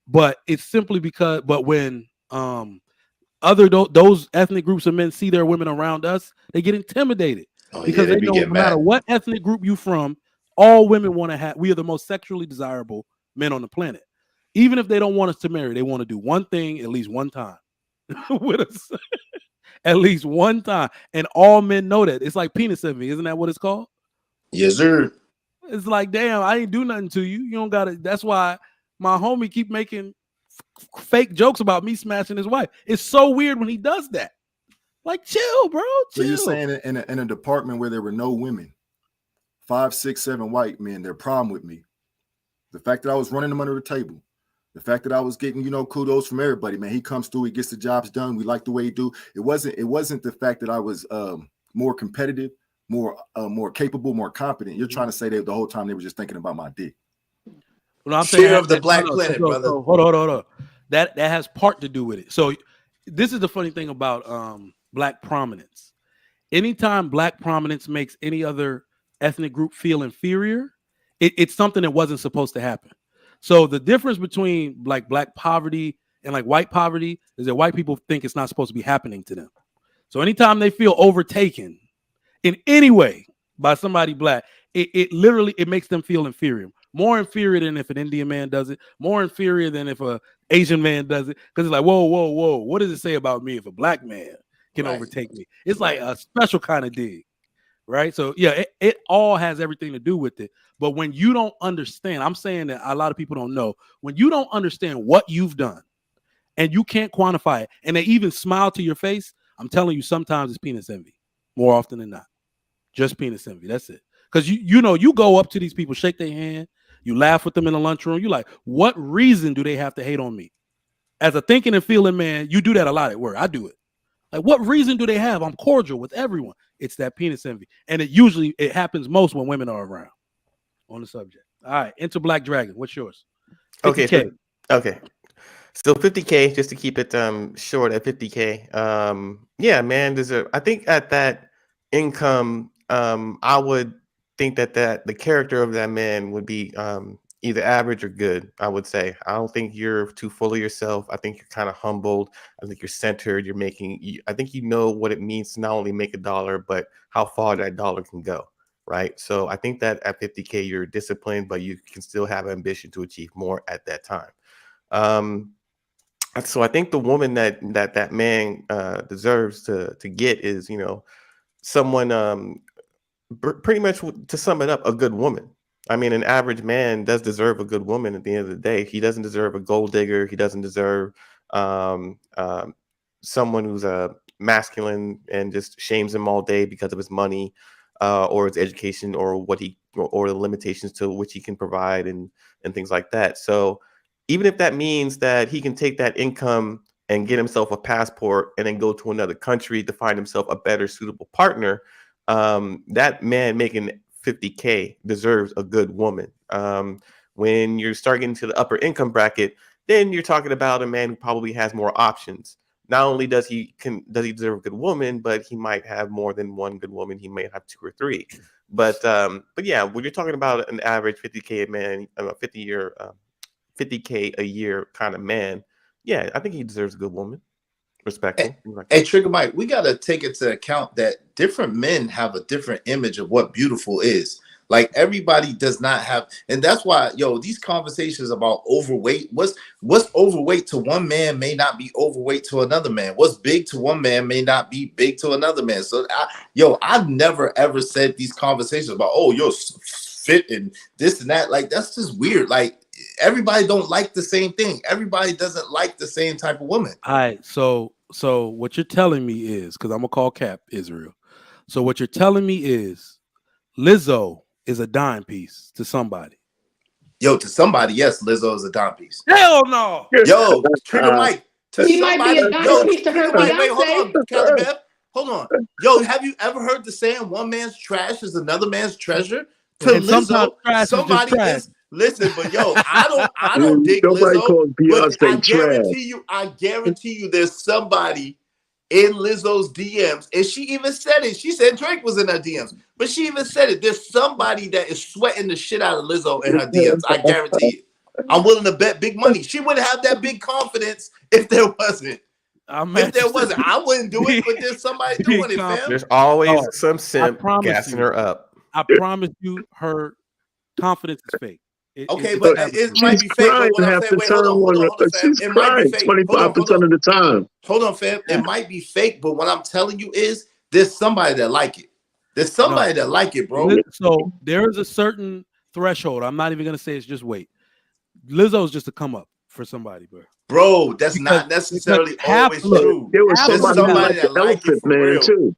But it's simply because, but when those ethnic groups of men see their women around us, they get intimidated because they know no matter what ethnic group you from, all women want to have. We are the most sexually desirable men on the planet. Even if they don't want us to marry, they want to do one thing at least one time with us, at least one time, and all men know that. It's like penis envy, isn't that what it's called? Yes, sir. It's like, damn, I ain't do nothing to you. You don't got it. That's why my homie keep making fake jokes about me smashing his wife. It's so weird when he does that. Like, chill, bro. Chill. So you're saying in a department where there were no women, 5, 6, 7 white men, their problem with me, the fact that I was running them under the table, the fact that I was getting, kudos from everybody, man. He comes through, he gets the jobs done. We like the way he do. It wasn't the fact that I was more competitive, more capable, more competent. You're trying to say that the whole time they were just thinking about my dick. Well, I'm saying of the black planet, brother. Hold on. That has part to do with it. So this is the funny thing about black prominence. Anytime black prominence makes any other ethnic group feel inferior, it's something that wasn't supposed to happen. So the difference between like black poverty and like white poverty is that white people think it's not supposed to be happening to them. So anytime they feel overtaken in any way by somebody black, it literally makes them feel inferior. More inferior than if an Indian man does it, more inferior than if an Asian man does it. Because it's like, whoa, what does it say about me if a black man can overtake me? It's like a special kind of dig. Right. So, yeah, it all has everything to do with it. But when you don't understand, I'm saying that a lot of people don't know, when you don't understand what you've done and you can't quantify it, and they even smile to your face, I'm telling you, sometimes it's penis envy. More often than not. Just penis envy. That's it. Because you go up to these people, shake their hand, you laugh with them in the lunchroom. You're like, what reason do they have to hate on me? As a thinking and feeling man, you do that a lot at work. I do it. Like, what reason do they have? I'm cordial with everyone. It's that penis envy. And it happens most when women are around on the subject. All right. Enter Black Dragon. What's yours? 50K. Okay. Still 50K, just to keep it short at 50K. Yeah, man. I think at that income, I would think that the character of that man would be either average or good. I would say. I don't think you're too full of yourself. I think you're kind of humbled. I think you're centered. I think you know what it means to not only make a dollar, but how far that dollar can go. Right. So I think that at 50K, you're disciplined, but you can still have ambition to achieve more at that time. So I think the woman that man deserves to get is, someone pretty much, to sum it up, a good woman. I mean, an average man does deserve a good woman at the end of the day. He doesn't deserve a gold digger. He doesn't deserve someone who's masculine and just shames him all day because of his money or his education or or the limitations to which he can provide and things like that. So even if that means that he can take that income and get himself a passport and then go to another country to find himself a better suitable partner, that man making 50K deserves a good woman. When you start getting to the upper income bracket, then you're talking about a man who probably has more options. Not only does he deserve a good woman, but he might have more than one good woman. He may have 2 or 3. But yeah, when you're talking about an average 50K man, 50K a year kind of man, yeah, I think he deserves a good woman. Respectful. Hey, Trigger Mike, we got to take into account that different men have a different image of what beautiful is. Like everybody does not have, and that's why, these conversations about overweight, what's overweight to one man may not be overweight to another man. What's big to one man may not be big to another man. So, I've never ever said these conversations about, you're fit and this and that. Like, that's just weird. Like, everybody don't like the same thing. Everybody doesn't like the same type of woman. All right. So what you're telling me is, because I'm gonna call Cap Israel. So what you're telling me is Lizzo is a dime piece to somebody. To somebody, yes, Lizzo is a dime piece. Hell no. Trigger Mike. He might be a dime piece to her Beyonce. Wait, hold on, Calibeb. Hold on. Have you ever heard the saying one man's trash is another man's treasure? To Lizzo, somebody is. Listen, but I don't dig Lizzo. But I guarantee you, there's somebody in Lizzo's DMs, and she even said it. She said Drake was in her DMs, but she even said it. There's somebody that is sweating the shit out of Lizzo in her DMs. I guarantee you. I'm willing to bet big money. She wouldn't have that big confidence if there wasn't. If there wasn't, I wouldn't do it. But there's somebody doing it, fam. There's always some simp gassing her up. I promise you, her confidence is fake. It might be fake. But when I say, wait, hold on, fam. It might be fake 25% of the time. Hold on, fam. It might be fake, but what I'm telling you is there's somebody that like it. There's somebody that like it, bro. So there is a certain threshold. I'm not even gonna say it's just weight. Lizzo's just a come up for somebody, bro. Bro, that's not necessarily always true. There was somebody that liked it, man, too.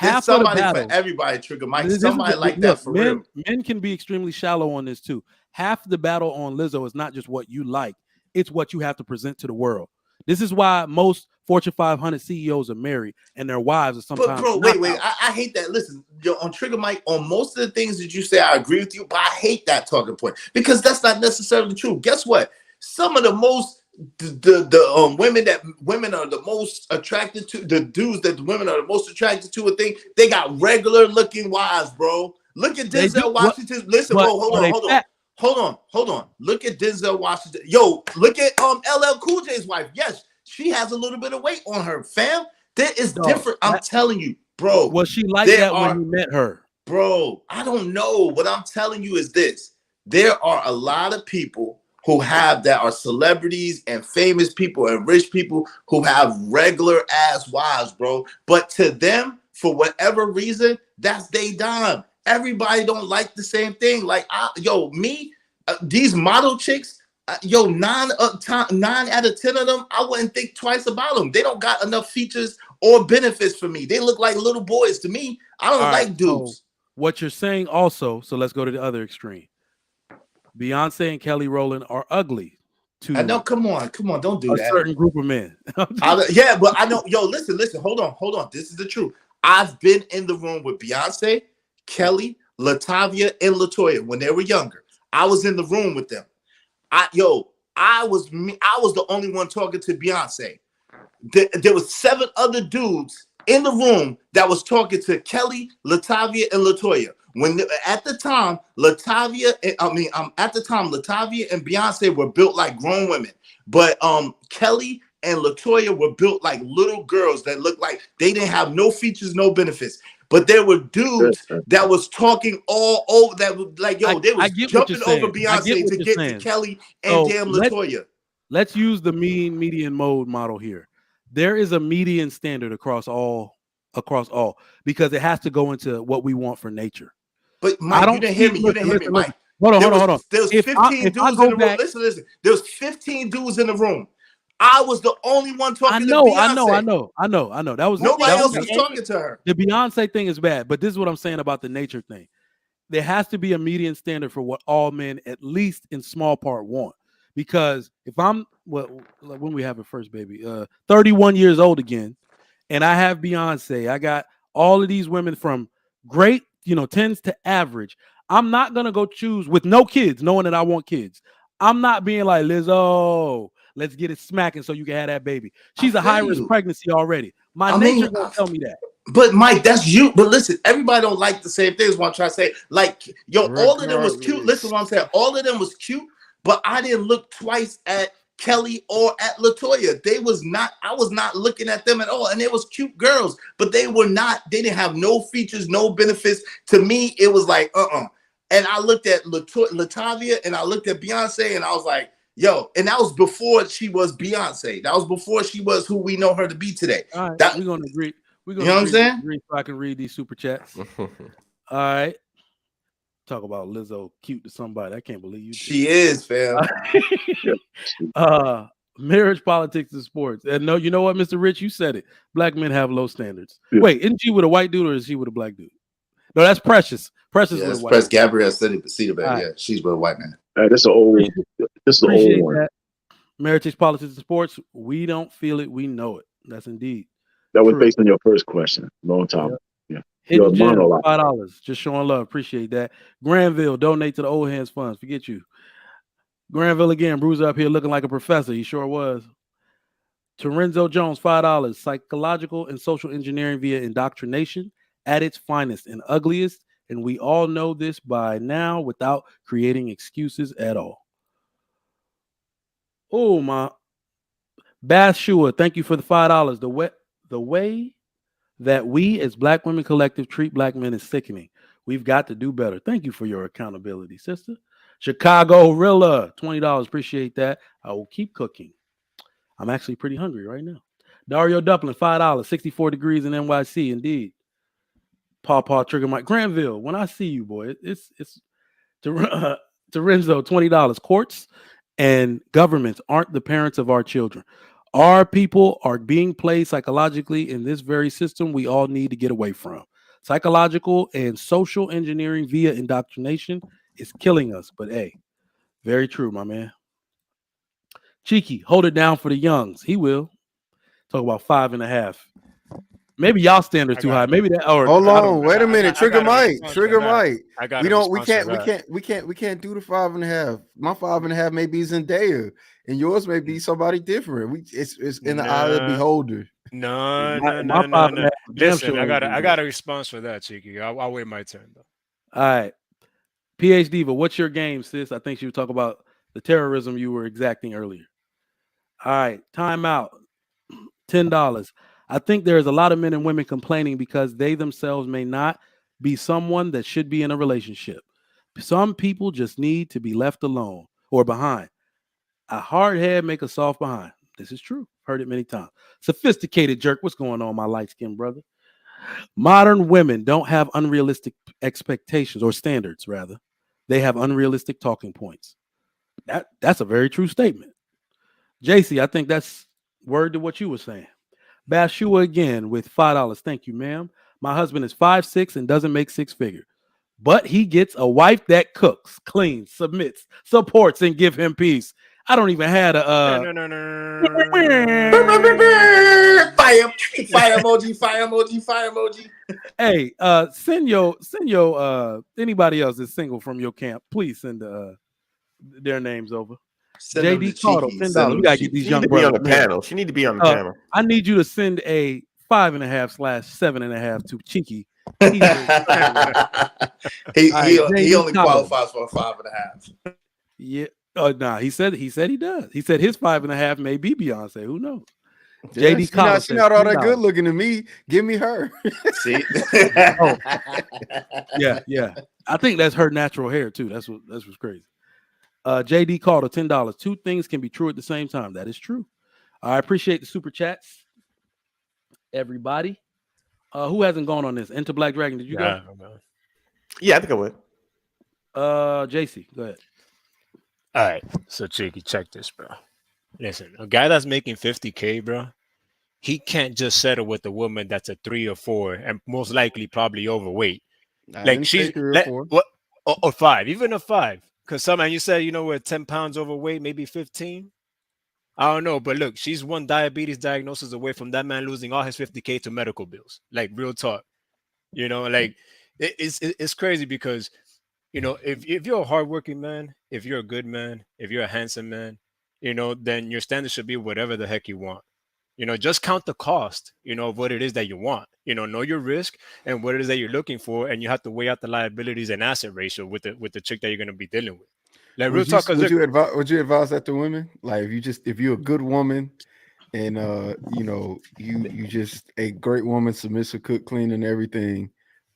There's somebody for everybody, Trigger Mike. Somebody like that for real. Men can be extremely shallow on this too. Half the battle on Lizzo is not just what you like, it's what you have to present to the world. This is why most Fortune 500 CEOs are married and their wives are sometimes. But bro, wait, I hate that. Listen, on Trigger Mike, on most of the things that you say, I agree with you, but I hate that talking point because that's not necessarily true. Guess what? Some of the most women that women are the most attracted to, the dudes that the women are the most attracted to, a thing, they got regular looking wives, bro. Look at Denzel Washington. Listen, bro, hold on. Look at Denzel Washington. Look at LL Cool J's wife. Yes, she has a little bit of weight on her, fam. That is different. I'm telling you, bro. Was she like that when you met her? Bro, I don't know. What I'm telling you is this. There are a lot of people who are celebrities and famous people and rich people who have regular ass wives, bro. But to them, for whatever reason, that's they dime. Everybody don't like the same thing. Like, these model chicks, 9 out of 10 of them, I wouldn't think twice about them. They don't got enough features or benefits for me. They look like little boys to me. I don't like dudes. So what you're saying also, so let's go to the other extreme. Beyonce and Kelly Rowland are ugly. I know. Come on, don't do that. A certain group of men. Yeah, but I know. Listen. Hold on. This is the truth. I've been in the room with Beyonce, Kelly, Latavia, and Latoya when they were younger. I was in the room with them. I was the only one talking to Beyonce. There was 7 other dudes in the room that was talking to Kelly, Latavia, and Latoya. At the time, Latavia and Beyonce were built like grown women, but Kelly and Latoya were built like little girls that looked like they didn't have no features, no benefits. But there were dudes that was talking all over that was like, they was jumping over Beyonce to get to Kelly and damn Latoya. Let's use the median mode model here. There is a median standard across all because it has to go into what we want for nature. But Mike, you didn't hear me. Mike. Hold on. There was 15 dudes in the room. Listen. There was 15 dudes in the room. I was the only one talking to Beyonce. I know. That was nobody else was talking to her. The Beyonce thing is bad, but this is what I'm saying about the nature thing. There has to be a median standard for what all men, at least in small part, want. Because if I'm when we have a first baby, 31 years old again, and I have Beyonce, I got all of these women from great, 10s to average. I'm not gonna go choose with no kids, knowing that I want kids. I'm not being like Lizzo, let's get it smacking so you can have that baby. She's a high risk pregnancy already. My nature gonna tell me that. But Mike, that's you. But listen, everybody don't like the same things. What I'm trying to say, like, all of them was cute. Listen, what I'm saying, all of them was cute. But I didn't look twice at Kelly or at Latoya. They was not. I was not looking at them at all. And they was cute girls, but they were not. They didn't have no features, no benefits. To me, it was like And I looked at Latavia and I looked at Beyonce, and I was like, yo, and that was before she was Beyonce. That was before she was who we know her to be today. All right, we're gonna agree. We're gonna, you know what I'm saying? Agree so I can read these super chats. All right. Talk about Lizzo cute to somebody. I can't believe you. She is, fam. Marriage, politics, and sports. And no, you know what, Mr. Rich, you said it. Black men have low standards. Yeah. Wait, isn't she with a white dude or is she with a black dude? No, that's Precious. Precious with a white dude. Gabrielle said it, see the baby. Yeah, she's with a white man. That's an old. This is an old one. That. Marriage, politics, and sports. We don't feel it. We know it. That's indeed. That was based on your first question. Long time. Yeah. Hidden gem, $5. Just showing love. Appreciate that. Granville, donate to the Old Hands Funds. Forget you. Granville again, Bruiser up here looking like a professor. He sure was. Terenzo Jones, $5. Psychological and social engineering via indoctrination at its finest and ugliest. And we all know this by now without creating excuses at all. Oh, my. Bathshua, thank you for the $5. The way that we as Black Women Collective treat Black men is sickening. We've got to do better. Thank you for your accountability, sister. Chicago Rilla, $20. Appreciate that. I will keep cooking. I'm actually pretty hungry right now. Dario Duplin, $5. 64 degrees in NYC, indeed. Paw Trigger Mike Granville. When I see you, boy, it's Terenzo, $20. Courts and governments aren't the parents of our children. Our people are being played psychologically in this very system we all need to get away from. Psychological and social engineering via indoctrination is killing us. But hey, very true, my man. Cheeky, hold it down for the youngs. He will. Talk about 5.5. Maybe y'all standards too high. Maybe that. Or hold on, wait a minute. Trigger Mike. We can't do the 5.5. My 5.5 may be Zendaya, and yours may be somebody different. It's in the eye of the beholder. No. Listen, I got a response for that, Cheeky. I'll wait my turn though. All right. PhDiva, what's your game, sis? I think she would talk about the terrorism you were exacting earlier. All right, time out. $10. I think there's a lot of men and women complaining because they themselves may not be someone that should be in a relationship. Some people just need to be left alone or behind. A hard head make a soft behind. This is true. Heard it many times. Sophisticated jerk. What's going on, my light-skinned brother? Modern women don't have unrealistic expectations or standards, rather. They have unrealistic talking points. That's a very true statement. JC, I think that's word to what you were saying. Bathshua again with $5. Thank you, ma'am. My husband is 5'6" and doesn't make six figures, but he gets a wife that cooks, cleans, submits, supports, and give him peace. I don't even have a fire emoji. Hey, send your anybody else that's single from your camp, please send their names over. JD Carter, $10. We gotta get these young brothers on the panel. She need to be on the panel. I need you to send a 5.5/7.5 to Cheeky. He only qualifies for a 5.5. Yeah. Nah. He said he does. He said his 5.5 may be Beyonce. Who knows? JD she's not all that good looking to me. Give me her. See? Yeah. I think that's her natural hair too. That's what's crazy. JD Carter, $10. Two things can be true at the same time. That is true. I appreciate the super chats. Everybody. Who hasn't gone on this? Enter Black Dragon. Did you go? Yeah, I think I would. JC, go ahead. All right. So Cheeky, check this, bro. Listen, a guy that's making $50K, bro, he can't just settle with a woman that's a 3 or 4 and most likely probably overweight. Like she's or 5, even a 5. Because some, and you said, we're 10 pounds overweight, maybe 15. I don't know, but look, she's one diabetes diagnosis away from that man losing all his 50K to medical bills. Like, real talk. Like it's crazy because, if you're a hardworking man, if you're a good man, if you're a handsome man, then your standard should be whatever the heck you want. Just count the cost, of what it is that you want. Know your risk and what it is that you're looking for, and you have to weigh out the liabilities and asset ratio with the chick that you're going to be dealing with. Like, real talk. Would you advise that to women? Like, if you're a good woman, and you just a great woman, submissive, cook, clean, and everything,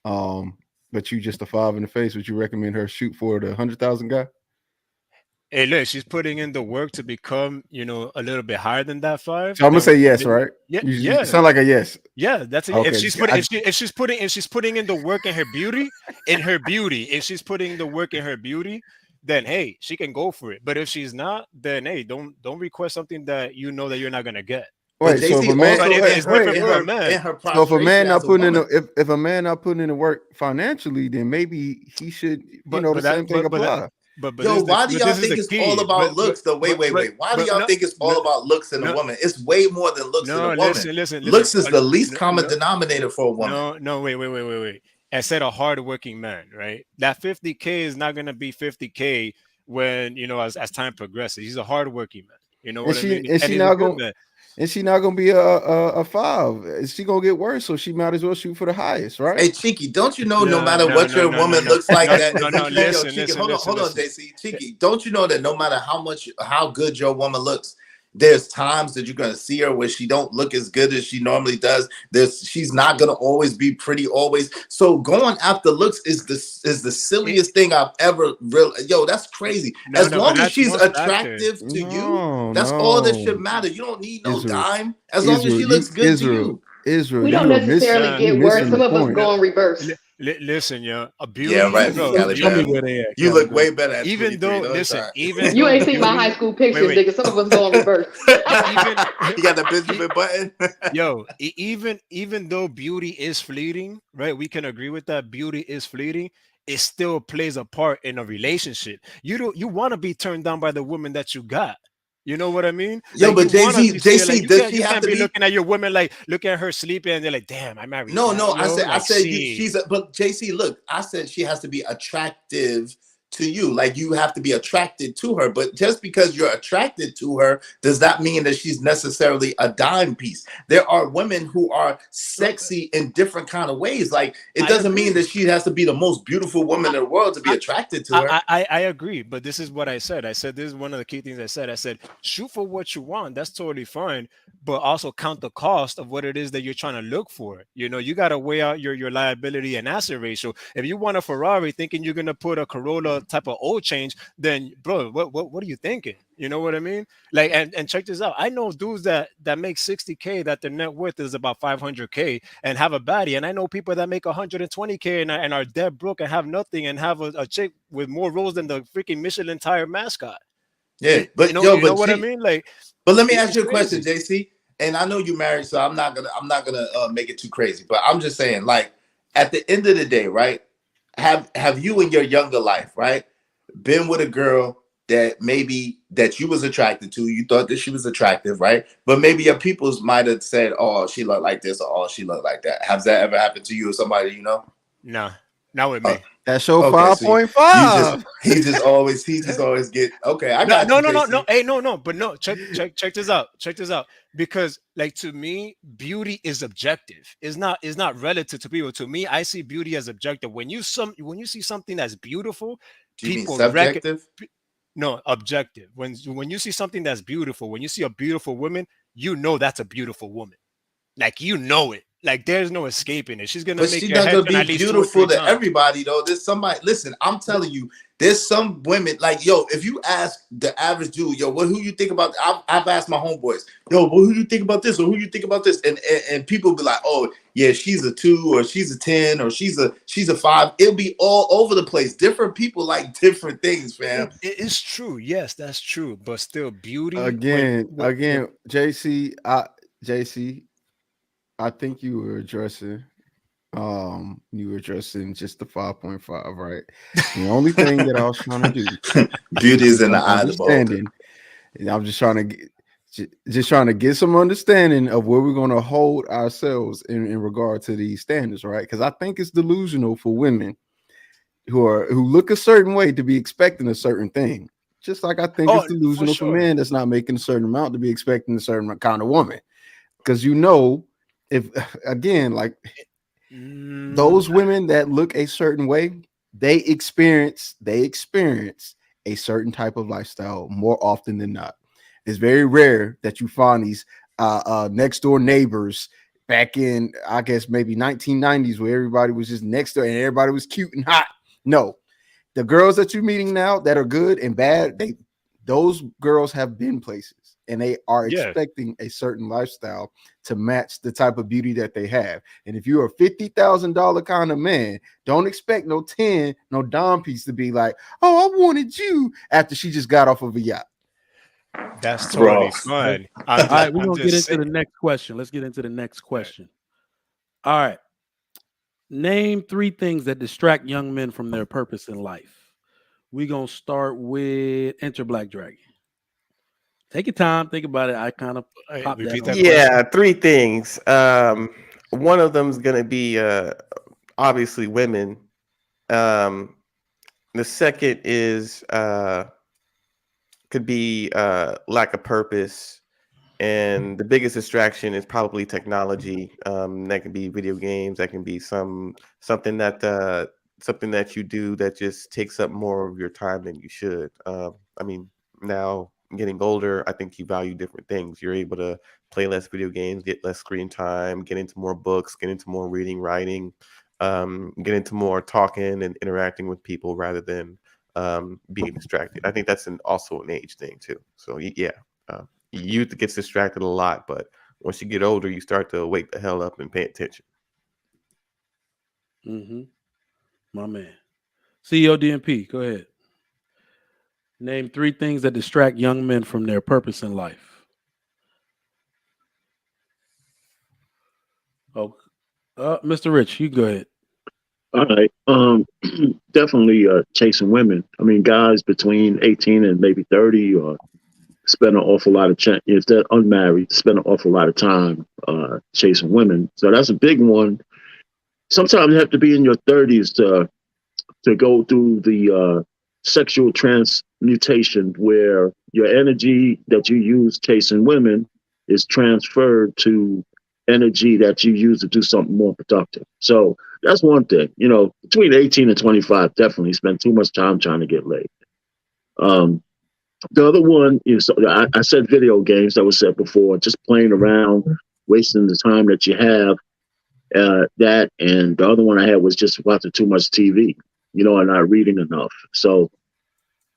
but you just a 5 in the face, would you recommend her shoot for the 100,000 guy? Hey, look, she's putting in the work to become, a little bit higher than that 5. So I'm gonna say yes, right? Yeah, you sound like a yes. Yeah, that's it. Okay. If she's putting in the work in her beauty, if she's putting the work in her beauty, then hey, she can go for it. But if she's not, then hey, don't request something that you know that you're not gonna get. Wait, so if a man, so if a man not putting in if a man not putting in the work financially, then maybe he should, the same thing apply. But why do y'all think it's all about looks? Though, wait. Why do y'all think it's all about looks in a woman? It's way more than looks in a woman. Listen. Looks is the least common denominator for a woman. No, wait. I said a hardworking man, right? That 50K is not gonna be 50K when as time progresses. He's a hardworking man. You know what I mean? And she's not gonna be a 5. She gonna get worse, so she might as well shoot for the highest, right? Hey, Cheeky, don't you know no matter what your woman looks like that? Listen, hold on, JC. Cheeky, don't you know that no matter how good your woman looks, there's times that you're gonna see her where she don't look as good as she normally does. She's not gonna always be pretty always. So going after looks is the silliest thing I've ever that's crazy. As long as she's attractive to you, that's all that should matter. You don't need no dime. As long as she looks good to you. Israel, we don't necessarily get worse. Some of us go in reverse. Listen, a beauty. Yeah, right. You look way better. At even though, listen, even you ain't seen my high school pictures, nigga. Some of us go in reverse. You got the Benjamin Button. Even though beauty is fleeting, right? We can agree with that. Beauty is fleeting. It still plays a part in a relationship. You want to be turned down by the woman that you got. You know what I mean? Yo, but JC, does she have to be looking at your woman like look at her sleeping and they're like, damn, I married. No, I said she's but JC, look, I said she has to be attractive to you. Like you have to be attracted to her. But just because you're attracted to her does not mean that she's necessarily a dime piece. There are women who are sexy in different kind of ways. Like it doesn't mean that she has to be the most beautiful woman in the world to be attracted to her. I agree, but this is what I said. I said this is one of the key things I said. I said shoot for what you want. That's totally fine, but also count the cost of what it is that you're trying to look for. You got to weigh out your liability and asset ratio. If you want a Ferrari thinking you're gonna put a Corolla type of oil change, then bro, what are you thinking? You know what I mean? Like, and check this out. I know dudes that make 60K that their net worth is about 500K and have a baddie, and I know people that make 120K and are dead broke and have nothing and have a chick with more roles than the freaking Michelin tire mascot. Yeah, but you know what I mean? Like, but let me ask you a question, JC. And I know you're married, so I'm not gonna make it too crazy. But I'm just saying, like, at the end of the day, right? Have you in your younger life, right, been with a girl that you was attracted to? You thought that she was attractive, right? But maybe your peoples might have said, "Oh, she looked like this," or "Oh, she looked like that." Has that ever happened to you or somebody you know? Nah, not with me. That's your 5.5. He just always get okay. I got no. Hey, no. But no, check this out. Check this out. Because like to me, beauty is objective. It's not relative to people. To me, I see beauty as objective. When you see something that's beautiful, do you mean subjective? No, objective. When you see something that's beautiful, when you see a beautiful woman, you know that's a beautiful woman. Like you know it. Like there's no escaping it. She's gonna make your head turn at least beautiful to everybody though. There's somebody. Listen, I'm telling you, there's some women like if you ask the average dude, who you think about? I've asked my homeboys, who you think about this or who you think about this, and people be like, oh yeah, she's a 2 or she's a 10 or she's a 5. It'll be all over the place. Different people like different things, fam. It is true. Yes, that's true. But still, beauty. Again, JC, I think you were addressing You were addressing just the 5.5, right? The only thing that I was trying to do, beauty is in the some eye of the beholder. understanding, and I'm just trying to get some understanding of where we're going to hold ourselves in regard to these standards, right? Because I think it's delusional for women who look a certain way to be expecting a certain thing. Just like I think it's delusional for men that's not making a certain amount to be expecting a certain kind of woman. Because if again, like those women that look a certain way, they experience a certain type of lifestyle more often than not. It's very rare that you find these next door neighbors back in, I guess, maybe 1990s, where everybody was just next door and everybody was cute and hot. No, the girls that you're meeting now that are good and bad, those girls have been places and they are expecting a certain lifestyle to match the type of beauty that they have. And if you're a $50,000 kind of man, don't expect no dime piece to be like, oh, I wanted you after she just got off of a yacht. That's totally fine. All right, we're gonna get into the next question. Let's get into the next question. All right. Name 3 things that distract young men from their purpose in life. We're gonna start with Enter Black Dragon. Take your time, think about it. I kind of popped that. Yeah, 3 things. One of them is gonna be obviously women. The second is could be lack of purpose, and the biggest distraction is probably technology. That can be video games. That can be something that you do that just takes up more of your time than you should. I mean, now getting older, I think you value different things. You're able to play less video games, get less screen time, get into more books, get into more reading, writing, get into more talking and interacting with people rather than being distracted. I think that's also an age thing too. So yeah, youth gets distracted a lot, but once you get older, you start to wake the hell up and pay attention. My man. CEO DMP, go ahead. Name 3 things that distract young men from their purpose in life. Oh, Mr. Rich, you go ahead. All right. Definitely chasing women. I mean, guys between 18 and maybe 30 or spend an awful lot of time, if they're unmarried, spend an awful lot of time chasing women. So that's a big one. Sometimes you have to be in your 30s to go through the sexual transmutation where your energy that you use chasing women is transferred to energy that you use to do something more productive. So that's one thing. You know, between 18 and 25, definitely spend too much time trying to get laid. The other one is, I said video games, that was said before, just playing around, wasting the time that you have. That, and the other one I had was just watching too much TV, you know, and not reading enough. So,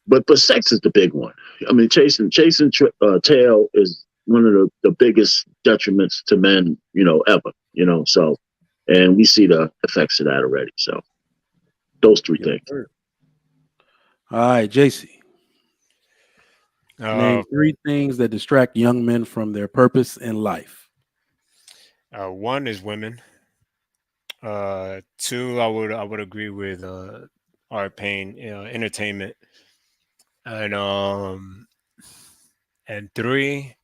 but sex is the big one. I mean, chasing tail is one of the biggest detriments to men, you know, ever, you know. So, and we see the effects of that already. So, those 3 things. All right, JC. Name 3 things that distract young men from their purpose in life. 1 is women. 2, I would agree with Art Payne, entertainment, and 3,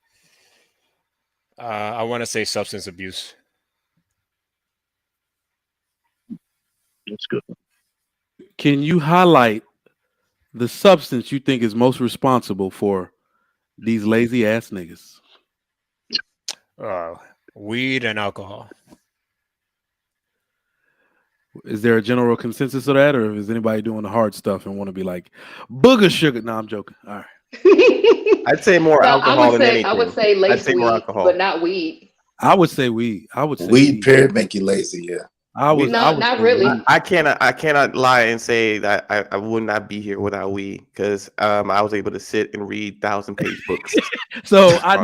I want to say substance abuse. That's good. Can you highlight the substance you think is most responsible for these lazy ass niggas? Weed and alcohol. Is there a general consensus of that, or is anybody doing the hard stuff and want to be like booger sugar? No, I'm joking. All right. I'd say more alcohol than anything. I would say lazy more weed, alcohol, but not weed. I would say weed. Weed period make you lazy. Yeah. Not really. I cannot lie and say that I would not be here without weed, because I was able to sit and read 1,000-page books. So I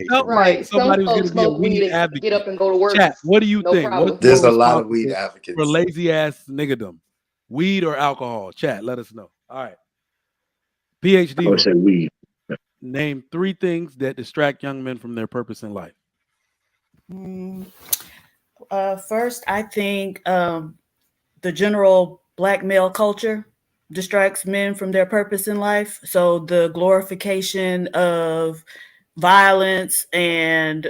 felt Right. like somebody Some was folks going to be a smoke weed weed and advocate. get up and go to work. Chat, what do you No think? problem. There's a lot of weed advocates for lazy ass niggadom. Weed or alcohol? Chat, let us know. All right. PhDiva. I would say weed. Name 3 things that distract young men from their purpose in life. First, I think the general black male culture distracts men from their purpose in life. So the glorification of violence and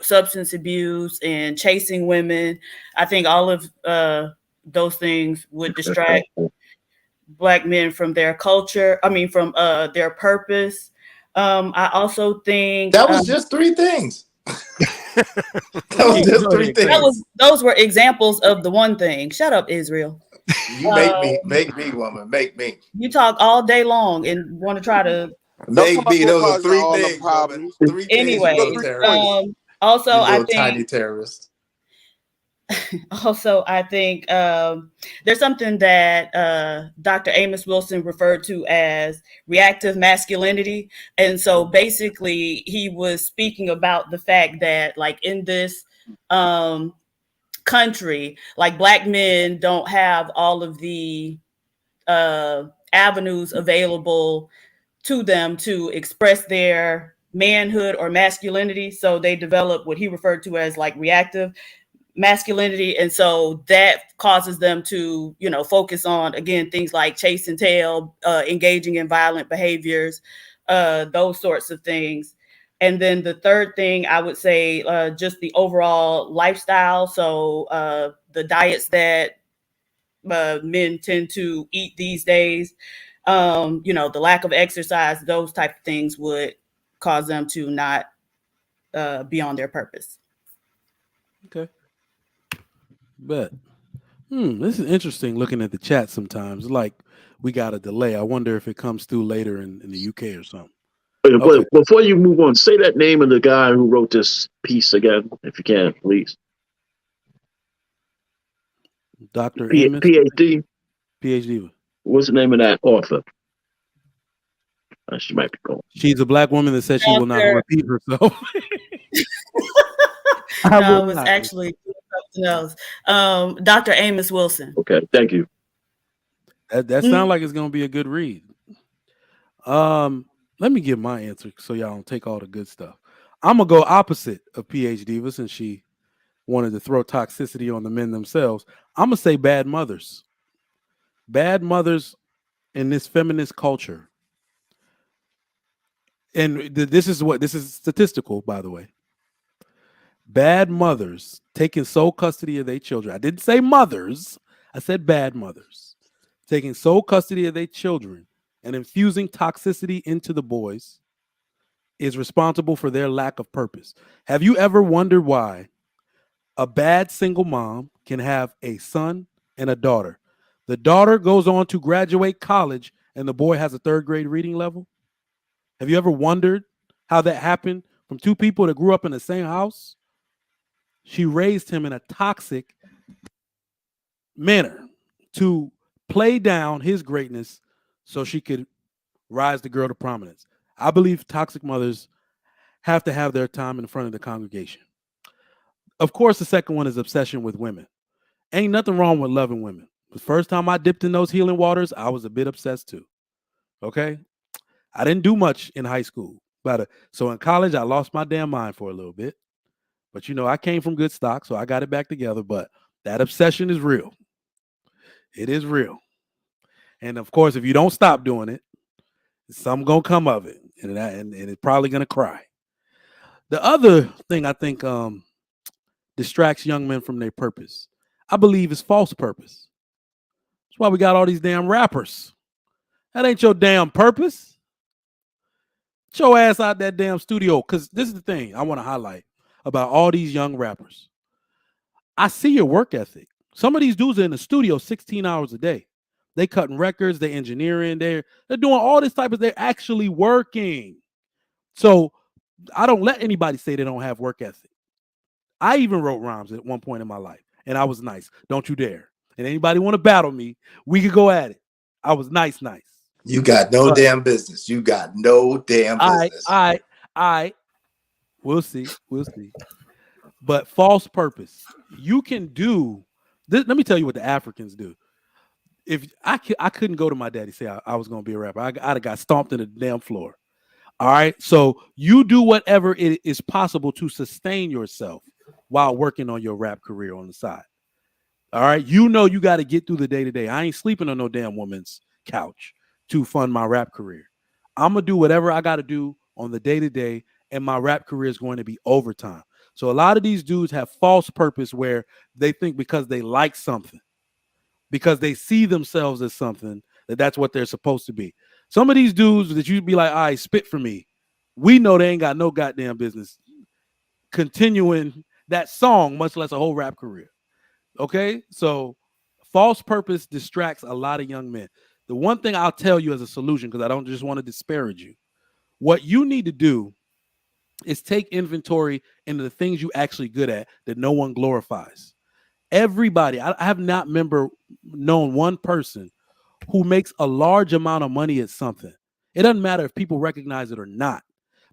substance abuse and chasing women, I think all of those things would distract black men from their culture. I mean, from their purpose. I also think that was just three things. That was just three things. Those were examples of the one thing. Shut up, Israel. You make me, woman, make me. You talk all day long and want to try to make me. Those are three things. Problems. Three anyway, things. Also, you I think tiny terrorist. Also, I think there's something that Dr. Amos Wilson referred to as reactive masculinity. And so basically, he was speaking about the fact that, like, in this country, like, black men don't have all of the avenues available to them to express their manhood or masculinity. So they develop what he referred to as, like, reactive masculinity, and so that causes them to focus on, again, things like chase and tail, engaging in violent behaviors, those sorts of things. And then the third thing I would say, just the overall lifestyle. So the diets that men tend to eat these days, the lack of exercise, those type of things would cause them to not be on their purpose. Okay. But this is interesting looking at the chat sometimes. Like, we got a delay. I wonder if it comes through later in the UK or something. But before you move on, say that name of the guy who wrote this piece again, if you can, please. Dr. Amos? PhD? PhDiva. What's the name of that author? She might be gone. She's a black woman that said she will not repeat herself. No, it was actually something else. Dr. Amos Wilson. Okay, thank you. That sounds like it's going to be a good read. Let me give my answer so y'all don't take all the good stuff. I'm going to go opposite of PhDiva since she wanted to throw toxicity on the men themselves. I'm going to say bad mothers. Bad mothers in this feminist culture. And this is statistical, by the way. Bad mothers taking sole custody of their children. I didn't say mothers. I said bad mothers. Taking sole custody of their children and infusing toxicity into the boys is responsible for their lack of purpose. Have you ever wondered why a bad single mom can have a son and a daughter? The daughter goes on to graduate college and the boy has a third grade reading level? Have you ever wondered how that happened from two people that grew up in the same house? She raised him in a toxic manner to play down his greatness so she could rise the girl to prominence. I believe toxic mothers have to have their time in front of the congregation. Of course, the second one is obsession with women. Ain't nothing wrong with loving women. The first time I dipped in those healing waters, I was a bit obsessed too. Okay? I didn't do much in high school. So in college, I lost my damn mind for a little bit. But, I came from good stock, so I got it back together. But that obsession is real. It is real. And, of course, if you don't stop doing it, something going to come of it. And it's probably going to cry. The other thing I think distracts young men from their purpose, I believe, is false purpose. That's why we got all these damn rappers. That ain't your damn purpose. Get your ass out that damn studio. Because this is the thing I want to highlight about all these young rappers. I see your work ethic. Some of these dudes are in the studio 16 hours a day. They cutting records, they engineering, they're doing all this type of, they're actually working. So I don't let anybody say they don't have work ethic. I even wrote rhymes at one point in my life, and I was nice. Don't you dare. And anybody want to battle me, we could go at it. I was nice. You got no damn business. You got no damn business. We'll see. But false purpose. You can do this. Let me tell you what the Africans do. If I couldn't go to my daddy say I was going to be a rapper. I'd have got stomped in the damn floor. All right. So you do whatever it is possible to sustain yourself while working on your rap career on the side. All right. You know you got to get through the day-to-day. I ain't sleeping on no damn woman's couch to fund my rap career. I'm going to do whatever I got to do on the day-to-day, and my rap career is going to be overtime. So a lot of these dudes have false purpose where they think because they like something, because they see themselves as something, that's what they're supposed to be. Some of these dudes that you'd be like, all right, spit for me. We know they ain't got no goddamn business continuing that song, much less a whole rap career. Okay? So false purpose distracts a lot of young men. The one thing I'll tell you as a solution, because I don't just want to disparage you, what you need to do is take inventory into the things you actually good at that no one glorifies. Everybody, I have not known one person who makes a large amount of money at something. It doesn't matter if people recognize it or not.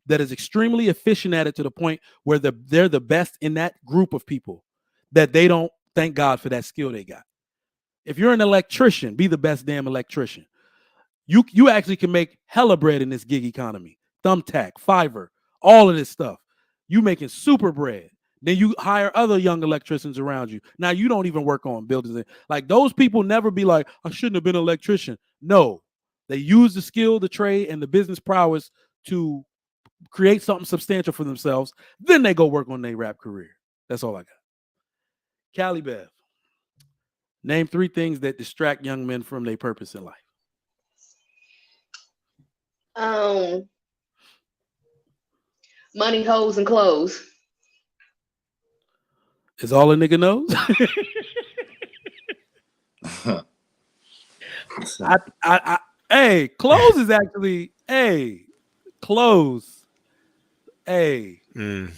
That is extremely efficient at it to the point where they're the best in that group of people that they don't thank God for that skill they got. If you're an electrician, be the best damn electrician. You actually can make hella bread in this gig economy. Thumbtack, Fiverr, all of this stuff. You making super bread. Then you hire other young electricians around you. Now you don't even work on buildings. Like those people never be like, I shouldn't have been an electrician. No, they use the skill, the trade, and the business prowess to create something substantial for themselves. Then they go work on their rap career. That's all I got. Callie Bev, name 3 things that distract young men from their purpose in life. Money, hoes, and clothes. Is all a nigga knows? Hey, clothes is actually, clothes. Hey,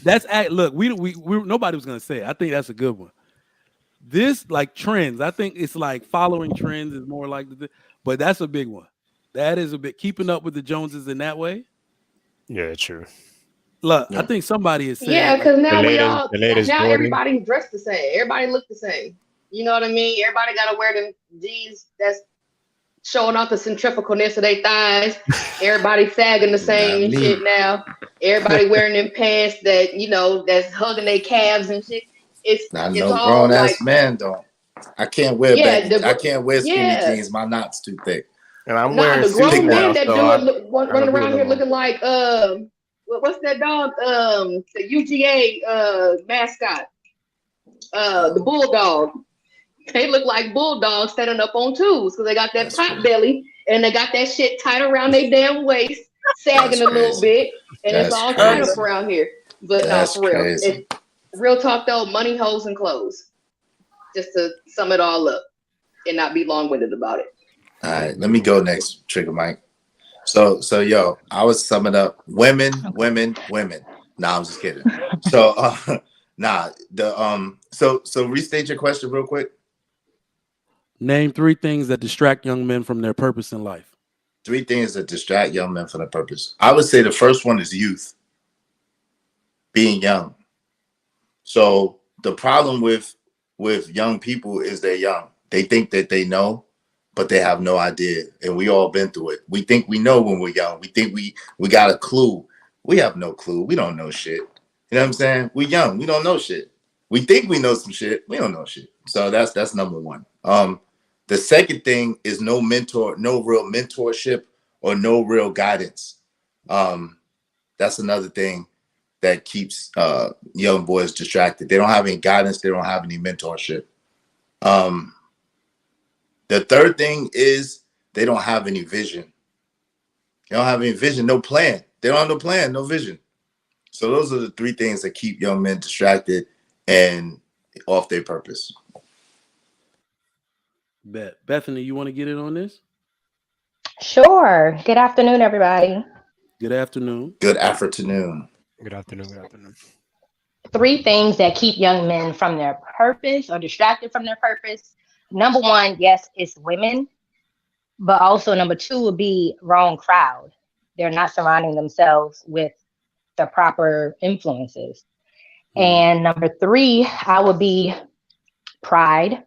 that's look, we nobody was gonna say it. I think that's a good one. This like trends. I think it's like following trends is more like but that's a big one. That is a bit keeping up with the Joneses in that way. Yeah, true. Look, I think somebody is saying, yeah, because now now everybody's dressed the same. Everybody look the same. You know what I mean? Everybody gotta wear them jeans that's showing off the centrifugalness of their thighs. Everybody sagging the same and shit now. Everybody wearing them pants that that's hugging their calves and shit. It's no all grown like, ass man don't. I can't wear I can't wear skinny jeans. My knot's too thick. And I'm wearing the suits grown now, men that running around here looking like what's that dog? The UGA mascot, the bulldog. They look like bulldogs standing up on tools because they got that pot belly and they got that shit tight around their damn waist, sagging a little bit, and it's all tight up around here. But for real, real talk though, money, hoes, and clothes. Just to sum it all up and not be long-winded about it. All right, let me go next, Trigger Mike. So yo, I was summing up women. Nah, I'm just kidding. So so restate your question real quick. Name 3 things that distract young men from their purpose in life. 3 things that distract young men from their purpose. I would say the first one is youth. Being young. So the problem with young people is they're young. They think that they know, but they have no idea. And we all been through it. We think we know when we're young. We think we got a clue. We have no clue. We don't know shit. You know what I'm saying? We young. We don't know shit. We think we know some shit. We don't know shit. So that's number one. The second thing is no real mentorship or no real guidance. That's another thing that keeps young boys distracted. They don't have any guidance. They don't have any mentorship. The third thing is they don't have any vision. They don't have any vision, no plan. They don't have no plan, no vision. So those are the 3 things that keep young men distracted and off their purpose. Bethany, you want to get in on this? Sure. Good afternoon, everybody. Good afternoon. Good afternoon. Good afternoon. Good afternoon. 3 things that keep young men from their purpose or distracted from their purpose. Number 1, yes, it's women. But also number 2 would be wrong crowd. They're not surrounding themselves with the proper influences. And number 3, I would be pride.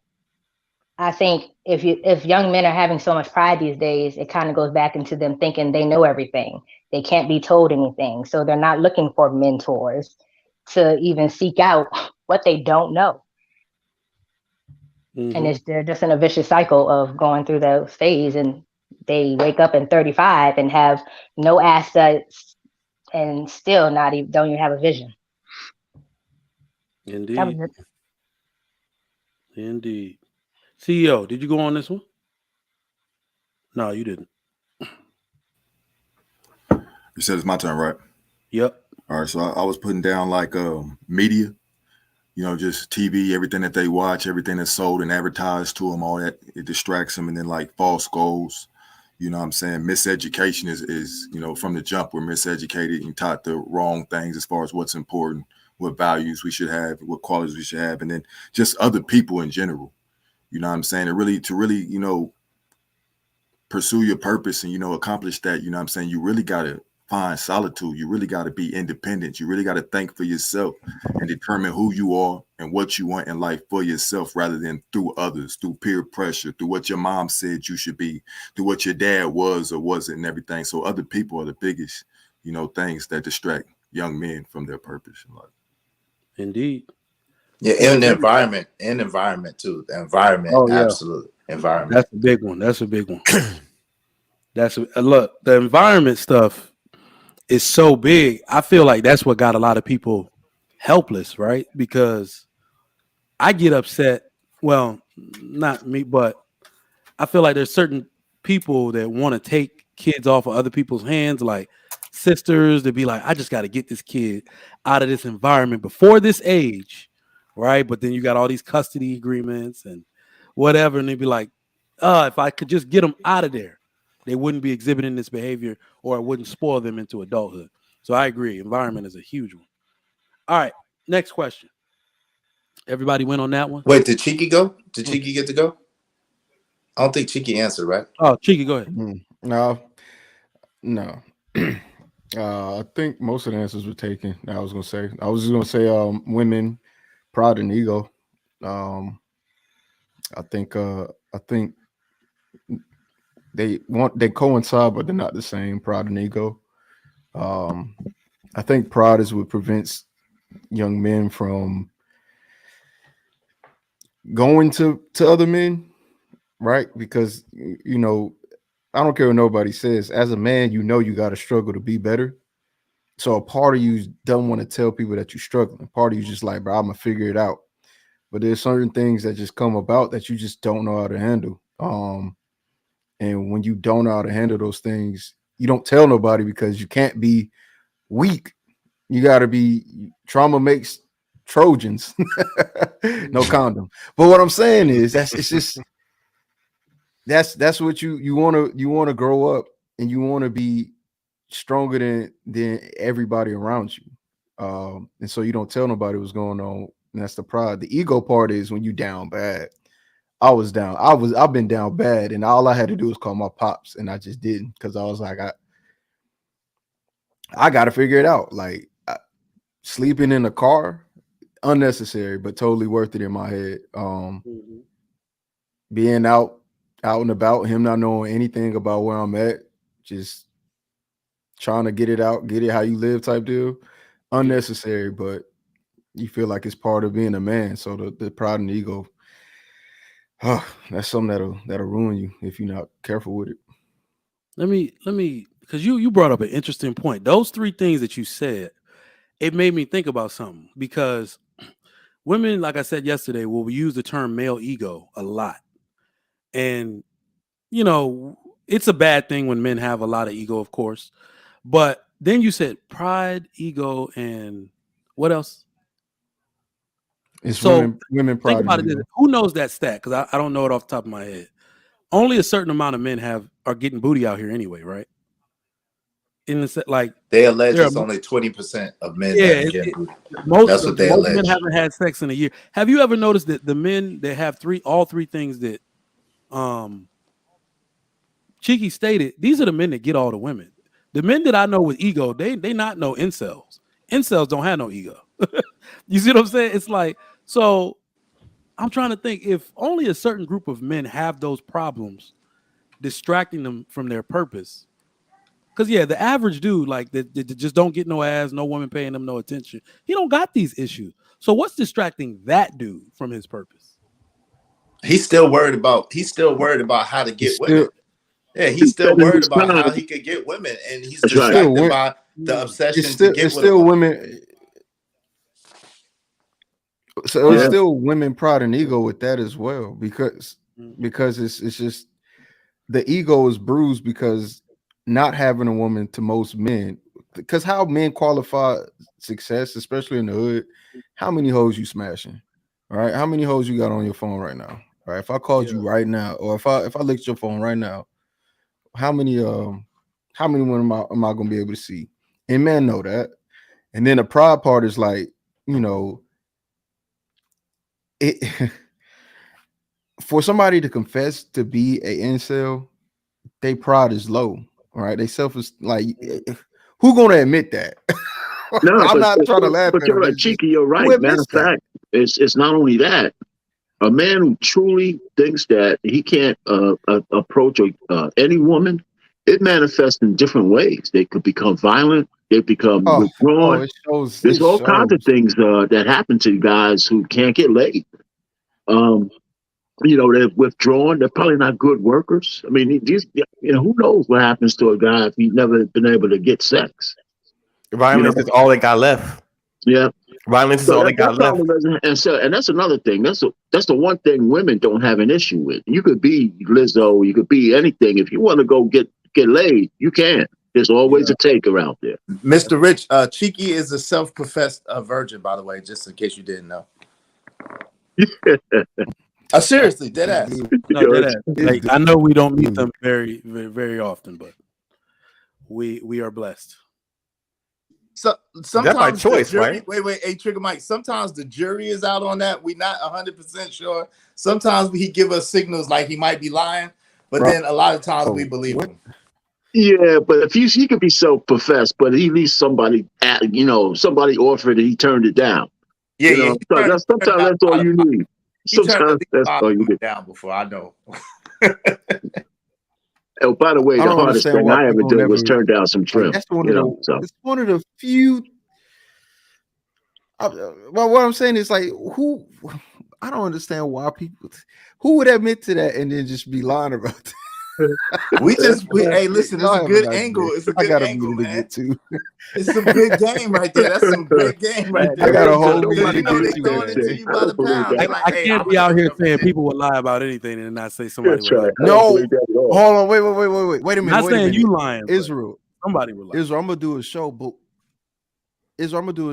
I think if young men are having so much pride these days, it kind of goes back into them thinking they know everything. They can't be told anything. So they're not looking for mentors to even seek out what they don't know. Mm-hmm. And they're just in a vicious cycle of going through those phase, and they wake up in 35 and have no assets and still don't even have a vision. Indeed. Indeed. CEO, did you go on this one? No, you didn't. You said it's my turn, right? Yep. All right, so I was putting down like media, just TV, everything that they watch, everything that's sold and advertised to them, all that, it distracts them. And then like false goals, you know what I'm saying? Miseducation is from the jump, we're miseducated and taught the wrong things as far as what's important, what values we should have, what qualities we should have, and then just other people in general, you know what I'm saying? To really, pursue your purpose and, accomplish that, you know what I'm saying? You really got to find solitude. You really got to be independent. You really got to think for yourself and determine who you are and what you want in life for yourself, rather than through others, through peer pressure, through what your mom said you should be, through what your dad was or wasn't, and everything. So other people are the biggest, things that distract young men from their purpose in life. Indeed. Yeah, and the environment too. The environment, oh, yeah. Absolutely. Environment. That's a big one. Look, the environment stuff is so big. I feel like that's what got a lot of people helpless, right? Because I get upset. Well, not me, but I feel like there's certain people that want to take kids off of other people's hands, like sisters, to be like, I just got to get this kid out of this environment before this age, right? But then you got all these custody agreements and whatever, and they'd be like, if I could just get them out of there, they wouldn't be exhibiting this behavior, or it wouldn't spoil them into adulthood. So I agree. Environment is a huge one. All right. Next question. Everybody went on that one? Wait, did Cheeky go? Did Cheeky get to go? I don't think Cheeky answered, right? Oh, Cheeky, go ahead. No. I think most of the answers were taken. I was just gonna say women, pride and ego. I think they coincide, but they're not the same. Pride and ego. I think pride is what prevents young men from going to other men, right? Because I don't care what nobody says. As a man, you got to struggle to be better. So a part of you don't want to tell people that you're struggling. Part of you just like, bro, I'm gonna figure it out. But there's certain things that just come about that you just don't know how to handle. And when you don't know how to handle those things, you don't tell nobody because you can't be weak. You got to be. Trauma makes Trojans. No condom. But what I'm saying is that's what you want to grow up, and you want to be stronger than everybody around you. And so you don't tell nobody what's going on. And that's the pride. The ego part is when you down bad. I was down. I've been down bad, and all I had to do was call my pops, and I just didn't, because I was like, I got to figure it out. Like sleeping in the car, unnecessary, but totally worth it in my head. Being out and about, him not knowing anything about where I'm at, just trying to get it out, get it how you live type deal. Unnecessary, but you feel like it's part of being a man. So the pride and the ego, that's something that'll ruin you if you're not careful with it. Let me, because you brought up an interesting point. Those three things that you said, it made me think about something, because women, like I said yesterday, will use the term male ego a lot. And, it's a bad thing when men have a lot of ego, of course. But then you said pride, ego, and what else? It's so women pride. Think about it. Who knows that stat? Because I don't know it off the top of my head. Only a certain amount of men are getting booty out here anyway, right? In the like they allege it's only 20% of men that get booty. That's what they allege. Men haven't had sex in a year. Have you ever noticed that the men that have all three things that Cheeky stated, these are the men that get all the women. The men that I know with ego, they not no incels. Incels don't have no ego. You see what I'm saying? It's like, so I'm trying to think, if only a certain group of men have those problems distracting them from their purpose, Because yeah, the average dude like that just don't get no ass, no woman paying him no attention. He don't got these issues. So what's distracting that dude from his purpose? He's still worried about how to get women. Yeah, he's still spending worried his about how time. he could get women, and he's That's right. distracted by the obsession to get It's with a still woman. women. So it's still women pride and ego with that as well, because it's just the ego is bruised because not having a woman to most men, because how men qualify success, especially in the hood, how many hoes you smashing, all right? How many hoes you got on your phone right now? All right, if I called you right now, or if I licked your phone right now, how many women am I gonna be able to see? And men know that. And then the pride part is like, you know, it for somebody to confess to be a incel, they pride is low. All right, they self is like, who gonna admit that? No, I'm not trying to laugh but at you're them. right, It's just, Cheeky. You're who right. Matter admits of that? fact, it's not only that. A man who truly thinks that he can't approach any woman, it manifests in different ways. They could become violent. They become withdrawn. It shows. There's all kinds of things that happen to guys who can't get laid. You know, they're withdrawn. They're probably not good workers. I mean, who knows what happens to a guy if he's never been able to get sex? Violence is all they got left. Yeah. Violence is So all they got left. And that's another thing. That's the one thing women don't have an issue with. You could be Lizzo, you could be anything. If you want to go get laid, you can. There's always a taker out there. Mr. Rich, Cheeky is a self-professed virgin, by the way, just in case you didn't know. Seriously, dead ass. No, dead ass. Like, I know we don't meet them very, very, very often, but we are blessed. So sometimes by choice, the jury, right? Wait, hey, Trigger Mike. Sometimes the jury is out on that. We're not 100% sure. Sometimes he give us signals like he might be lying, but then a lot of times we believe him. Yeah, but if he could be self-professed, but at least somebody offered and he turned it down. Yeah. Sometimes that's all you need. Sometimes that's all you need. Down before I know. Oh, by the way, the hardest thing I ever did was turn down some trim. That's it's one of the few. Well, what I'm saying is like, who? I don't understand why who would admit to that and then just be lying about that. Hey, listen, it's a good angle. It's a good angle, man. It's some good game right there. That's some great game right there. I got a whole meeting they throwing it to you by the pound. I can't be out here saying people will lie about anything and not say somebody will lie. No, hold on, wait a minute. Not saying you lying, Israel. Somebody will lie. Israel, I'm gonna do a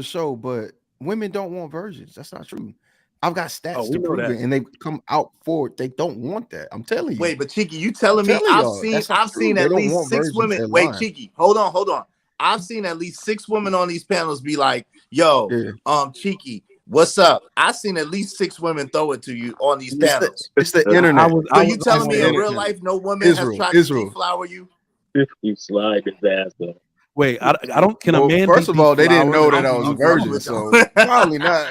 show, but women don't want virgins. That's not true. I've got stats to prove it, and they come out for it. They don't want that. I'm telling you. Wait, but Cheeky, you telling me I've seen at least 6 women. Wait, Cheeky, hold on. I've seen at least 6 women on these panels be like, "Yo, Cheeky, what's up?" I've seen at least 6 women throw it to you on these panels. It's the internet. So you telling me in real life no woman has tried to deflower you? You slide his ass up. Wait, I don't. Can a man? First of all, they didn't know that I was a virgin, so probably not.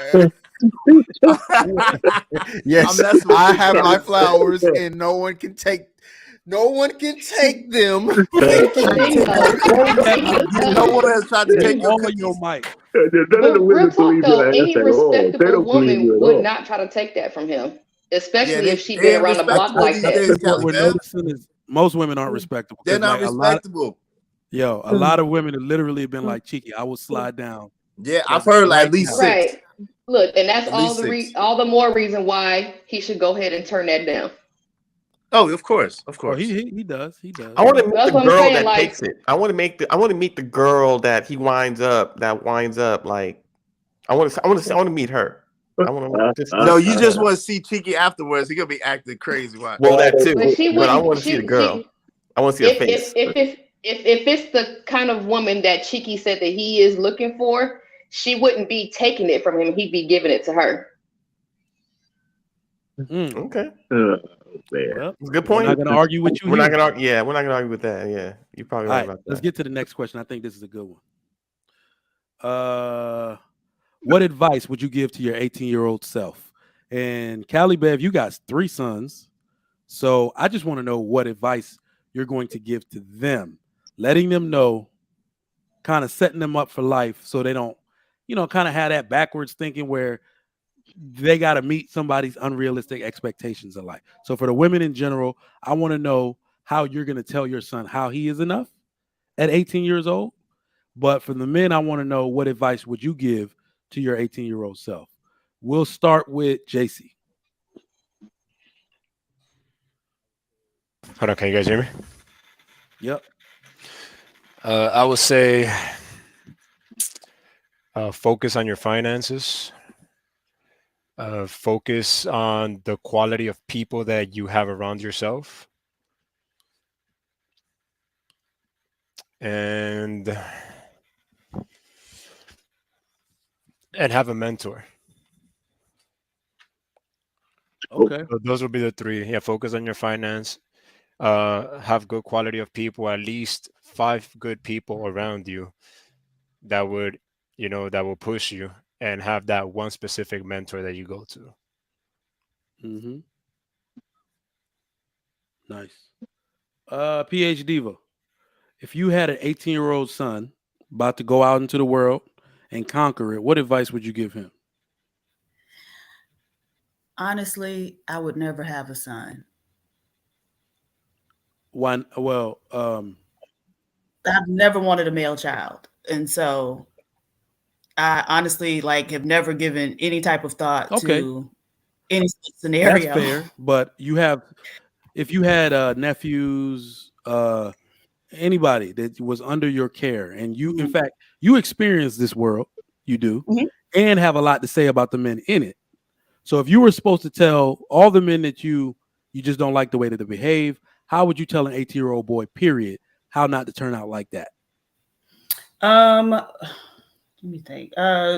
Yes, I have my flowers, and no one can take them. No one has tried to take your mic. Real talk though, any respectable woman would not try to take that from him, especially if she'd been around the block like that. What we're noticing is most women aren't respectable. They're not respectable. A lot of women have literally been like, "Cheeky, I will slide down." Yeah, I've heard like at least 6. Right. Look, and that's all the more reason why he should go ahead and turn that down. Oh, of course. He does. I want to meet the girl that takes it. I want to meet the girl that he winds up. Like, I want to meet her. No, you just want to see Cheeky afterwards. He gonna be acting crazy. Right? Well, that too. But I want to see the girl. I want to see her face. If it's the kind of woman that Cheeky said that he is looking for, she wouldn't be taking it from him. He'd be giving it to her. Okay. Well, good point. We're not going to argue with you. We're not going to argue with that. Yeah, you're probably right about that. Let's get to the next question. I think this is a good one. What advice would you give to your 18-year-old self? And Callie Bev, you got 3 sons, so I just want to know what advice you're going to give to them letting them know, kind of setting them up for life so they don't, kind of have that backwards thinking where they got to meet somebody's unrealistic expectations of life. So for the women in general, I want to know how you're going to tell your son how he is enough at 18 years old. But for the men, I want to know, what advice would you give to your 18-year-old self? We'll start with JC. Hold on, can you guys hear me? Yep. I would say focus on your finances. Focus on the quality of people that you have around yourself. And have a mentor. Okay. So those will be the three. Yeah, focus on your finance. Have good quality of people, at least 5 good people around you that would, that will push you, and have that one specific mentor that you go to. Mm-hmm. Nice. PhDiva, if you had an 18-year-old son about to go out into the world and conquer it, what advice would you give him? Honestly, I would never have a son. One, well, I've never wanted a male child, and so I honestly have never given any type of thought to any scenario. That's fair, but if you had nephews, anybody that was under your care, and you, in fact, you experience this world, you do, and have a lot to say about the men in it. So if you were supposed to tell all the men that you just don't like the way that they behave, how would you tell an 18-year-old boy, period, how not to turn out like that? Let me think.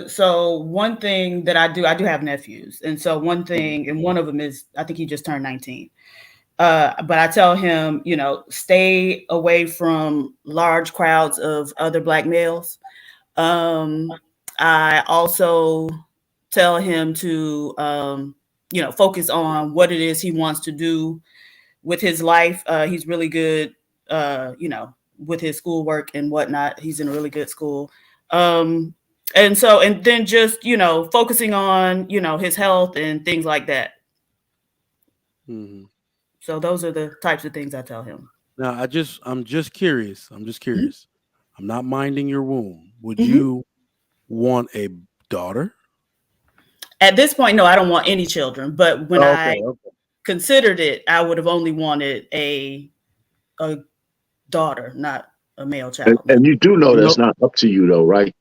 So one thing that I do have nephews. And so one thing, and one of them is, I think he just turned 19. But I tell him, stay away from large crowds of other Black males. I also tell him to, focus on what it is he wants to do with his life. He's really good, with his schoolwork and whatnot. He's in a really good school. And then just, focusing on, his health and things like that. Mm-hmm. So those are the types of things I tell him. Now, I'm just curious. Mm-hmm. I'm not minding your womb. Would you want a daughter? At this point, no, I don't want any children. But when I considered it, I would have only wanted a daughter, not a male child. And you do know that's not up to you, though, right?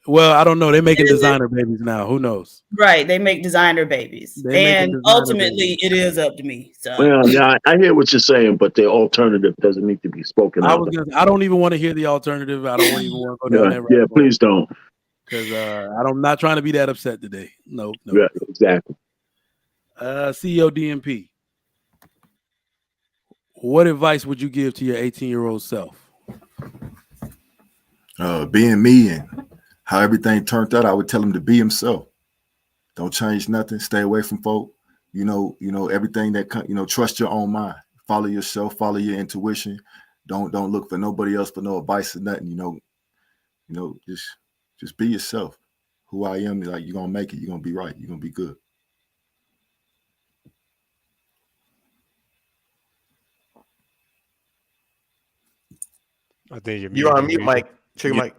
Well, I don't know. They're making designer babies now. Who knows? Right. They make designer babies. And ultimately, it is up to me. So. Well, yeah, I hear what you're saying, but the alternative doesn't need to be spoken out. I don't even want to hear the alternative. I don't even want to go down that road. Yeah, please don't. Because I'm not trying to be that upset today. No. Yeah, exactly. CEO DMP, what advice would you give to your 18-year-old self? Being me and how everything turned out, I would tell him to be himself. Don't change nothing. Stay away from folk. Everything that trust your own mind. Follow yourself. Follow your intuition. Don't look for nobody else for no advice or nothing. Just be yourself. Who I am, you're gonna make it. You're gonna be right. You're gonna be good. I think you're on mute, Mike. Trigger Mike.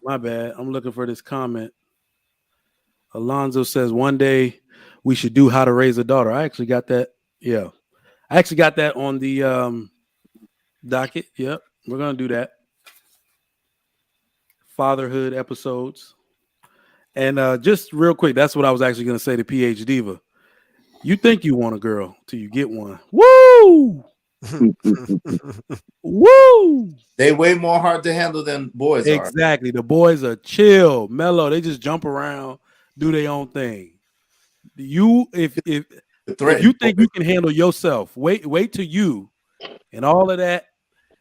My bad. I'm looking for this comment. Alonzo says, one day we should do how to raise a daughter. I actually got that. Yeah. I actually got that on the docket. Yep. We're going to do that. Fatherhood episodes. And just real quick, that's what I was actually going to say to PhDiva. You think you want a girl till you get one. Woo! Woo! They way more hard to handle than boys are. Exactly. The boys are chill, mellow. They just jump around, do their own thing. If you think you can handle yourself, wait till you and all of that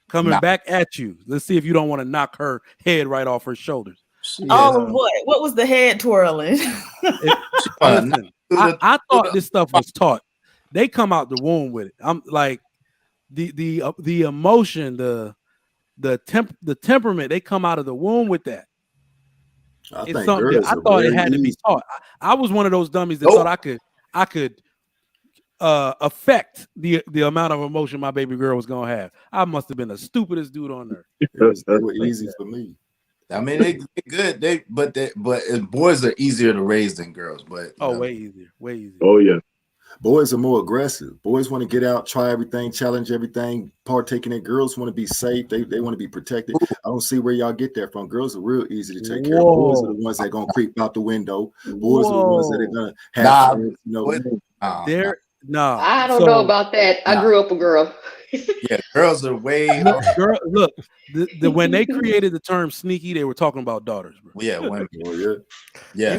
coming back at you. Let's see if you don't want to knock her head right off her shoulders. All of what? What was the head twirling? Listen, I thought this stuff was taught. They come out the womb with it. I'm like, the emotion, the temperament, they come out of the womb with that. I It's think something that girls I are thought it very had to be easy. taught. I was one of those dummies that thought I could affect the amount of emotion my baby girl was gonna have. I must have been the stupidest dude on earth. They were easy for me. I mean, they good. But boys are easier to raise than girls. But way easier, way easier. Oh yeah. Boys are more aggressive. Boys want to get out, try everything, challenge everything, partake in it. Girls want to be safe. They want to be protected. I don't see where y'all get that from. Girls are real easy to take care of. Boys are the ones that are gonna creep out the window. Boys are the ones that are gonna have friends, I don't know about that. I grew up a girl. Yeah, girls are way. Look, when they created the term sneaky, they were talking about daughters, bro. Yeah, women. You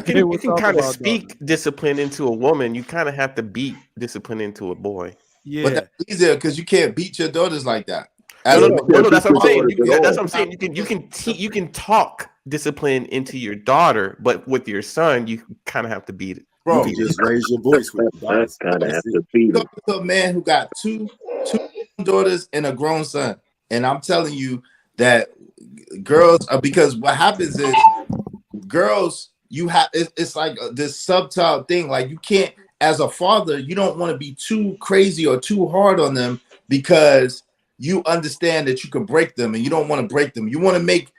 can kind of speak discipline into a woman. You kind of have to beat discipline into a boy. Yeah, but that's easier because you can't beat your daughters like that. No, that's what I'm saying. That's what I'm saying. You can talk discipline into your daughter, but with your son, you kind of have to beat it. Bro, you can just raise your voice with the daughters. You talk to a man who got two daughters and a grown son, and I'm telling you that girls are, because what happens is girls, you have it's like this subtle thing. Like you can't, as a father, you don't want to be too crazy or too hard on them because you understand that you can break them, and you don't want to break them. You want to make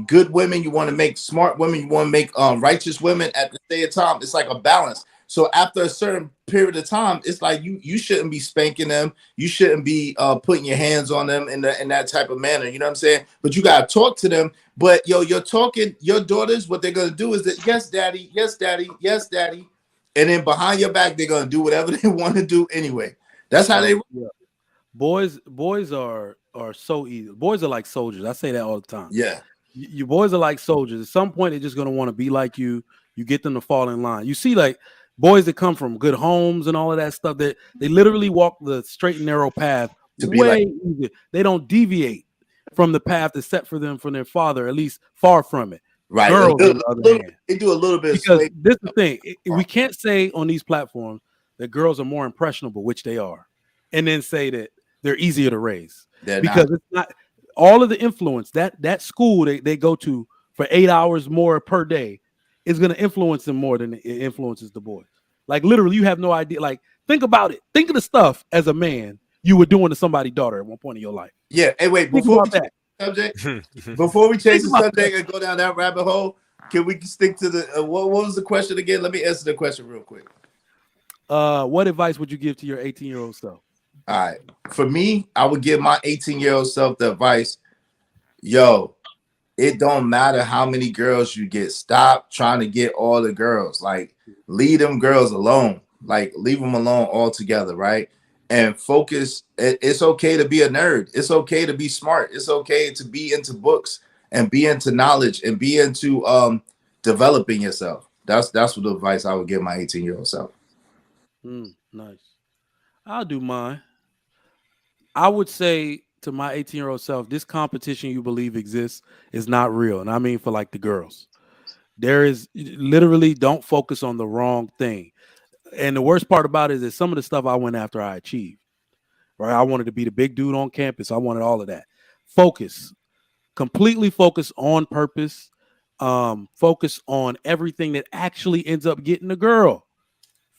good women, you want to make smart women, you want to make righteous women. At the same time, it's like a balance. So after a certain period of time, it's like you shouldn't be spanking them, you shouldn't be putting your hands on them in that type of manner. You know what I'm saying? But you gotta talk to them. But you're talking, your daughters, what they're gonna do is that yes, daddy, yes, daddy, yes, daddy, and then behind your back they're gonna do whatever they want to do anyway. That's how they. Yeah. Boys are so easy. Boys are like soldiers. I say that all the time. Yeah. You boys are like soldiers. At some point, they're just gonna want to be like you. You get them to fall in line. You see, like boys that come from good homes and all of that stuff, that they literally walk the straight and narrow path to be way like, easier. They don't deviate from the path that's set for them from their father, at least far from it. Right. Girls, on the other hand, they do a little bit. Because this is the thing. We can't say on these platforms that girls are more impressionable, which they are, and then say that they're easier to raise. Because it's not all of the influence that school they go to for 8 hours more per day is going to influence them more than it influences the boys. Like literally, you have no idea. Like think about it. Think of the stuff as a man you were doing to somebody's daughter at one point in your life. Yeah. Hey, wait. Before we change the subject and go down that rabbit hole, can we stick to the what was the question again? Let me answer the question real quick. What advice would you give to your 18-year-old self? All right. For me, I would give my 18-year-old self the advice, yo, it don't matter how many girls you get. Stop trying to get all the girls. Like, leave them girls alone. Like, leave them alone altogether, right? And focus. It's okay to be a nerd. It's okay to be smart. It's okay to be into books and be into knowledge and be into developing yourself. That's what the advice I would give my 18-year-old self. Nice. I'll do mine. I would say to my 18-year-old self, this competition you believe exists is not real. And I mean for like the girls. There is literally, don't focus on the wrong thing. And the worst part about it is that some of the stuff I went after I achieved. Right? I wanted to be the big dude on campus. I wanted all of that. Focus. Completely focus on purpose. Focus on everything that actually ends up getting the girl.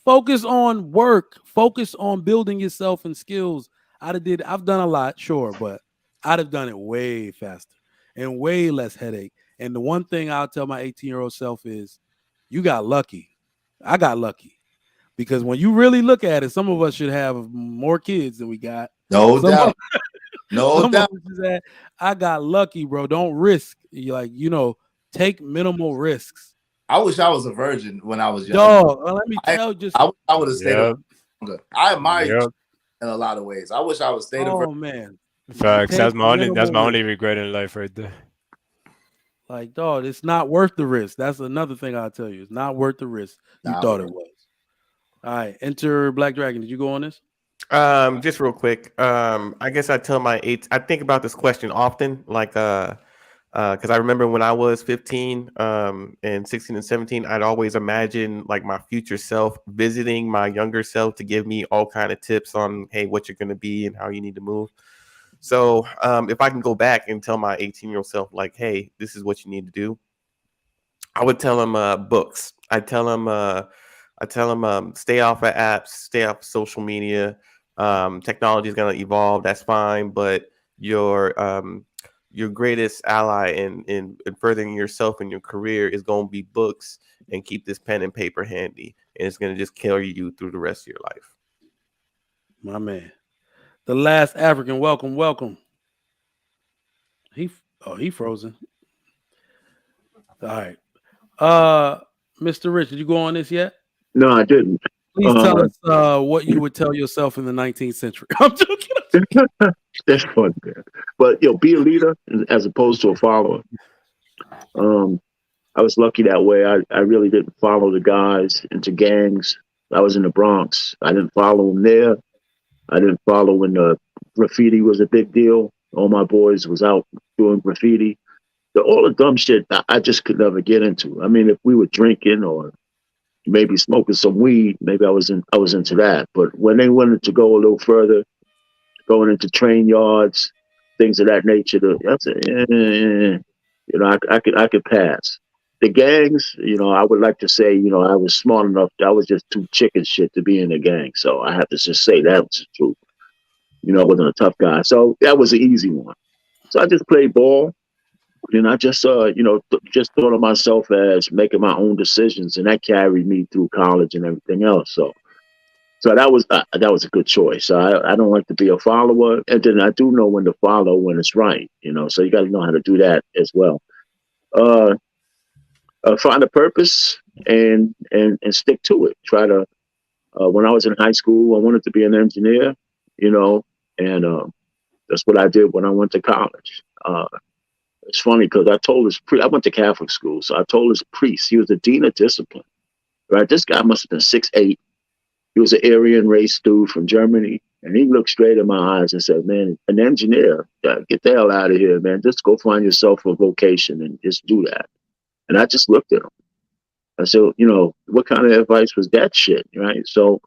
Focus on work. Focus on building yourself and skills. I've done a lot, sure, but I'd have done it way faster and way less headache. And the one thing I'll tell my 18-year-old self is, you got lucky. I got lucky. Because when you really look at it, some of us should have more kids than we got. No doubt. No doubt. I got lucky, bro. Don't risk. Take minimal risks. I wish I was a virgin when I was young. Dog, let me tell you. I would have stayed longer. I admire you in a lot of ways. I wish I would stayed a virgin. Oh man. Facts. That's my only regret in life right there. Like, dog, it's not worth the risk. That's another thing I'll tell you. It's not worth the risk you thought it was. All right. Enter Black Dragon. Did you go on this? Just real quick. I guess I think about this question often. Like, Because I remember when I was 15 and 16 and 17, I'd always imagine like my future self visiting my younger self to give me all kind of tips on, hey, what you're going to be and how you need to move. So if I can go back and tell my 18-year-old self, like, hey, this is what you need to do, I would tell him books. I tell him stay off of apps, stay off social media. Technology is going to evolve. That's fine, but your greatest ally in furthering yourself and your career is going to be books, and keep this pen and paper handy, and it's going to just carry you through the rest of your life. My man, the last African, welcome. He frozen. All right. Mr. Rich, did you go on this yet? No, I didn't. Please tell us what you would tell yourself in the 19th century. I'm joking. That's fun, man. But be a leader as opposed to a follower. I was lucky that way. I really didn't follow the guys into gangs. I was in the Bronx. I didn't follow them there. I didn't follow when the graffiti was a big deal. All my boys was out doing graffiti. All the dumb shit I just could never get into. I mean, if we were drinking or maybe smoking some weed, maybe I was into that. But when they wanted to go a little further, going into train yards, things of that nature, I said, I could pass. The gangs, I would like to say, I was smart enough. I was just too chicken shit to be in a gang. So I have to just say that was the truth. I wasn't a tough guy. So that was an easy one. So I just played ball. And I just, just thought of myself as making my own decisions, and that carried me through college and everything else. So that was a good choice. I don't like to be a follower, and then I do know when to follow when it's right. So you got to know how to do that as well. Find a purpose and stick to it. Try to. When I was in high school, I wanted to be an engineer. And that's what I did when I went to college. It's funny because I went to Catholic school, so I told this priest, he was the dean of discipline, right? This guy must have been 6'8". He was an Aryan race dude from Germany, and he looked straight in my eyes and said, "Man, an engineer, get the hell out of here, man. Just go find yourself a vocation and just do that." And I just looked at him. I said, what kind of advice was that shit, right? So,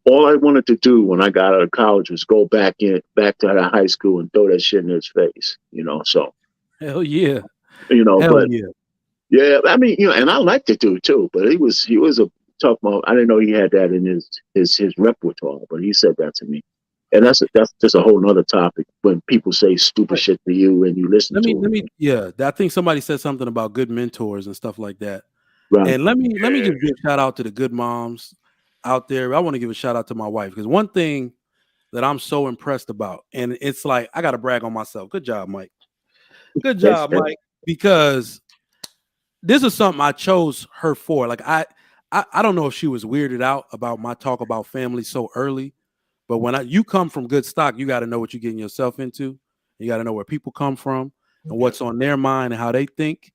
all I wanted to do when I got out of college was go back to that high school and throw that shit in his face, so. Hell yeah. Yeah, I mean, and I liked the dude too, but he was a tough man. I didn't know he had that in his repertoire, but he said that to me. And that's just a whole nother topic when people say stupid shit to you and you listen to them. I think somebody said something about good mentors and stuff like that. Right. And let me just give a shout out to the good moms out there. I want to give a shout out to my wife, because one thing that I'm so impressed about, and it's like I got to brag on myself. Good job, Mike. Good job, Mike. Because this is something I chose her for. Like I don't know if she was weirded out about my talk about family so early, but when you come from good stock, you got to know what you're getting yourself into. You got to know where people come from and what's on their mind and how they think.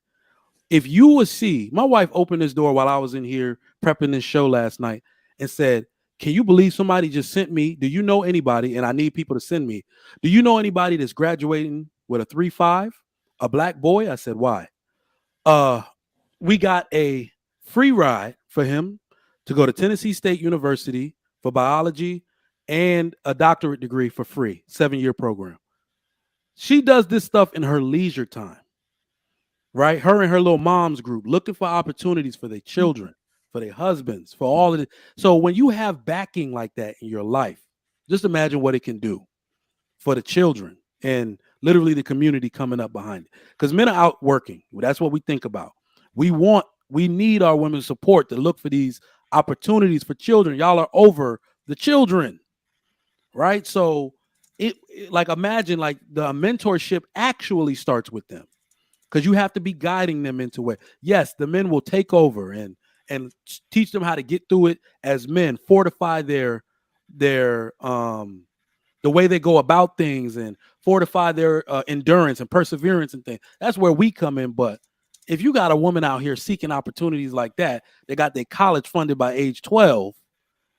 If you would see, my wife opened this door while I was in here prepping this show last night and said, "Can you believe somebody just sent me? Do you know anybody?" And I need people to send me. "Do you know anybody that's graduating with a 3.5, a black boy?" I said, "Why?" We got a free ride for him to go to Tennessee State University for biology and a doctorate degree for free, 7-year program. She does this stuff in her leisure time. Right? Her and her little mom's group looking for opportunities for their children, for their husbands, for all of it. So when you have backing like that in your life, just imagine what it can do for the children and literally the community coming up behind it. Because men are out working. That's what we think about. We need our women's support to look for these opportunities for children. Y'all are over the children, right? So it like imagine like the mentorship actually starts with them. Because you have to be guiding them into where, yes, the men will take over and teach them how to get through it as men, fortify their the way they go about things and fortify their endurance and perseverance and things. That's where we come in. But if you got a woman out here seeking opportunities like that, they got their college funded by age 12,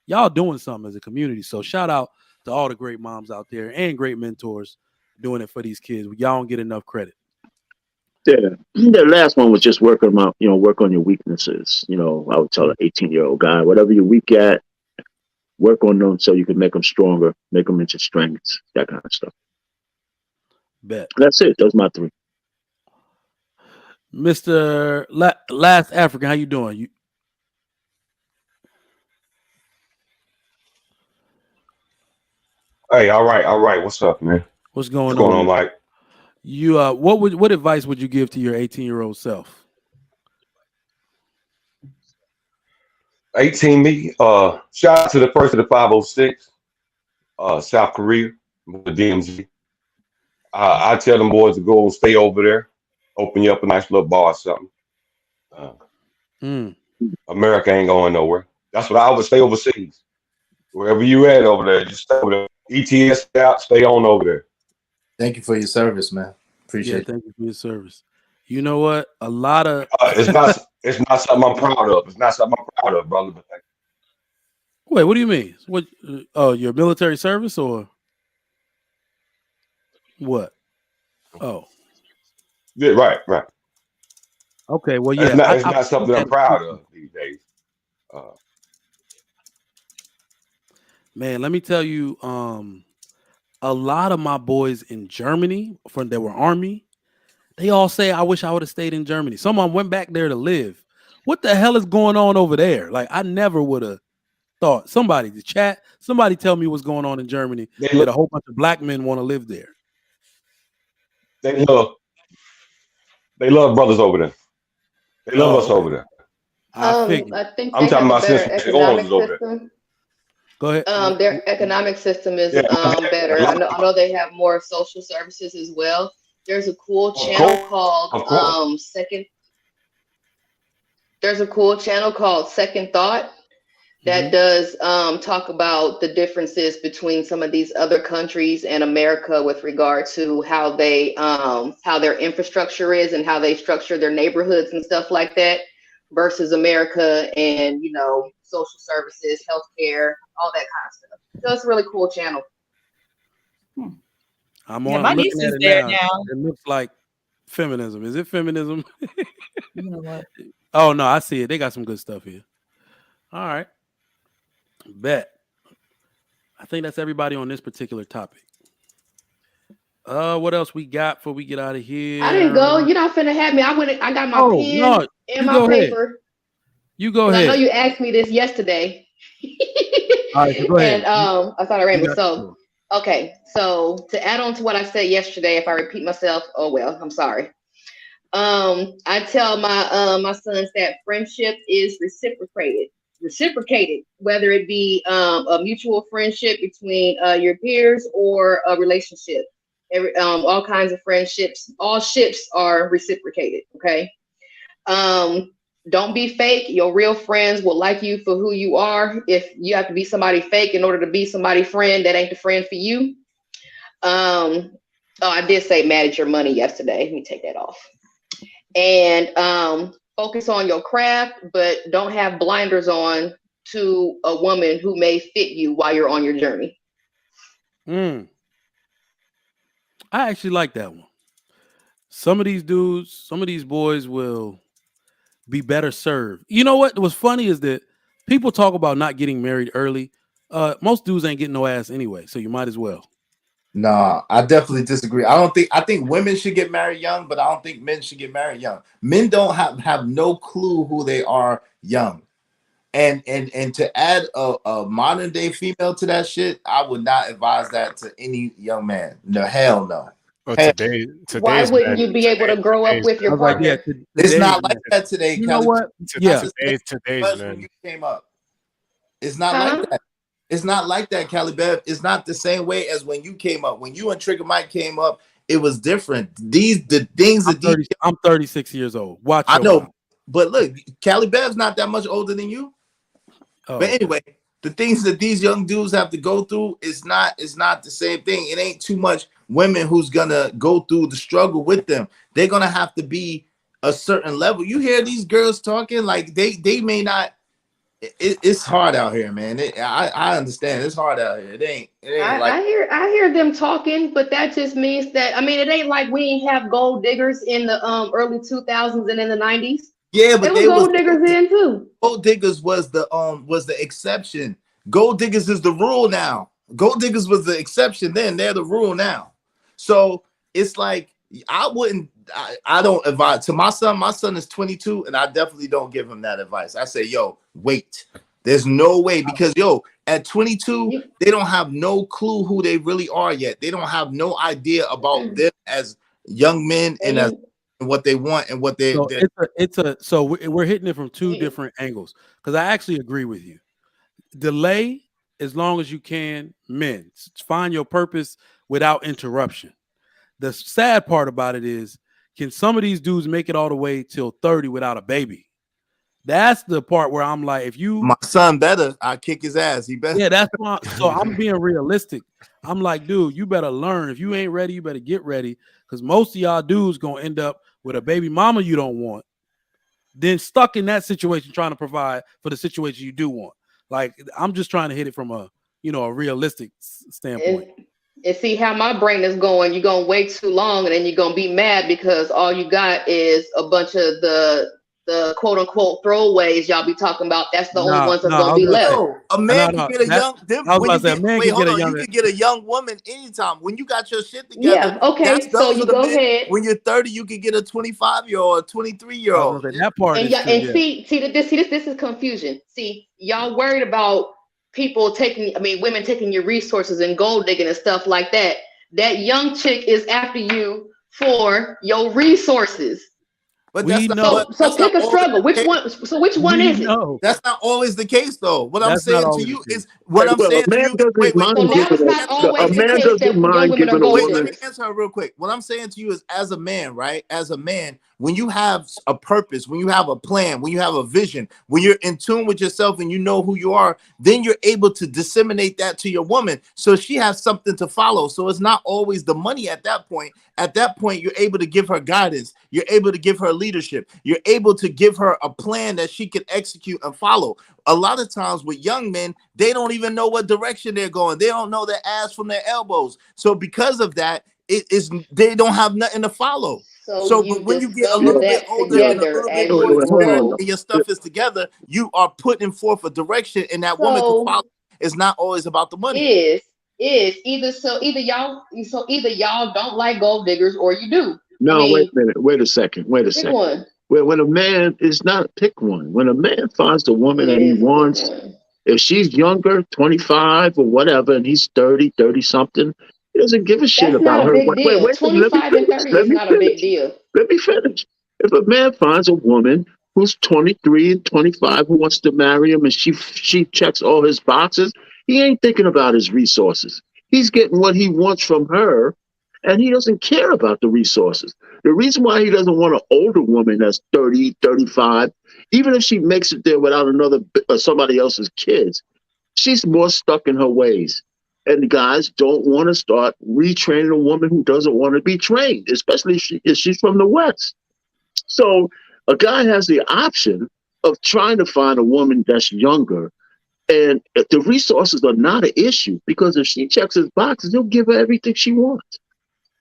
y'all doing something as a community. So shout out to all the great moms out there and great mentors doing it for these kids. Y'all don't get enough credit. Yeah. The last one was just work on work on your weaknesses. I would tell an 18-year-old guy, whatever you're weak at, work on them so you can make them stronger, make them into strengths, that kind of stuff. Bet. That's it. Those are my three. Mr. Last African, how you doing? Hey, all right. What's up, man? What's going on, Mike? You what advice would you give to your 18-year-old self? 18 me. Shout out to the first of the 506, South Korea, the DMZ. I tell them boys to go and stay over there, open you up a nice little bar or something. America ain't going nowhere. That's what I would stay overseas. Wherever you at over there, just stay over there. ETS out, stay on over there. Thank you for your service, man. Appreciate it. Thank you for your service. You know what? A lot of it's not something I'm proud of. It's not something I'm proud of, brother. But wait, what do you mean? What? Oh, your military service or what? Oh, yeah, right. Okay, well, yeah, it's not something I'm proud of these days. Man, let me tell you, a lot of my boys in Germany that were Army, they all say, I wish I would have stayed in Germany. Some of them went back there to live. What the hell is going on over there? Like, I never would have thought. Somebody tell me what's going on in Germany. That a whole bunch of black men want to live there. They love brothers over there. They love us over there. I think I'm they talking have about a better economic system. Go ahead. Their economic system is better. I know they have more social services as well. There's a cool channel called Second Thought that does talk about the differences between some of these other countries and America with regard to how their infrastructure is and how they structure their neighborhoods and stuff like that versus America and social services, healthcare, all that kind of stuff. So it's a really cool channel. I'm my niece looking is at it there now. now. It looks like feminism. Is it feminism? You know what? Oh no, I see it. They got some good stuff here. All right. Bet. I think that's everybody on this particular topic. What else we got before we get out of here? I didn't go. You're not finna have me. I got my pen and my paper. You go ahead. I know you asked me this yesterday. All right, so go ahead. And I thought I ran. So okay. So to add on to what I said yesterday, if I repeat myself, oh well, I'm sorry. I tell my sons that friendship is reciprocated, whether it be a mutual friendship between your peers or a relationship. All kinds of friendships, all ships are reciprocated. Okay. Don't be fake. Your real friends will like you for who you are. If you have to be somebody fake in order to be somebody's friend, that ain't the friend for you. Oh, I did say manage your money yesterday. Let me take that off. And focus on your craft, but don't have blinders on to a woman who may fit you while you're on your journey. I actually like that one. Some of these dudes, some of these boys will be better served. You know what was funny is that people talk about not getting married early. Most dudes ain't getting no ass anyway, so you might as well. Nah, I definitely disagree. I think women should get married young, but I don't think men should get married young. Men don't have no clue who they are young. And to add a modern day female to that shit, I would not advise that to any young man. No, hell no. Well, why wouldn't you be able to grow up with your partner? It's not like that today, You Kelly. know what? Yeah. Today's men. Came up. It's not like that. It's not like that, Cali Bev. It's not the same way as when you came up. When you and Trigger Mike came up, it was different. I'm 36 years old. Watch. I know, but look, Cali Bev's not that much older than you. Oh, but anyway, the things that these young dudes have to go through is not the same thing. It ain't too much women who's gonna go through the struggle with them. They're gonna have to be a certain level. You hear these girls talking like they may not it's hard out here, man. I understand it's hard out here. It ain't like I hear them talking, but that just means that, I mean, it ain't like we ain't have gold diggers in the early 2000s and in the 90s. yeah, but There was gold diggers then too. Gold diggers was the exception. Gold diggers is the rule now. Gold diggers was the exception then. They're the rule now. So it's like I don't advise to my son. My son is 22, and I definitely don't give him that advice. I say, yo, wait. There's no way, because at 22, they don't have no clue who they really are yet. They don't have no idea about them as young men and as what they want and what they. So we're hitting it from two different angles, because I actually agree with you. Delay as long as you can, men. Find your purpose without interruption. The sad part about it is, can some of these dudes make it all the way till 30 without a baby? That's the part where I'm like, my son better, I kick his ass. He better. Yeah, that's why. So I'm being realistic. I'm like, dude, you better learn. If you ain't ready, you better get ready, because most of y'all dudes gonna end up with a baby mama you don't want, then stuck in that situation trying to provide for the situation you do want. Like, I'm just trying to hit it from a realistic standpoint. And see how my brain is going. You're gonna wait too long, and then you're gonna be mad because all you got is a bunch of the quote unquote throwaways y'all be talking about. That's the only ones that's gonna be left. A man can get a young. You can get a young woman anytime when you got your shit together. Yeah, okay. So you go ahead. When you're 30, you can get a 25-year-old, 23-year-old. That part. See, this is confusion. See, y'all worried about women taking your resources and gold digging and stuff like that. That young chick is after you for your resources. But pick a struggle. Which one? So which one is it? That's not always the case, though. What I'm That's saying not to always you the is case. what I'm saying A man to you. doesn't mind giving a woman. Let me answer her real quick. What I'm saying to you is, as a man, right? As a man, when you have a purpose, when you have a plan, when you have a vision, when you're in tune with yourself and you know who you are, then you're able to disseminate that to your woman, so she has something to follow. So it's not always the money at that point. At that point, you're able to give her guidance. You're able to give her leadership. You're able to give her a plan that she can execute and follow. A lot of times with young men, they don't even know what direction they're going. They don't know their ass from their elbows. So because of that, they don't have nothing to follow. So but when you get a little bit older and a little bit more experienced and your stuff is together, you are putting forth a direction, and that woman can follow. It's not always about the money. Either y'all don't like gold diggers or you do. No, wait a minute. Wait a second. Pick one. When a man is not pick one. When a man finds the woman that he wants, if she's younger, 25 or whatever, and he's 30 something, he doesn't give a shit about her. That's not a big deal. 25 and 30 is not a big deal. Let me finish. If a man finds a woman who's 23 and 25 who wants to marry him, and she checks all his boxes, he ain't thinking about his resources. He's getting what he wants from her, and he doesn't care about the resources. The reason why he doesn't want an older woman that's 30, 35, even if she makes it there without somebody else's kids, she's more stuck in her ways. And guys don't want to start retraining a woman who doesn't want to be trained, especially if she's from the West. So a guy has the option of trying to find a woman that's younger, and if the resources are not an issue, because if she checks his boxes, he'll give her everything she wants.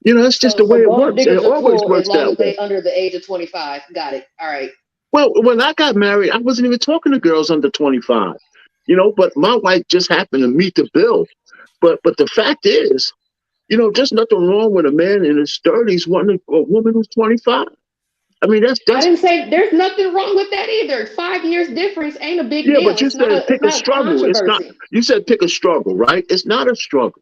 It's just the way it works. It always works that way. Under the age of 25. Got it. All right. Well, when I got married, I wasn't even talking to girls under 25. But my wife just happened to meet the bill. But the fact is, just nothing wrong with a man in his 30s wanting a woman who's 25. I mean, that's. I didn't say there's nothing wrong with that either. 5 years difference ain't a big deal. Yeah, but you said pick a struggle. It's not. You said pick a struggle, right? It's not a struggle.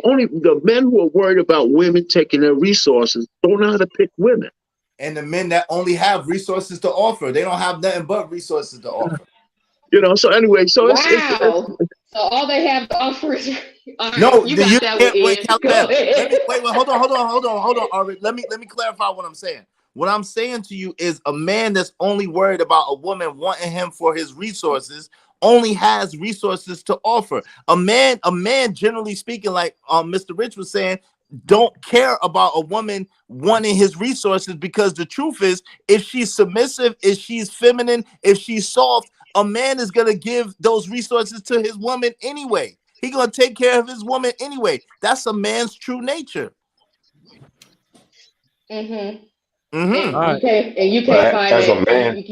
Only the men who are worried about women taking their resources don't know how to pick women. And the men that only have resources to offer, they don't have nothing but resources to offer. So anyway, so wow. So all they have to offer is no. You got that one. Wait, hold on. All right, let me clarify what I'm saying. What I'm saying to you is, a man that's only worried about a woman wanting him for his resources only has resources to offer. A man, generally speaking, like Mr. Rich was saying, don't care about a woman wanting his resources, because the truth is, if she's submissive, if she's feminine, if she's soft, a man is gonna give those resources to his woman anyway. He gonna take care of his woman anyway. That's a man's true nature. Mm-hmm. Mm-hmm. And you But can't as a finance.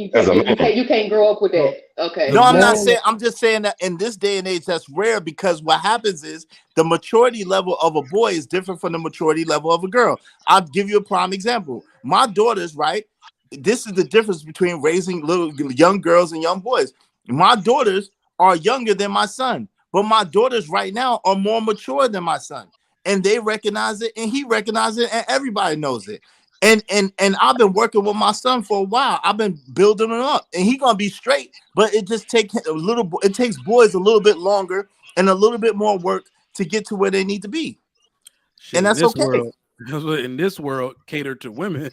man, You can't grow up with that. Okay. No, I'm not saying. I'm just saying that in this day and age, that's rare because what happens is the maturity level of a boy is different from the maturity level of a girl. I'll give you a prime example. My daughters, right? This is the difference between raising little young girls and young boys. My daughters are younger than my son, but my daughters right now are more mature than my son, and they recognize it, and he recognizes it, and everybody knows it. And I've been working with my son for a while. I've been building him up, and he's gonna be straight. But it just takes it takes boys a little bit longer and a little bit more work to get to where they need to be. Shit, And that's okay. In this world, catered to women,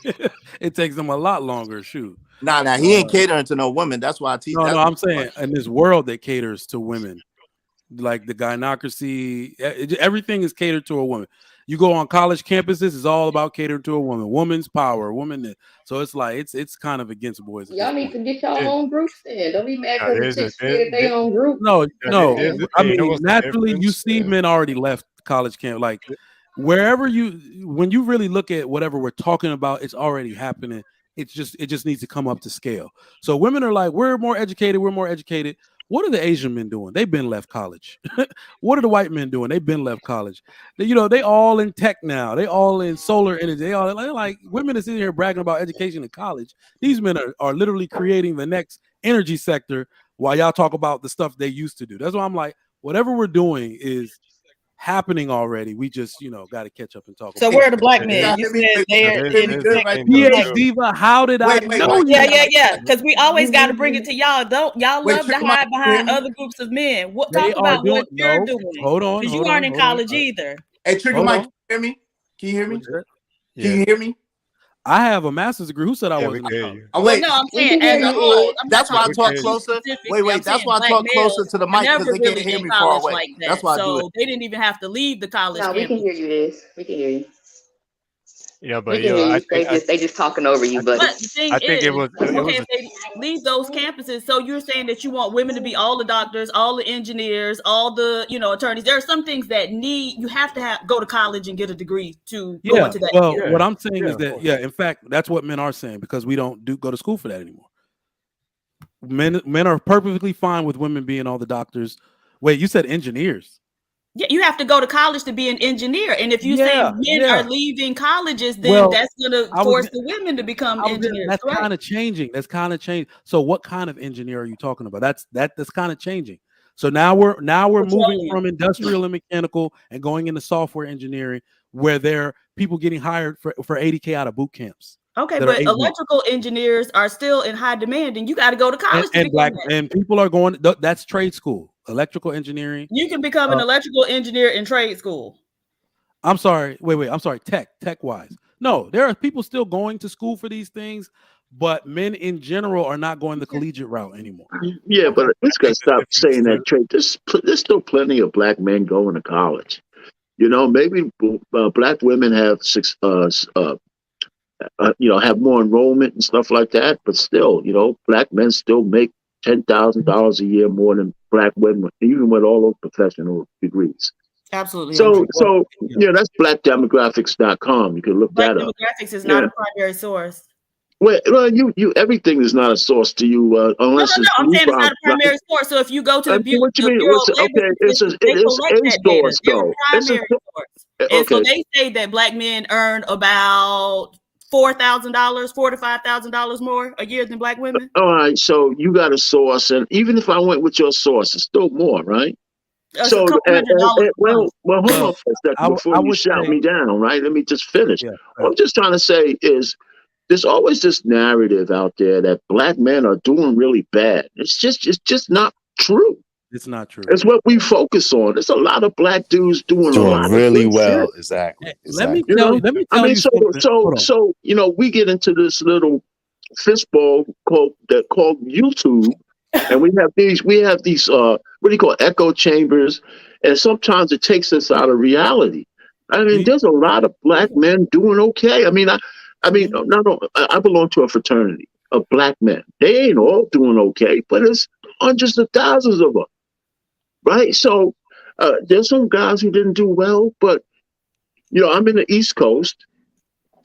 it takes them a lot longer. Shoot. Nah, he ain't catering to no women. That's why I teach. No, I'm saying in this world that caters to women, like the gynocracy, everything is catered to a woman. You go on college campuses, it's all about catering to a woman, woman's power, woman. So it's like it's kind of against boys. Y'all need to get y'all own groups then. Don't be mad because the chicks created their own group. No. I mean, naturally, you see men already left college camp. Like wherever when you really look at whatever we're talking about, it's already happening. It just needs to come up to scale. So women are like, we're more educated. What are the Asian men doing? They've been left college. What are the white men doing? They've been left college. They all in tech now. They all in solar energy. They all like women are sitting here bragging about education in college. These men are literally creating the next energy sector while y'all talk about the stuff they used to do. That's why I'm like, whatever we're doing is happening already. We just, got to catch up and talk. So where are the black men? You said they're in PhDiva. How did I know? Yeah. Because we always got to bring it to y'all. Don't y'all love to hide behind other groups of men? Talk about what you're doing. Hold on, because you aren't in college either. Hey, Trigger Mike, can you hear me? Can you hear me? I have a master's degree. Who said I wasn't? Oh wait, no, I'm saying that's why I talk closer. Wait, that's why I talk closer to the mic because they can't hear me far away. Like that. That's why I do it. They didn't even have to leave the college. No, we can hear you. We can hear you. Yeah, but they just talking over you. But the thing is, if they leave those campuses, so you're saying that you want women to be all the doctors, all the engineers, all the attorneys. There are some things that you have to go to college and get a degree to go into that. Well, what I'm saying is that in fact, that's what men are saying because we don't go to school for that anymore. Men are perfectly fine with women being all the doctors. Wait, you said engineers? Yeah, you have to go to college to be an engineer, and if you say men are leaving colleges, then that's going to force the women to become engineers. That's kind of changing. So, what kind of engineer are you talking about? That's kind of changing. So now we're moving from industrial and mechanical and going into software engineering, where there are people getting hired for $80K out of boot camps. Okay, but electrical engineers are still in high demand, and you got to go to college and people are going. That's trade school. Electrical engineering. You can become an electrical engineer in trade school. I'm sorry. Wait. I'm sorry. Tech wise. No, there are people still going to school for these things, but men in general are not going the collegiate route anymore. Yeah, but let's gotta stop saying that, Trey. There's still plenty of black men going to college. Maybe black women have have more enrollment and stuff like that, but still, black men still make $10,000 a year more than black women, even with all those professional degrees. Absolutely. So that's blackdemographics.com. You can look that up. Demographics is not a primary source. Well, you everything is not a source to you unless no. I'm saying it's not a primary source. So if you go to the Bureau, what you mean? It's a source though. Primary source. And so they say that black men earn about $4,000, $4,000 to $5,000 more a year than black women. All right, so you got a source, and even if I went with your source, it's still more, right? So, hold on for a second before you shout me down, right? Let me just finish. What I'm just trying to say is, there's always this narrative out there that black men are doing really bad. It's just not true. It's not true. It's what we focus on. There's a lot of black dudes doing a lot really of well. shit. Exactly. Let me tell you something. So we get into this little fistball called YouTube, and we have these what do you call echo chambers, and sometimes it takes us out of reality. I mean, there's a lot of black men doing okay. I belong to a fraternity of black men. They ain't all doing okay, but it's hundreds of thousands of them, right? So there's some guys who didn't do well, but I'm in the East Coast,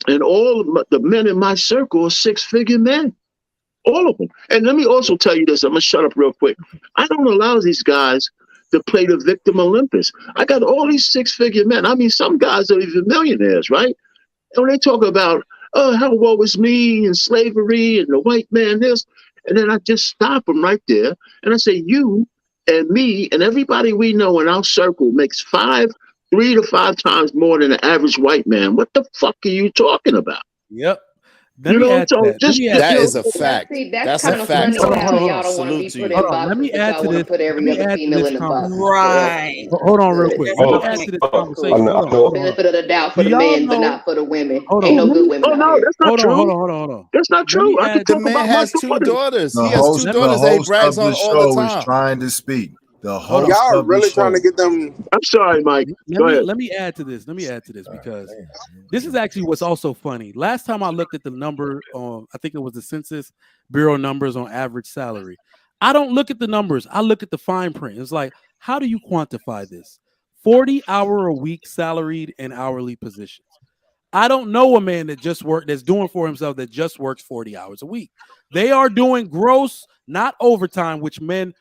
and all of the men in my circle are six-figure men, all of them. And let me also tell you this. I'm gonna shut up real quick. I don't allow these guys to play the victim Olympus. I got all these six-figure men. I mean, some guys are even millionaires, right? And when they talk about, oh, how woe is me and slavery and the white man this, and then I just stop them right there. And I say, you and me and everybody we know in our circle makes 3 to 5 times more than the average white man. What the fuck are you talking about? Yep. That is a fact. See, that's kind a of fact. funny how y'all don't want to be put in boxes, Let me but add y'all to want to this. put every other female in a box. Right. Hold on real quick. Let me add to this conversation. Hold on. Benefit of the doubt for Do the y'all men, but know- not for the women. Hold Ain't on. no good women Oh, out no, here. that's not true. Hold on. That's not true. I can The talk man about has my 2 daughters. The He has 2 daughters that he brags of on the all the show is time. trying to speak. The host Y'all of the really show. trying to get them. I'm sorry, Mike. Go ahead. Let me add to this. Because this is actually what's also funny. Last time I looked at the number on, I think it was the Census Bureau numbers on average salary. I don't look at the numbers. I look at the fine print. It's like, how do you quantify this? 40-hour-a-week salaried and hourly positions. I don't know a man that that's doing for himself that just works 40 hours a week. They are doing gross, not overtime, which men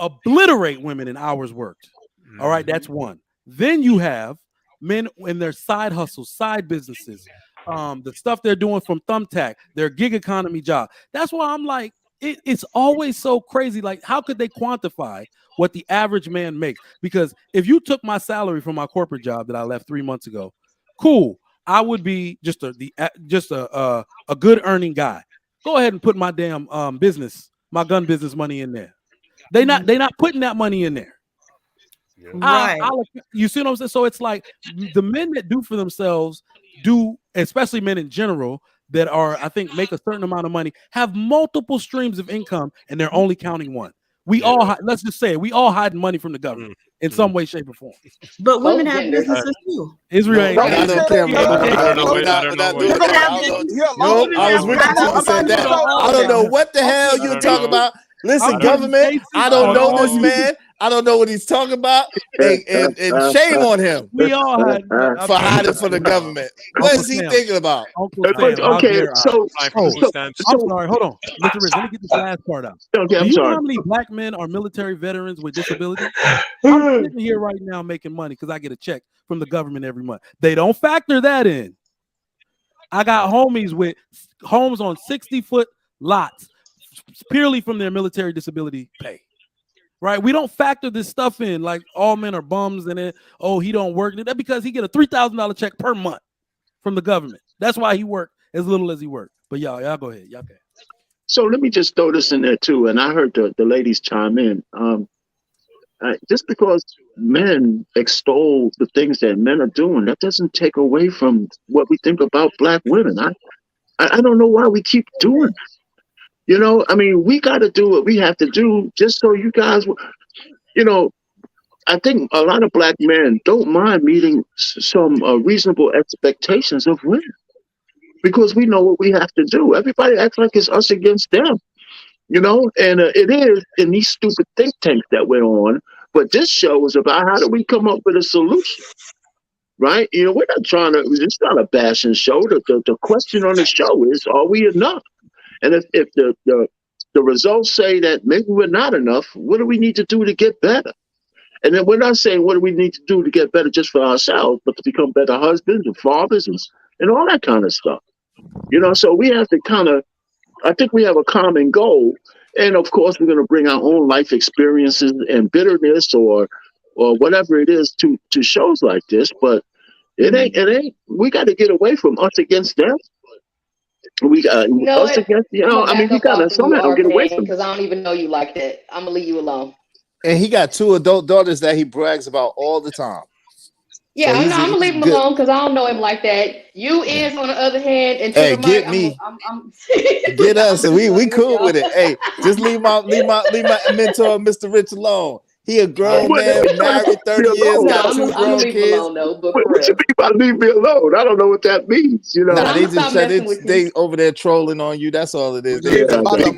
obliterate women in hours worked. All right, that's one. Then you have men in their side hustles, side businesses, the stuff they're doing from Thumbtack, their gig economy job. That's why I'm like, it's always so crazy. Like, how could they quantify what the average man makes? Because if you took my salary from my corporate job that I left 3 months ago, cool, I would be just a good earning guy. Go ahead and put my damn my gun business money in there. They not putting that money in there. Right. You see what I'm saying? So it's like the men that do for themselves especially men in general that are, I think, make a certain amount of money, have multiple streams of income, and they're only counting one. Let's just say it, we all hiding money from the government in some way, shape, or form. But women have businesses too. Israel ain't. I don't care, man. I was with you till you said that. I don't know what the hell you're talking about. Listen, government, I don't know this man. I don't know what he's talking about. And shame on him. We all had for hiding from the government. What is he thinking about? Okay, so I'm sorry. Hold on, Mr. Rich. Let me get this last part out. Okay, Do I'm you know sorry. how many black men are military veterans with disabilities? I'm sitting here right now making money because I get a check from the government every month. They don't factor that in. I got homies with homes on 60-foot lots purely from their military disability pay. Right? We don't factor this stuff in like all men are bums and then, he don't work. That's because he get a $3,000 check per month from the government. That's why he worked as little as he worked. But y'all go ahead. Y'all can. So let me just throw this in there too. And I heard the ladies chime in. Just because men extol the things that men are doing, that doesn't take away from what we think about black women. I don't know why we keep doing it. I mean, we got to do what we have to do just so you guys, I think a lot of black men don't mind meeting some reasonable expectations of women because we know what we have to do. Everybody acts like it's us against them, and it is in these stupid think tanks that we're on. But this show is about how do we come up with a solution, right? We're not it's not a bashing show. The question on the show is, are we enough? And if the results say that maybe we're not enough, what do we need to do to get better? And then we're not saying what do we need to do to get better just for ourselves, but to become better husbands and fathers and all that kind of stuff. So we have to I think we have a common goal. And of course, we're going to bring our own life experiences and bitterness or whatever it is to shows like this. But it ain't, we got to get away from us against them. We got us against, we got to somehow get away from because I don't even know you like that. I'm going to leave you alone. And he got 2 adult daughters that he brags about all the time. Yeah, So I'm going to leave him alone because I don't know him like that. You is on the other hand, and hey, get me, get us, and we cool with it. Hey, just leave my mentor, Mr. Rich, alone. He a grown man, married 30 years, got 2 grown kids. Alone, though, but what you mean by leave me alone? I don't know what that means. Nah, they over there trolling on you. That's all it is. They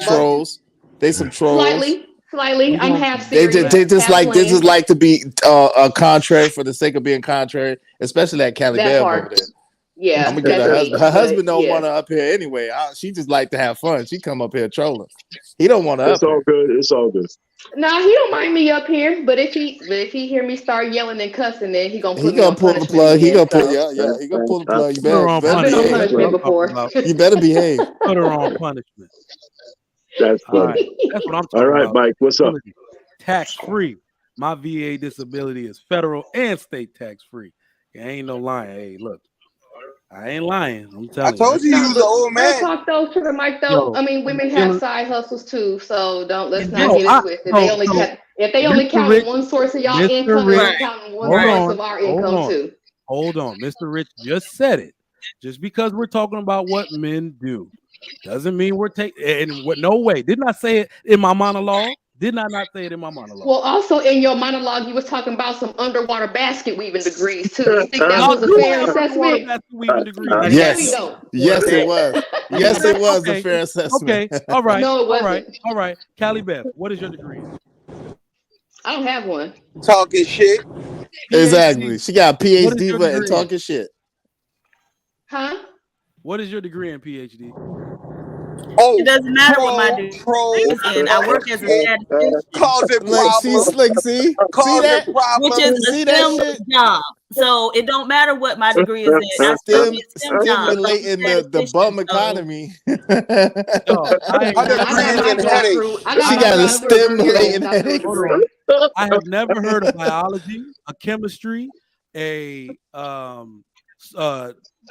trolls. They some trolls. Slightly. Slightly. I'm half They serious. just half like this is playing. like to be contrary for the sake of being contrary, especially that Cali That Bev part. over there. Yeah, I'm gonna get that's her me. husband. Her But husband don't yeah. want her up here anyway. She just like to have fun. She come up here trolling. He don't want her It's up all here. good. It's all good. Nah, he don't mind me up here, but if he hear me start yelling and cussing, then he gonna He put me gonna on pull the punishment plug. He again. gonna pull. So Yeah. He gonna pull the plug. You Put her on I've been on punishment. That's what punishment I'm talking before. about. You better behave. Put her on punishment. That's All funny. right. That's what I'm All talking right, about. Mike, what's up? Tax free. My VA disability is federal and state tax free. It ain't no lying. Hey, look, I ain't lying. I'm telling you. I told you he was an old Real man. talk though, Sugar Mike though. Yo, I mean, women have side hustles too, so let's not No, get it twisted. They only if they only Mr. count Rich, one source of y'all Mr. income, Rich, they counting one hold source on, of our hold income on, too. hold on. Mr. Rich just said it. Just because we're talking about what men do doesn't mean we're taking. And what? No way. Didn't I say it in my monologue? Did I not say it in my monologue? Well, also in your monologue, you was talking about some underwater basket weaving degrees too. You think that Y'all was a do fair have underwater assessment? basket weaving degrees. No, we don't. Yes, it was. Yes, it was a Okay. fair assessment. Okay. All right. No, it All right. wasn't. All right. Callie Beth, what is your degree in? I don't have one. Talking shit. Exactly. She got a What is your PhDiva and degree in? talking shit. Huh? What is your degree in, PhD? It doesn't matter what my degree is in. I work as a statistician, causing Like, see, problems. slick, see Causing that? which is a See that STEM shit? job. So it don't matter what my degree is in. I still get STEM jobs. Stimulating the bum economy. Yo, I Her degree is in headaches. She got a stimulating headache. Hold on. I have never heard of biology, a chemistry, a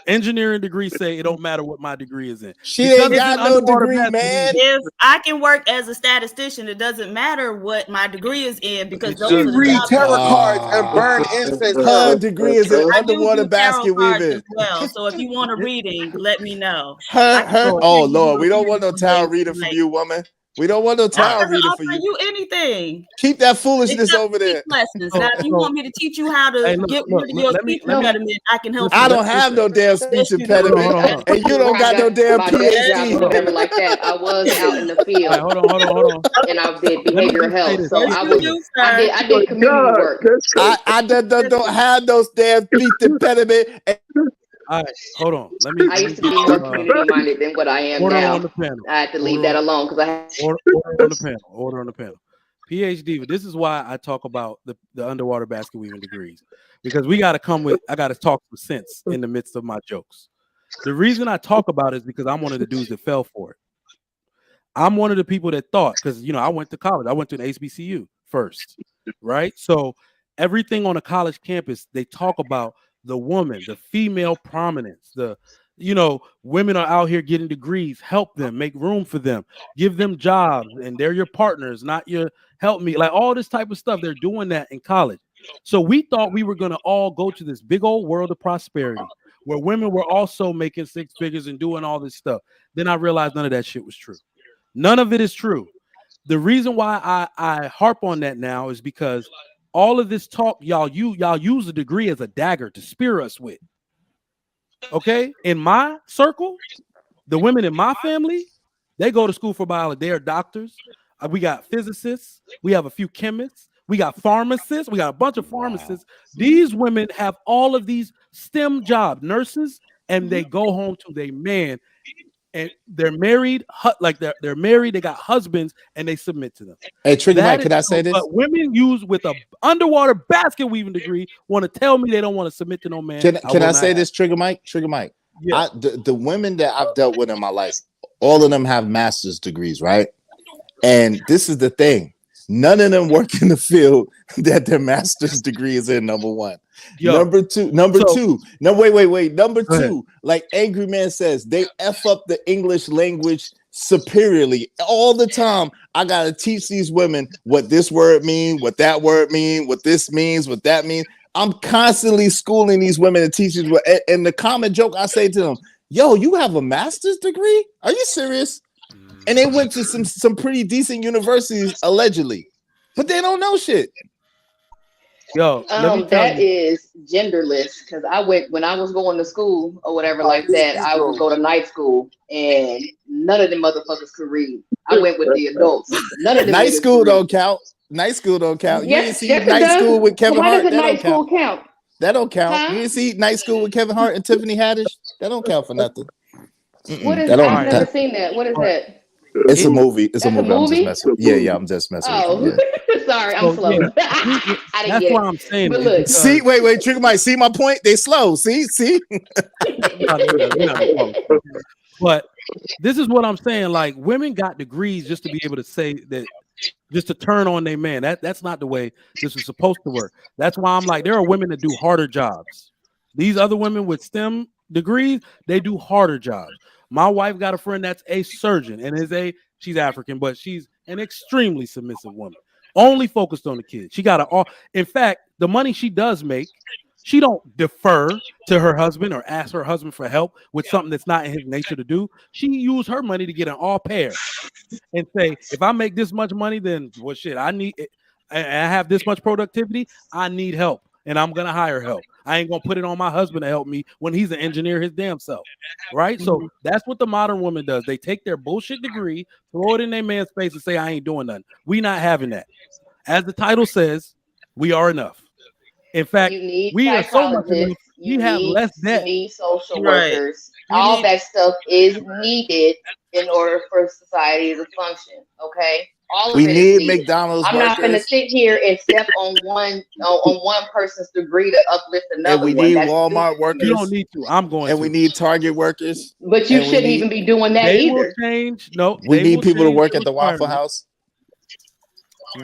engineering degree say it don't matter what my degree is in. She Because ain't it's got an no underwater degree, basket man. If I can work as a statistician, it doesn't matter what my degree is in because those She are the read jobs. tarot cards and burn incense. Her degree is in I do underwater do tarot basket cards weaving. as well. So if you want a reading, let me know. Oh Lord, we don't want no tarot reading from you, woman. We don't want no I tarot wasn't reading for offering you. you anything. Keep that foolishness Except over there. lessons. Now, if you want me to teach you how to Hey, look, get look, rid of your let me- speech impediment, I can help I you. don't have no damn speech Yes, you do. impediment, Hold on. and you don't got no damn my desk job or PhD. whatever like that. I was out in the All field right, hold on. and I did Let me behavioral just say health. this. So Yes, I you was do, I sir. did community work. I don't have those damn speech impediment. All right, hold on. Let me I used to get, be more community minded than what I am order now. on the panel. I had to leave that alone because Order on the panel. Order on the panel. PhD, this is why I talk about the underwater basket weaving degrees. Because I gotta talk some sense in the midst of my jokes. The reason I talk about it is because I'm one of the dudes that fell for it. I'm one of the people that thought, because I went to college. I went to an HBCU first, right? So everything on a college campus, they talk about the woman, the female prominence, women are out here getting degrees, help them, make room for them, give them jobs, and they're your partners, not your help me, like all this type of stuff. They're doing that in college. So we thought we were going to all go to this big old world of prosperity where women were also making six figures and doing all this stuff. Then I realized none of that shit was true. None of it is true. The reason why I harp on that now is because all of this talk, y'all use a degree as a dagger to spear us with. Okay? In my circle, the women in my family, they go to school for biology. They are doctors. We got physicists. We have a few chemists. We got pharmacists. We got a bunch of pharmacists. These women have all of these STEM jobs, nurses, and they go home to their man. And they're married, they're married, they got husbands, and they submit to them. Hey, Trigger Mike, can I say this? But women use with a underwater basket weaving degree want to tell me they don't want to submit to no man. Can I say this, Trigger Mike? Trigger Mike. Yeah. The women that I've dealt with in my life, all of them have master's degrees, right? And this is the thing. None of them work in the field that their master's degree is in, number one. Yo, number two, number two, like Angry Man says, they F up the English language superiorly. All the time, I got to teach these women what this word means, what that word means, what this means, what that means. I'm constantly schooling these women and teaching. And the common joke I say to them, yo, you have a master's degree? Are you serious? And they went to some pretty decent universities, allegedly. But they don't know shit. Yo, let me tell That you. is genderless because when I was going to school or whatever like that, I would go to night school and none of them motherfuckers could read. I went with the adults. None of them Night niggas school could read. don't count. Night school don't count. You didn't Yes, see yes, it night does. school with Kevin Why Hart. does a That don't night school count. count? That don't count. Huh? You didn't see night school with Kevin Hart and Tiffany Haddish. That don't count for nothing. What is? That don't. I've never seen that. What is that? It's a movie. It's a That's a movie. I'm just movie? messing. Yeah, I'm just messing with Oh, you. Yeah. sorry, I'm So, slow. yeah, I didn't that's get why it. I'm saying But it. look, Because See, wait, Trigger might see my point. They slow. See. we're not slow. But this is what I'm saying. Like, women got degrees just to be able to say that, just to turn on their man. That's not the way this is supposed to work. That's why I'm like, there are women that do harder jobs. These other women with STEM degrees, they do harder jobs. My wife got a friend that's a surgeon and she's African, but she's an extremely submissive woman, only focused on the kids. She got in fact, the money she does make, she don't defer to her husband or ask her husband for help with something that's not in his nature to do. She use her money to get an au pair and say, if I make this much money, then well, shit, I have this much productivity, I need help, and I'm gonna hire help. I ain't gonna put it on my husband to help me when he's an engineer his damn self, right? So that's what the modern woman does. They take their bullshit degree, throw it in their man's face, and say, I ain't doing nothing. We not having that. As the title says, we are enough. In fact, you need we are so much enough. We have less debt. You need social Right. workers. All that stuff is needed in order for society to function. Okay, all of We it is need needed. McDonald's I'm not going to workers. sit here and step on one person's degree to uplift another And we one. need That's Walmart stupid. workers. You don't need to. I'm going And to. we need Target workers. But you And we shouldn't need- even be doing that They either. will change. No, We they need will people to change work the at the Waffle requirement. House.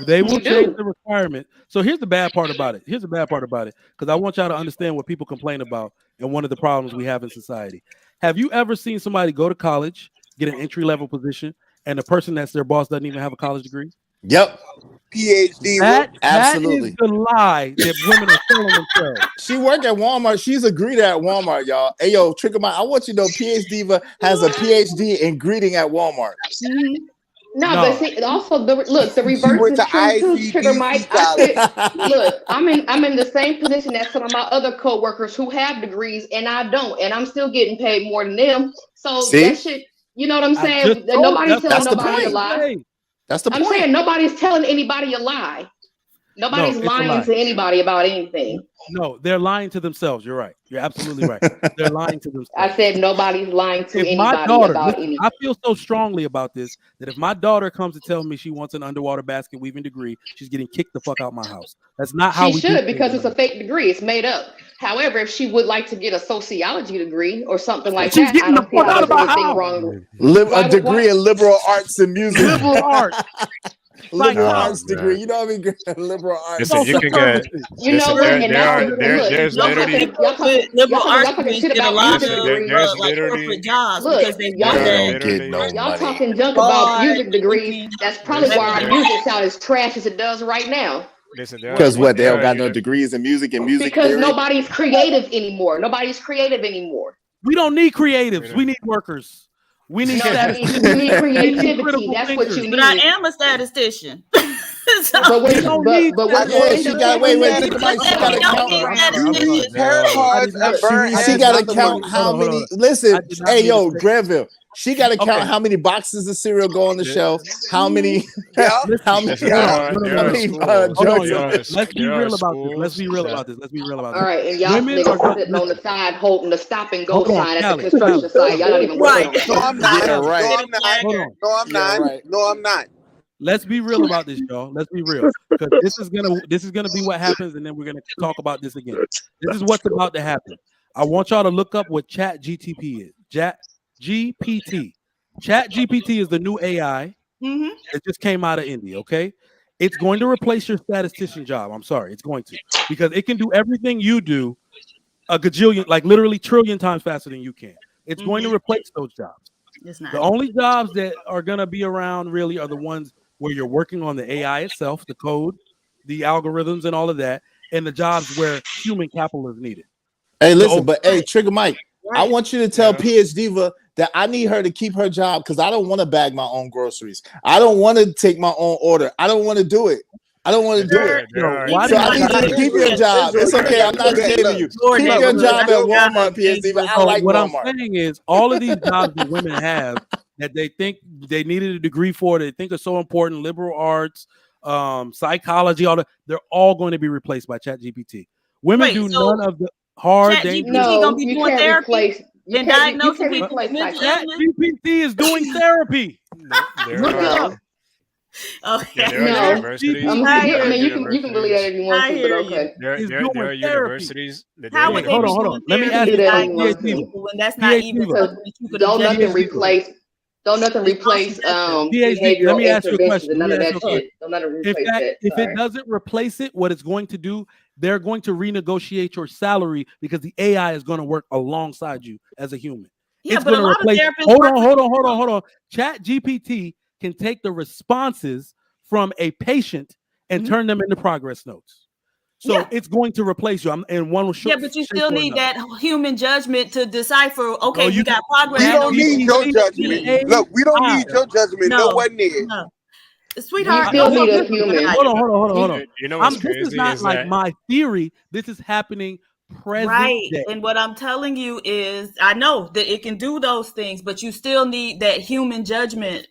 They will You change do. the requirement. So here's the bad part about it. Because I want y'all to understand what people complain about and one of the problems we have in society. Have you ever seen somebody go to college, get an entry-level position, and the person that's their boss doesn't even have a college degree? Yep. PhD. That Absolutely. is the lie that women are telling themselves. She work at Walmart. She's a greeter at Walmart, y'all. Hey, yo, Trigger Mike, I want you to know PhDiva has a PhD in greeting at Walmart. No, No. but see, also the reverse went is to true too, Trigger ICDC Mike. college. I'm in the same position as some of my other coworkers who have degrees and I don't, and I'm still getting paid more than them. So See? that shit, you know what I'm I saying? just told- Nobody's telling that's the nobody a point. lie. That's the I'm point. saying nobody's telling anybody a lie. Nobody's it's a lying lie. to anybody about anything. No, they're lying to themselves. You're right. You're absolutely right. They're lying to themselves. I said nobody's lying to If my anybody daughter, about listen, anything. I feel so strongly about this that if my daughter comes to tell me she wants an underwater basket weaving degree, she's getting kicked the fuck out my house. That's not how She we do should things because it's a around fake degree. It's made up. However, if she would like to get a sociology degree or something like She's that, I getting the don't see fuck how out of there's my anything house. wrong. A degree in liberal arts and music. Liberal arts. Liberal Like, arts man. degree. You know what I mean? Liberal arts. Listen, you can get. You know Listen, what? And there's y'all literally. talking shit about music degrees. There's literally. corporate jobs Look, because they y'all want They that. don't get no Y'all money. talking junk about music degrees. looking- That's probably why our music sound as trash as it does right now. Listen, Because what? They there don't are got no uni- degrees in music and music Because theory. nobody's creative anymore. Nobody's creative anymore. we don't need creatives. We need workers. We need No, statisticians. you need We need creativity. critical That's what you thinkers. need. But I am a statistician. So- But what We don't need but what Yeah, end she up got. Wait, happening Trigger is- Mike. She got to Don't count. need You need statisticians. AirPods and burn She ass got to another count money. how Hold on, many. hold on. Listen, I did not hey, mean to yo, say- Granville. She got to count Okay. how many boxes of cereal go on the shelf. How many? Yeah. How many? Listen, Hold there on, are hold on, there hold are on. schools. Hold on, drugs. There y'all. are Let's be there are real about this. Let's schools be real that- about this. Let's be real about All this. right, and y'all Women are niggas gonna sitting on the side holding the stop and go Hold on, sign at the Callie, construction site. Y'all not even working Right. on No, it. I'm not. Yeah, right. No, I'm not. Hold on. No, I'm Yeah, not. right. No, I'm not. Let's be real about this, y'all. Let's be real. Because this is gonna be what happens, and then we're gonna talk about this again. This is what's about to happen. I want y'all to look up what Chat GTP is. Chat GPT. Chat GPT is the new AI. Mhm. It just came out of India, okay? It's going to replace your statistician job. I'm sorry, it's going to, because it can do everything you do a gajillion, like literally trillion times faster than you can. It's going to replace those jobs. It's not. The only jobs that are going to be around really are the ones where you're working on the AI itself, the code, the algorithms, and all of that, and the jobs where human capital is needed. Hey, listen, but hey, Trigger Mike, I Right. want you to tell PhDiva that I need her to keep her job because I don't want to bag my own groceries. I don't want to take my own order. I don't want to do it. I don't want to do it. So I need you to keep your job. It's okay. I'm not shaming you. Keep your job at Walmart, PhDiva. I like what Walmart. I'm saying is all of these jobs that women have that they think they needed a degree for, they think are so important, liberal arts, psychology, all that, they're all going to be replaced by ChatGPT. Women do none of the hard, dangerous. ChatGPT gonna be doing therapy and diagnosing people with mental illness. ChatGPT is doing therapy. Look it up. Okay. There are universities. I mean, you can believe that if you want to, but okay. There are universities. How would they hold on. Let me ask you something when that's not even something that you could don't nothing replace behavioral let me ask you a interventions question. and none of that shit. Don't let it replace that. If it doesn't replace it, what it's going to do, they're going to renegotiate your salary because the AI is going to work alongside you as a human. Yeah, it's but going to replace. Hold on. Chat GPT can take the responses from a patient and turn them into progress notes. So it's going to replace you. I'm in one. Yeah, but you still need that human judgment to decipher. Okay, you got progress. We don't need your judgment. Look, we don't need your judgment. Nowhere near. No. Sweetheart, you still need a human. Hold on. You know what's this is crazy not is like that my theory. This is happening present day. And what I'm telling you is, I know that it can do those things, but you still need that human judgment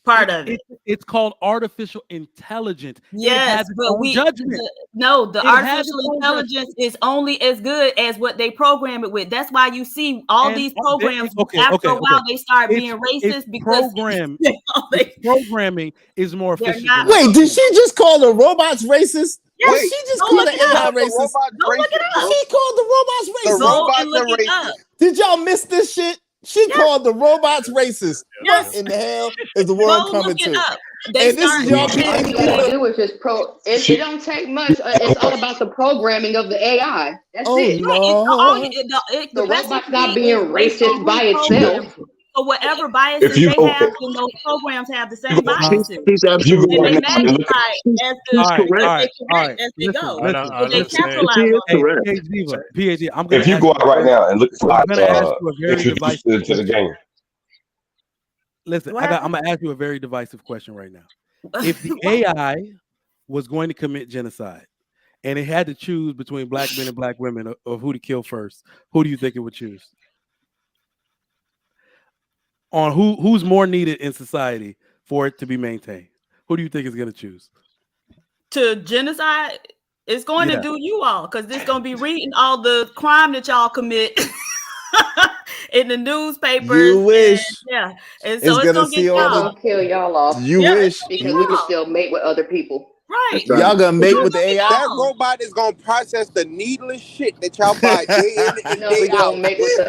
part of it. It's called artificial intelligence. Yes, but judgment. The artificial intelligence is only as good as what they program it with. That's why you see all these programs. After a while, they start being racist because programming is more efficient. Wait, did she just call the robots racist? Yes, she just called the AI racist. She called the robots racist. The robots are racist. Did y'all miss this shit? She called the robots racist. What in the hell is the world coming to? And this is y'all All you gotta do is just it don't take much. It's all about the programming of the AI. That's it. The robot's not being racist by itself. So whatever biases they have, then those programs have the same biases. He's absolutely and they magnify as they go. So they capitalize on it. PhD, I'm if you go out right now and look at introduce you to the game. Listen, I'm gonna ask you a very divisive question right now. If the AI was going to commit genocide and it had to choose between black men and black women of who to kill first, who do you think it would choose? On who's more needed in society for it to be maintained? Who do you think is going to choose? To genocide, it's going to do you all because it's going to be reading all the crime that y'all commit in the newspapers. You wish. And so it's going to get y'all. Kill y'all off. You wish. Because we can still mate with other people. Right. Y'all gonna mate with the AI? That robot is gonna process the needless shit that y'all buy day in and day out.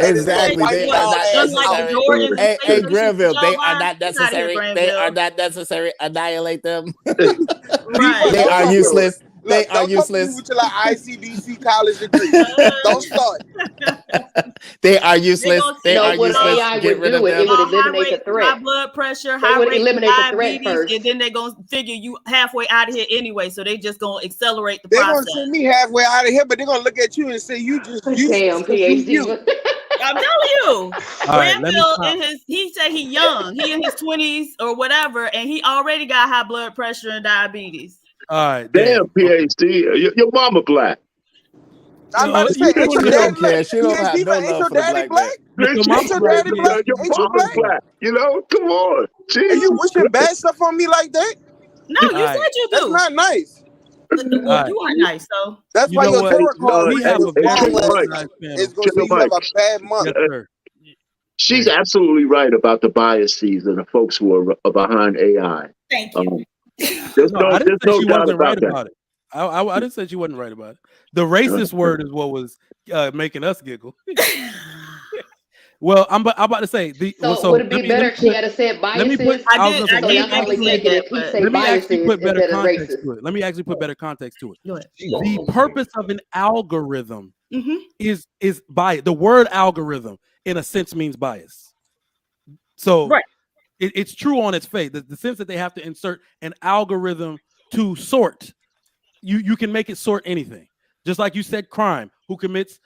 Exactly. They are not necessary. Hey, Granville, they are not necessary. They are not necessary. Annihilate them. They are useless. They are useless. With your ICDC college degree. Don't start. They are useless. They are useless. AI Get rid of them. It would eliminate the threat. High blood pressure, high rate of diabetes, and then they're gonna figure you halfway out of here anyway. So they just gonna accelerate the process. They're gonna send me halfway out of here, but they're gonna look at you and say you just damn PhD. I'm telling you, Granville he said he young, he in his 20s or whatever, and he already got high blood pressure and diabetes. All right, damn PhD, your mama black. I'm about to say, ain't your daddy black? She don't have no love for the black man. Ain't your daddy black? Your Ain't you mama's black? You know, come on. Jeez. And you wishing bad stuff on me like that? No, you said you do. That's not nice. Well, you aren't nice, so that's why your tarot card we have a very it's going to say you have a bad month. She's absolutely right about the biases and the folks who are behind AI. Thank you. I didn't say she wasn't right about it. I didn't say she wasn't right about it. The racist word is what was making us giggle. Well, I'm about to say. So would it be better if she had said biases? Let me actually put better context to it. Let me actually put better context to it. The purpose of an algorithm is bias. The word algorithm, in a sense, means bias. So it's true on its face. The sense that they have to insert an algorithm to sort. You can make it sort anything. Just like you said, crime. Who commits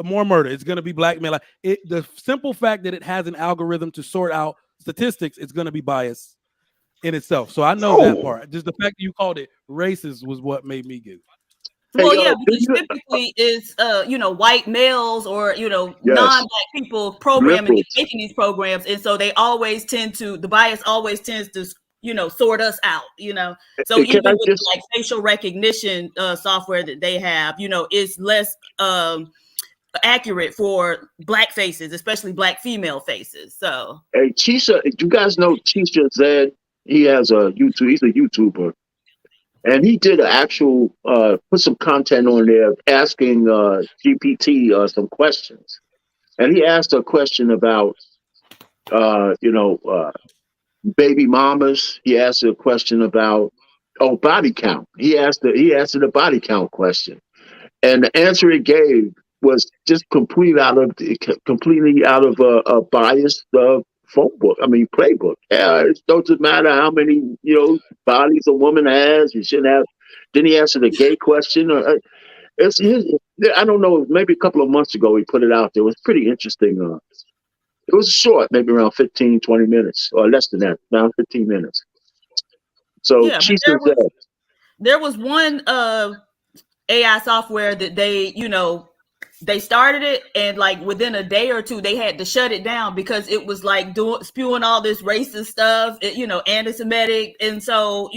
more murder? It's going to be black men. The simple fact that it has an algorithm to sort out statistics, it's going to be biased. in itself. So I know that part. Just the fact that you called it racist was what made me giggle. Well, yeah, because typically it's white males or non-black people programming and making these programs, and so they always tend to, the bias always tends to sort us out. So even with like facial recognition software that they have, is less accurate for black faces, especially black female faces. So hey, Chisha, you guys know Chisha Zed? He has a YouTube. He's a YouTuber. And he did an actual, put some content on there asking GPT some questions. And he asked a question about, baby mamas. He asked a question about, body count. He asked it a body count question. And the answer he gave was just completely out of a biased phone book. I mean, playbook. Yeah, it doesn't matter how many bodies a woman has. You shouldn't have. Then he answered a gay question. I don't know. Maybe a couple of months ago he put it out there. It was pretty interesting. It was short, maybe around 15, 20 minutes, or less than that, around 15 minutes. So yeah, there was one AI software that they started it, and like within a day or two they had to shut it down because it was like spewing all this racist stuff, anti-Semitic, and so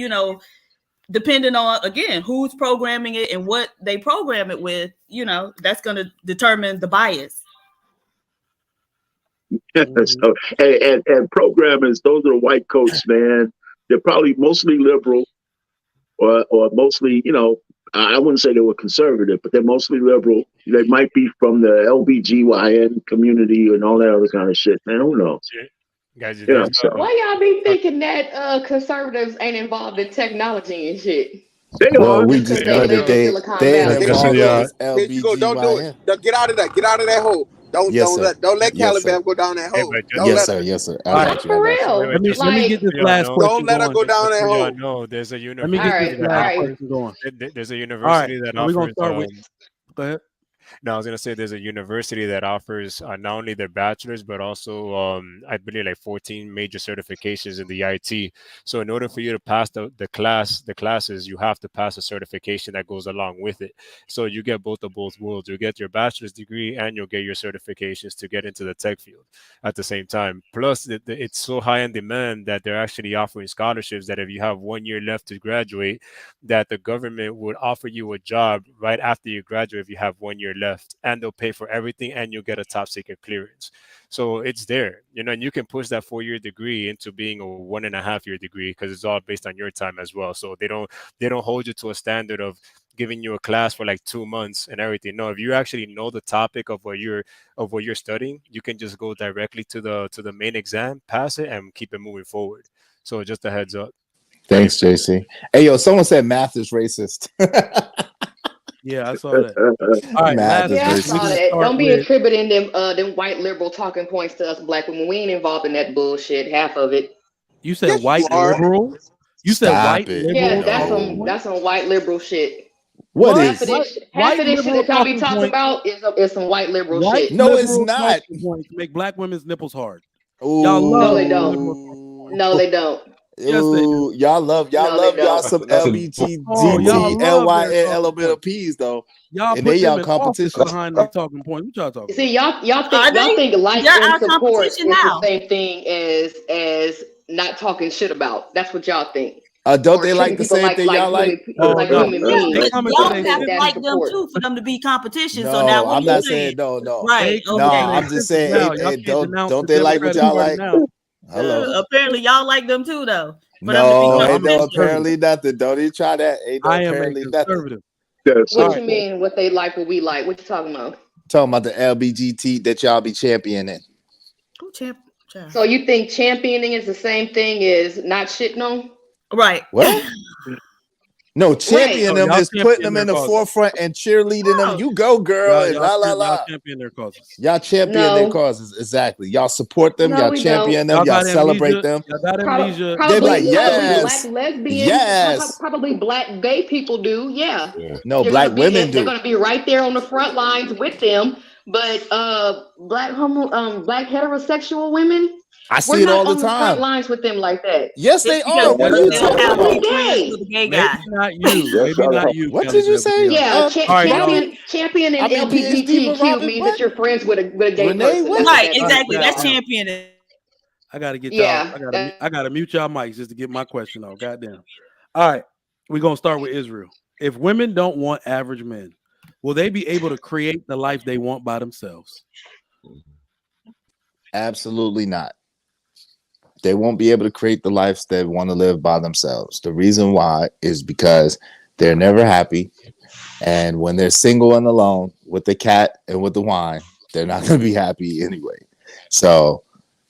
depending on again who's programming it and what they program it with, that's going to determine the bias. So, and programmers, those are the white coats, man. They're probably mostly liberal, or mostly, I wouldn't say they were conservative, but they're mostly liberal. They might be from the LBGYN community and all that other kind of shit, man. Who knows? Guys, why y'all be thinking that conservatives ain't involved in technology and shit? Well, we just know that they LBGYN. Don't do it. Get out of that. Get out of that hole. Don't let Caliban go down that hole. Yes, sir. I got you. For real. Let me get this last question. Don't let her go down that hole. No, there's a university. Let me get this last question going. There's a university that offers. We're gonna start with. Go ahead. No, I was gonna say there's a university that offers not only their bachelor's but also I believe like 14 major certifications in the IT. So in order for you to pass the classes, you have to pass a certification that goes along with it. So you get both worlds. You get your bachelor's degree and you'll get your certifications to get into the tech field at the same time. Plus, it's so high in demand that they're actually offering scholarships that if you have 1 year left to graduate, that the government would offer you a job right after you graduate if you have 1 year left, and they'll pay for everything and you'll get a top secret clearance. So it's there, and you can push that 4 year degree into being a 1.5 year degree because it's all based on your time as well. So they don't hold you to a standard of giving you a class for like 2 months and everything. No, if you actually know the topic of what you're studying, you can just go directly to the main exam, pass it, and keep it moving forward. So just a heads up. Thanks, JC. Hey, yo, someone said math is racist. Yeah, I saw that. All right, I saw that. Don't be attributing them white liberal talking points to us black women. We ain't involved in that bullshit. Half of it. You said white liberal? You said white liberal? Yeah, that's some white liberal shit. What half of this shit that y'all be talking about is some white liberal shit. No, it's not. Make black women's nipples hard. Y'all love. No, they don't. No, they don't. Yes, they do. Y'all love some LBGT, LYN, LMNOPs though. Y'all and they y'all competition behind their talking point. What y'all talking? See, y'all think life and support is the same thing as not talking shit about. That's what y'all think. Don't they like the same thing y'all like? Like human beings. Y'all have to like them too for them to be competition. No, so now I'm not saying no. Right. No, I'm just saying don't they like what y'all like? Hello. Apparently, y'all like them too, though. Ain't no apparently nothing. Don't even try that. Ain't no apparently nothing. What you mean? What they like? What we like? What you talking about? Talking about the LBGT that y'all be championing. So you think championing is the same thing as not shitting on? Right. What? No, champion them is putting them in the forefront and cheerleading them. You go, girl, and la. Y'all champion their causes. Y'all champion their causes, exactly. Y'all support them, y'all champion them, y'all celebrate them. They're like, yes, black lesbians, yes, probably black gay people do, yeah. No, black women do. They're going to be right there on the front lines with them, but black heterosexual women. I We're see it not all the on the front time. lines with them like that. Yes, they are. What are you talking about? Maybe not you. Maybe not you. What Kelly did you Bell, say? Yeah, Robin? champion and I mean, PhDiva LGBTQ Robin, means what? that you're friends with a gay Renee, person. what? Right, That's exactly. no. That's championing. I gotta get Yeah. y'all. I gotta mute y'all mics just to get my question off. Goddamn. All right, we're gonna start with Israel. If women don't want average men, will they be able to create the life they want by themselves? Absolutely not. They won't be able to create the lives they want to live by themselves. The reason why is because they're never happy. And when they're single and alone with the cat and with the wine, they're not going to be happy anyway. So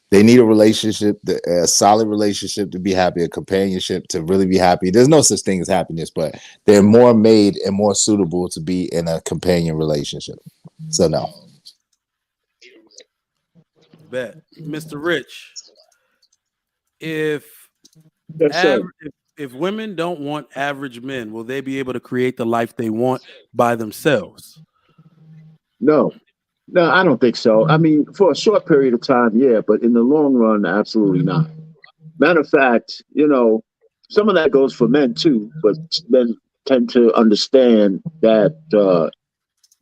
they need a relationship, a solid relationship to be happy, a companionship to really be happy. There's no such thing as happiness, but they're more made and more suitable to be in a companion relationship. So no. Bet. Mr. Rich, if women don't want average men, will they be able to create the life they want by themselves? No, I don't think so. I mean, for a short period of time, yeah, but in the long run, absolutely not. Matter of fact, some of that goes for men too, but men tend to understand that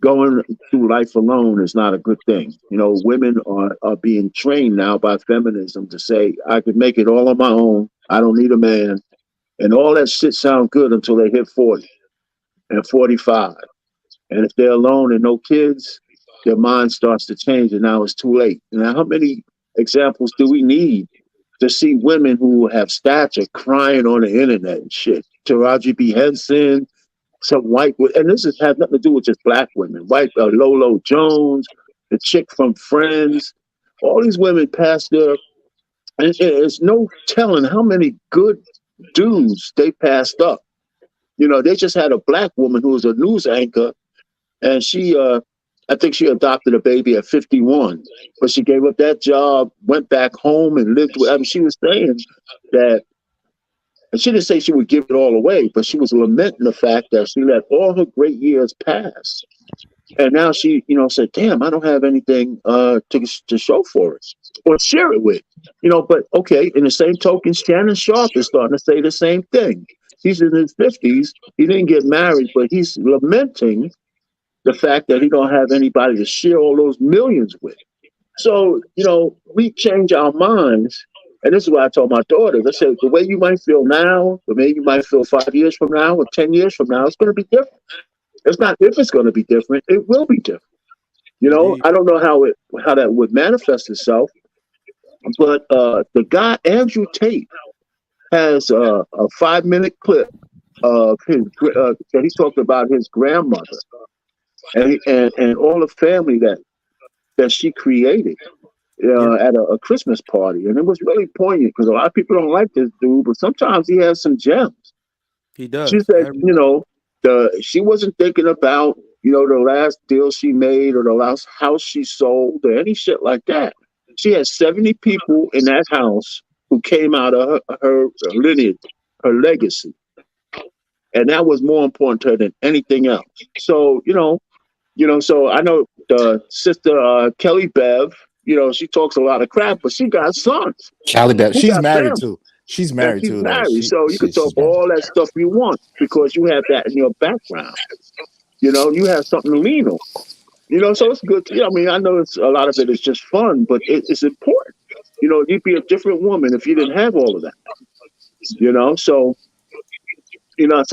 going through life alone is not a good thing. Women are being trained now by feminism to say, I can make it all on my own. I don't need a man. And all that shit sounds good until they hit 40 and 45. And if they're alone and no kids, their mind starts to change and now it's too late. Now, how many examples do we need to see women who have stature crying on the internet and shit? Taraji B. Henson, some white, and this has nothing to do with just black women. White Lolo Jones, the chick from Friends, all these women passed their, and there's no telling how many good dudes they passed up. They just had a black woman who was a news anchor, and she, I think she adopted a baby at 51, but she gave up that job, went back home and lived with, I mean, she was saying that, and she didn't say she would give it all away, but she was lamenting the fact that she let all her great years pass. And now she, said, damn, I don't have anything to show for it or share it with. But okay, in the same token, Shannon Sharp is starting to say the same thing. He's in his 50s. He didn't get married, but he's lamenting the fact that he don't have anybody to share all those millions with. So, we change our minds. And this is what I told my daughters. I said, the way you might feel now, the way you might feel 5 years from now or 10 years from now, it's going to be different. It's not if it's going to be different, it will be different. I don't know how that would manifest itself, but the guy, Andrew Tate, has a 5-minute clip of his that he talked about his grandmother and all the family that she created at a Christmas party. And it was really poignant because a lot of people don't like this dude, but sometimes he has some gems. He does. She said, she wasn't thinking about, the last deal she made or the last house she sold or any shit like that. She had 70 people in that house who came out of her lineage, her legacy. And that was more important to her than anything else. So, so I know the sister Kelly Bev, she talks a lot of crap, but she got sons. Kelly Bev, she's married family. too. She's married too. So you can talk all that stuff you want because you have that in your background. You have something to lean on. So it's good. I mean, I know a lot of it is just fun, but it's important. You'd be a different woman if you didn't have all of that. So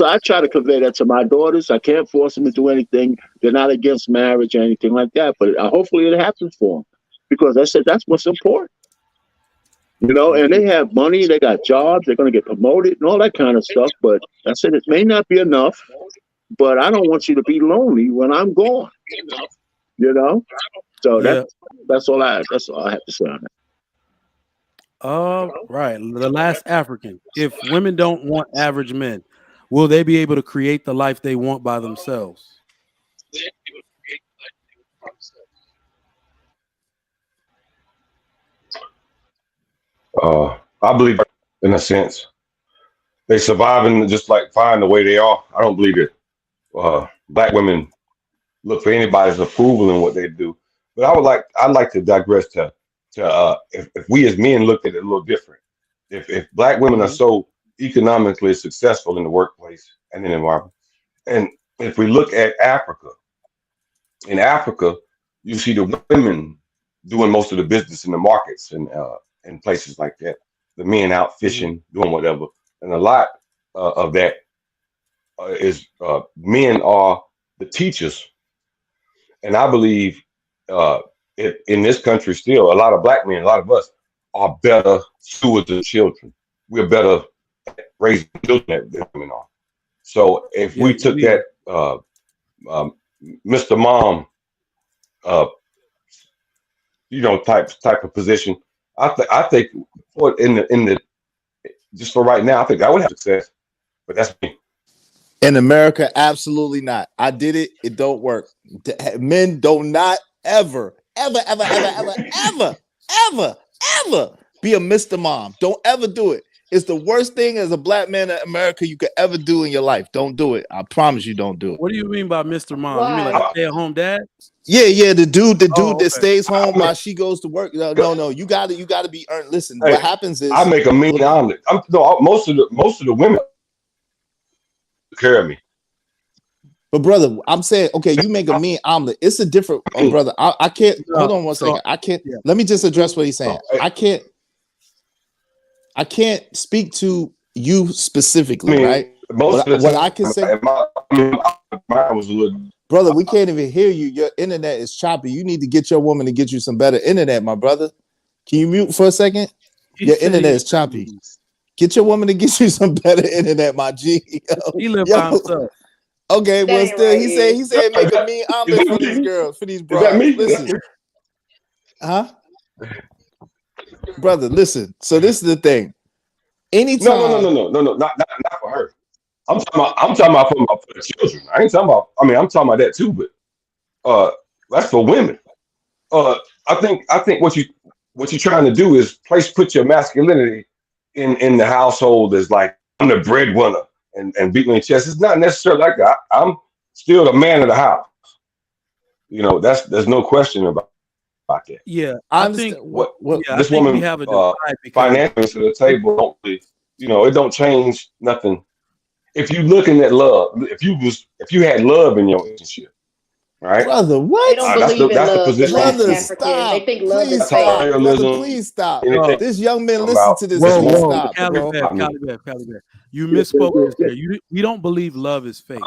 I try to convey that to my daughters. I can't force them to do anything. They're not against marriage or anything like that, but hopefully it happens for them because I said that's what's important. And they have money, they got jobs, they're going to get promoted and all that kind of stuff. But I said it may not be enough, but I don't want you to be lonely when I'm gone. So that's all I have to say on that. Right. The last African. If women don't want average men, will they be able to create the life they want by themselves? I believe in a sense they survive and just like find the way they are. I don't believe that black women look for anybody's approval in what they do. But I'd like to digress to to if we as men looked at it a little different. If black women are so economically successful in the workplace and in the environment, and if we look at Africa, in Africa, you see the women doing most of the business in the markets and places like that. The men out fishing, doing whatever, and a lot of that is men are the teachers. And I believe in this country still, a lot of black men, a lot of us are better stewards of children. We're better at raising children than women are. So if we took that Mr. Mom, type of position, I think in the just for right now, I think I would have success. But that's me. In America, absolutely not. I did it. It don't work. Men don't not ever be a Mr. Mom. Don't ever do it. It's the worst thing as a black man in America you could ever do in your life. Don't do it. I promise you, don't do it. What do you mean by Mr. Mom? You mean like a stay-at-home dad? Yeah, the dude that stays home while she goes to work. No. You got to be earned. Listen, Hey, what happens is I make a mean omelet. Most of the women care of me. But brother, I'm saying, okay, you make a mean omelet. It's a different brother. I can't hold on one second. I can't let me just address what he's saying. I can't speak to you specifically, right? Most of the what time, I can say, mine was a little. Brother, we can't even hear you. Your internet is choppy. You need to get your woman to get you some better internet, my brother. Can you mute for a second? Your internet is choppy. Get your woman to get you some better internet, my G. He live by himself. Okay, well, still, he said make a mean omelet for these girls, for these broads. Listen, brother, listen. So this is the thing. Anytime, no, not for her. I'm talking about for the children. I ain't talking about. I mean, I'm talking about that too, but that's for women. I think what you're trying to do is put your masculinity in the household as like I'm the breadwinner and beat me in the chest. It's not necessarily like that. I'm still the man of the house. You know, there's no question about that. Yeah, I think this woman we have a divide financially to the table. Don't really, it don't change nothing. If you looking at love, if you had love in your relationship, right? Brother, what? They don't believe in that's love. the position. Brother, African. stop. They think love Please is fake. stop. Brother, please stop. This young man listen to this. Whoa, Please stop, bro. Calibab. You misspoke this there. We don't believe love is fake.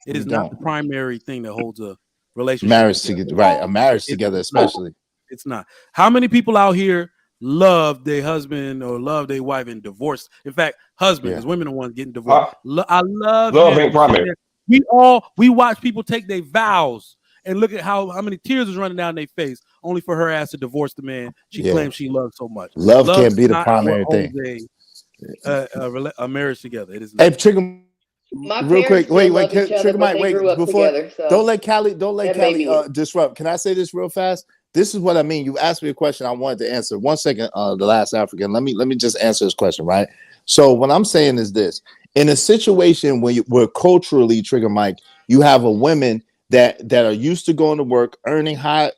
It is not the primary thing that holds a relationship. Marriage together, right? A marriage together, especially. It's not. How many people out here love their husband or love their wife and divorce? In fact, husband, because women are the ones getting divorced. I love ain't primary. We watch people take their vows and look at how many tears is running down their face, only for her ass to divorce the man she claims she loves so much. Love can't be the primary thing. A marriage together. It is Hey, not. Trigger, real quick. Wait, Trigger Mike, wait. Before together, so don't let Callie disrupt. Can I say this real fast? This is what I mean. You asked me a question I wanted to answer. 1 second, the last African. Let me just answer this question, right? So what I'm saying is this: in a situation where culturally, Trigger Mike, you have a women that are used to going to work, earning high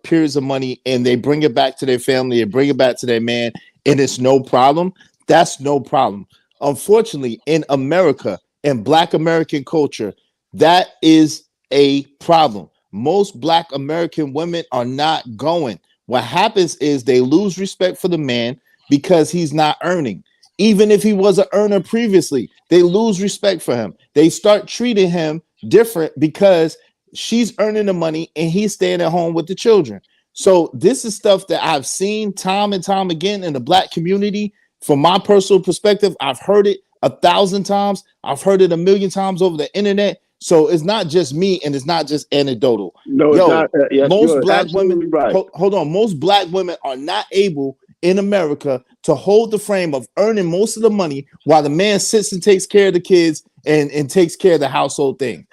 periods of money, and they bring it back to their family, and bring it back to their man, and it's no problem. That's no problem. Unfortunately, in America, in Black American culture, that is a problem. Most Black American women are not going. What happens is they lose respect for the man because he's not earning. Even if he was an earner previously, they lose respect for him. They start treating him different because she's earning the money and he's staying at home with the children. So this is stuff that I've seen time and time again in the Black community. From my personal perspective, I've heard it 1,000 times. I've heard it 1,000,000 times over the internet. So it's not just me and it's not just anecdotal. No, it's not. Yes, most Black women, right. hold on. Most Black women are not able in America to hold the frame of earning most of the money while the man sits and takes care of the kids and takes care of the household thing.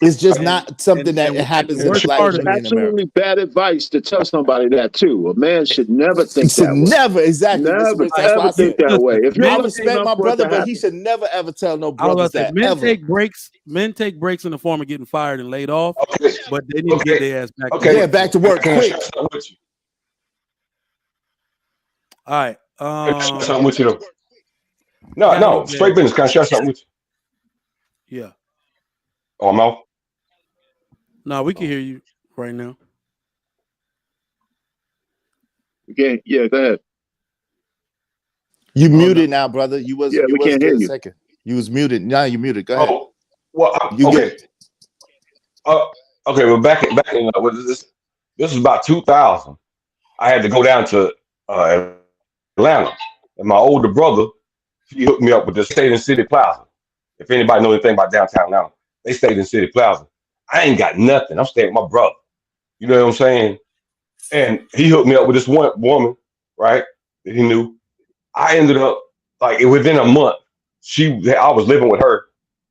It's just not something that happens in the Black community in America. Absolutely bad advice to tell somebody that too. A man should never think that way. Never, exactly. Never ever think that way. If I respect my brother, but he should never ever tell no brothers that. Men take breaks. Men take breaks in the form of getting fired and laid off, but they need to get their ass back. Yeah, back to work quick. All right. Something with you though. No, straight business. Can I share something with you? Yeah. Oh, I'm off? No, we can hear you right now. Okay, yeah, go ahead. You muted now, brother. You was we can't hear a you. second. You was muted. Now you muted. Go ahead. Oh, well, okay. Okay, well, back in what is this? This was about 2000. I had to go down to Atlanta, and my older brother, he hooked me up with the State and City Plaza. If anybody knows anything about downtown Atlanta, they stayed in City Plaza. I ain't got nothing. I'm staying with my brother. You know what I'm saying? And he hooked me up with this one woman, right? That he knew. I ended up like within a month. I was living with her.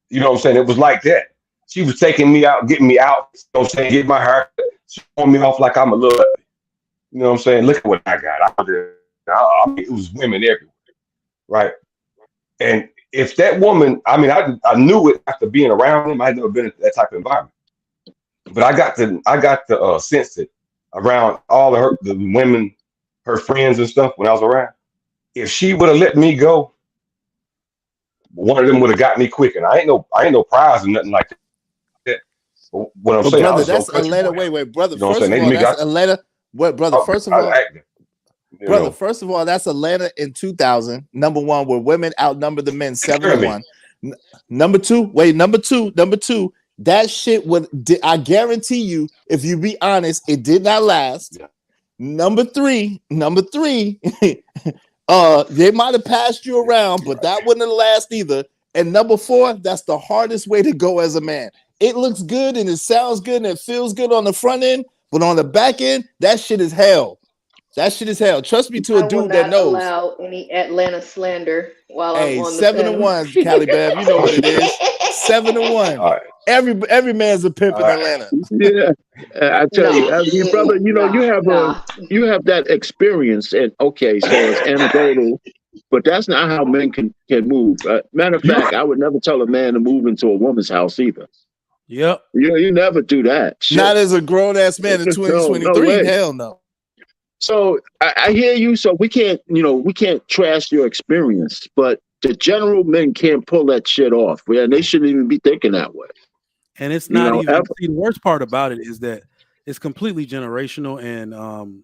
You know what I'm saying? It was like that. She was taking me out, getting me out. You know what I'm saying? Getting my hair. She throwing me off like I'm a little. You know what I'm saying? Look at what I got. I mean, it was women everywhere, right? And if that woman, I mean, I knew it after being around him. I had never been in that type of environment, but I got to sense it around all of the women, her friends and stuff when I was around. If she would have let me go, one of them would have got me quick. And I ain't no prize or nothing like that. But what I'm saying, brother, that's Atlanta. Wait, brother. You know first of all, that's Atlanta. What, brother? First of all, brother. First of all, that's Atlanta in 2000. Number one, where women outnumber the men 7-1. Number two, that shit I guarantee you, if you be honest, it did not last. Yeah. Number three, they might have passed you around, but that wouldn't last either. And number four, that's the hardest way to go as a man. It looks good and it sounds good and it feels good on the front end, but on the back end, that shit is hell. That shit is hell. Trust me, to a dude that knows. I will not allow any Atlanta slander while I'm on the 7-1, Cali Bev. You know what it is. 7-1. Right. Every man's a pimp in Atlanta. Yeah, I tell you, brother. You know, you have that experience, and okay, so it's anecdotal, but that's not how men can move. Matter of fact, I would never tell a man to move into a woman's house either. Yep. You never do that. Shit. Not as a grown ass man in 2023. No hell no. So I hear you. So we can't trash your experience, but the general men can't pull that shit off. And they shouldn't even be thinking that way. And it's not even. See, the worst part about it is that it's completely generational. And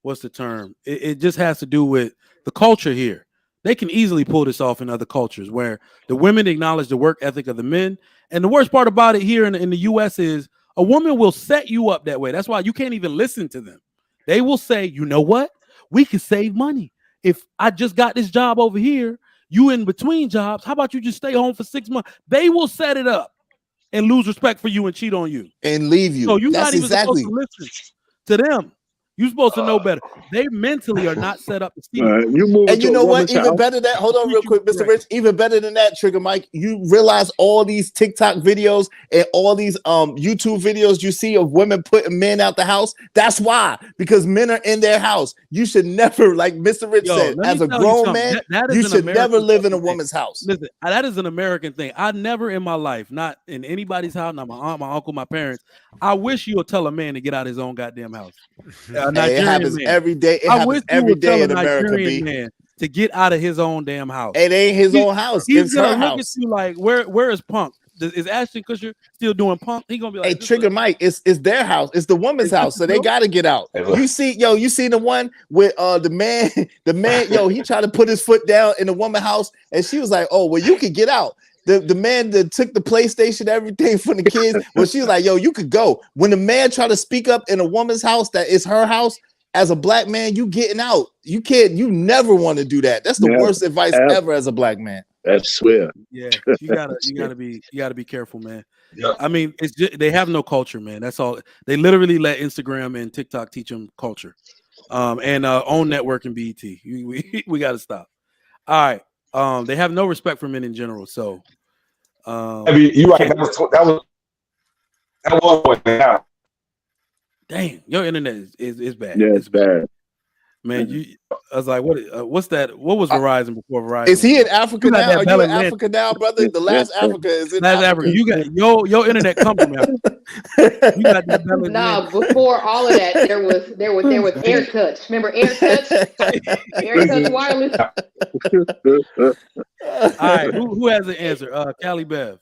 what's the term? It just has to do with the culture here. They can easily pull this off in other cultures where the women acknowledge the work ethic of the men. And the worst part about it here in the U.S. is a woman will set you up that way. That's why you can't even listen to them. They will say, you know what? We can save money. If I just got this job over here, you in between jobs, how about you just stay home for 6 months? They will set it up and lose respect for you and cheat on you. And leave you. So you're not even supposed to listen to them. You're supposed to know better. They mentally are not set up to see. And you know what? Even better than that. Hold on real quick, Mr. Rich. Even better than that, Trigger Mike. You realize all these TikTok videos and all these YouTube videos you see of women putting men out the house. That's why. Because men are in their house. You should never, like Mr. Rich said, as a grown man, you should never live in a woman's house. Listen, that is an American thing. I never in my life, not in anybody's house, not my aunt, my uncle, my parents. I wish you would tell a man to get out of his own goddamn house. It happens every day. It happens every day in America. Man to get out of his own damn house. It ain't his own house. He's gonna look at you like, where is Punk? Is Ashton Kutcher still doing Punk? He gonna be like, hey, Trigger Mike, it's their house. It's the woman's house, so they gotta get out. You see the one with the man, he tried to put his foot down in the woman's house, and she was like, oh, well, you could get out. The man that took the PlayStation, everything from the kids, well, she was like, yo, you could go. When the man tried to speak up in a woman's house that is her house, as a black man, you getting out. You never want to do that. That's the worst advice ever as a black man. I swear. Yeah, you gotta be careful, man. Yep. I mean, it's just, they have no culture, man. That's all. They literally let Instagram and TikTok teach them culture, and own network and BET. We got to stop. All right. They have no respect for men in general. So, I mean, you're right. That was now. Dang, your internet is bad. Yeah, it's bad. Man, I was like, what's that? What was Verizon before Verizon? Is he in Africa now? Are you in Atlantic. Africa now, brother? The last Africa is in Last Africa. You got your internet comes from Africa. You got that Bell Nah, before all of that, there was Air Touch. Remember Air Touch? Air Touch Wireless. All right, who has an answer? Callie Bev.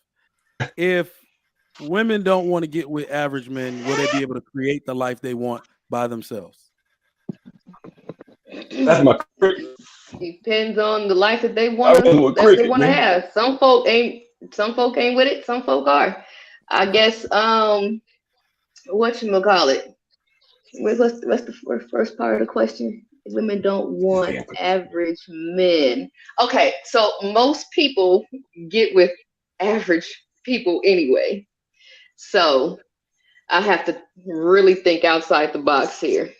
If women don't want to get with average men, will they be able to create the life they want by themselves? That's my Depends on the life that they want to have. Some folk ain't with it. Some folk are. I guess whatchamacallit? What's the first part of the question? Women don't want average men. Okay, so most people get with average people anyway. So I have to really think outside the box here.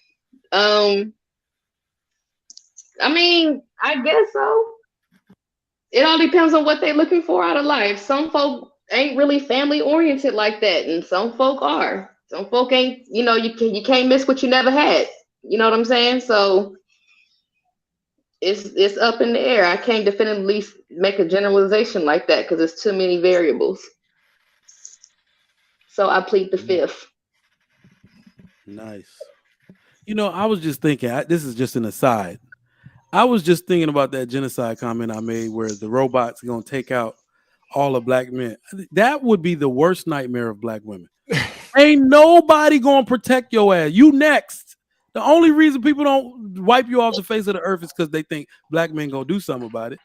I mean, I guess so. It all depends on what they're looking for out of life. Some folk ain't really family oriented like that, and some folk are. Some folk ain't, you can't miss what you never had. You know what I'm saying? So it's up in the air. I can't definitively make a generalization like that because there's too many variables. So I plead the fifth. Nice. I was just thinking, this is just an aside. I was just thinking about that genocide comment I made where the robots are going to take out all the black men. That would be the worst nightmare of black women. Ain't nobody going to protect your ass. You next. The only reason people don't wipe you off the face of the earth is because they think black men going to do something about it.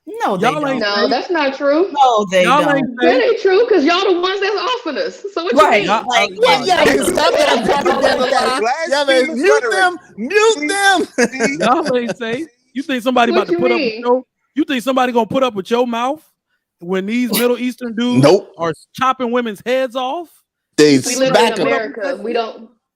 No, they don't. No, that's not true. No, they don't. That ain't true because y'all the ones that's offing us. So what you mean? Stop that propaganda lie. Yeah, man, mute them. Y'all ain't safe. You think somebody about to put up with your? You think somebody gonna put up with your mouth when these Middle Eastern dudes are chopping women's heads off? We live in America.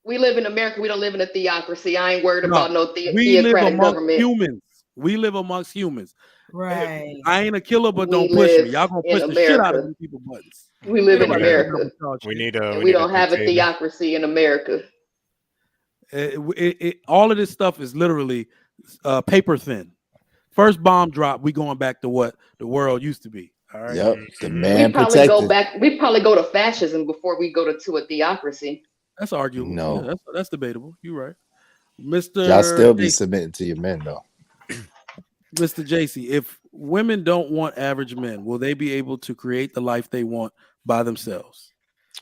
We live in America. We don't live in a theocracy. I ain't worried about no theocratic government. Humans. We live amongst humans. Right. I ain't a killer, but don't push me. Y'all gonna push the shit out of these people's buttons. We live in America. We don't have a theocracy in America. All of this stuff is literally paper thin. First bomb drop, we going back to what the world used to be. All right. Yep. The man We probably go to fascism before we go to a theocracy. That's arguable. No, yeah, that's debatable. You're right, Mr. Y'all still be submitting to your men though. Mr. JC, if women don't want average men, will they be able to create the life they want by themselves?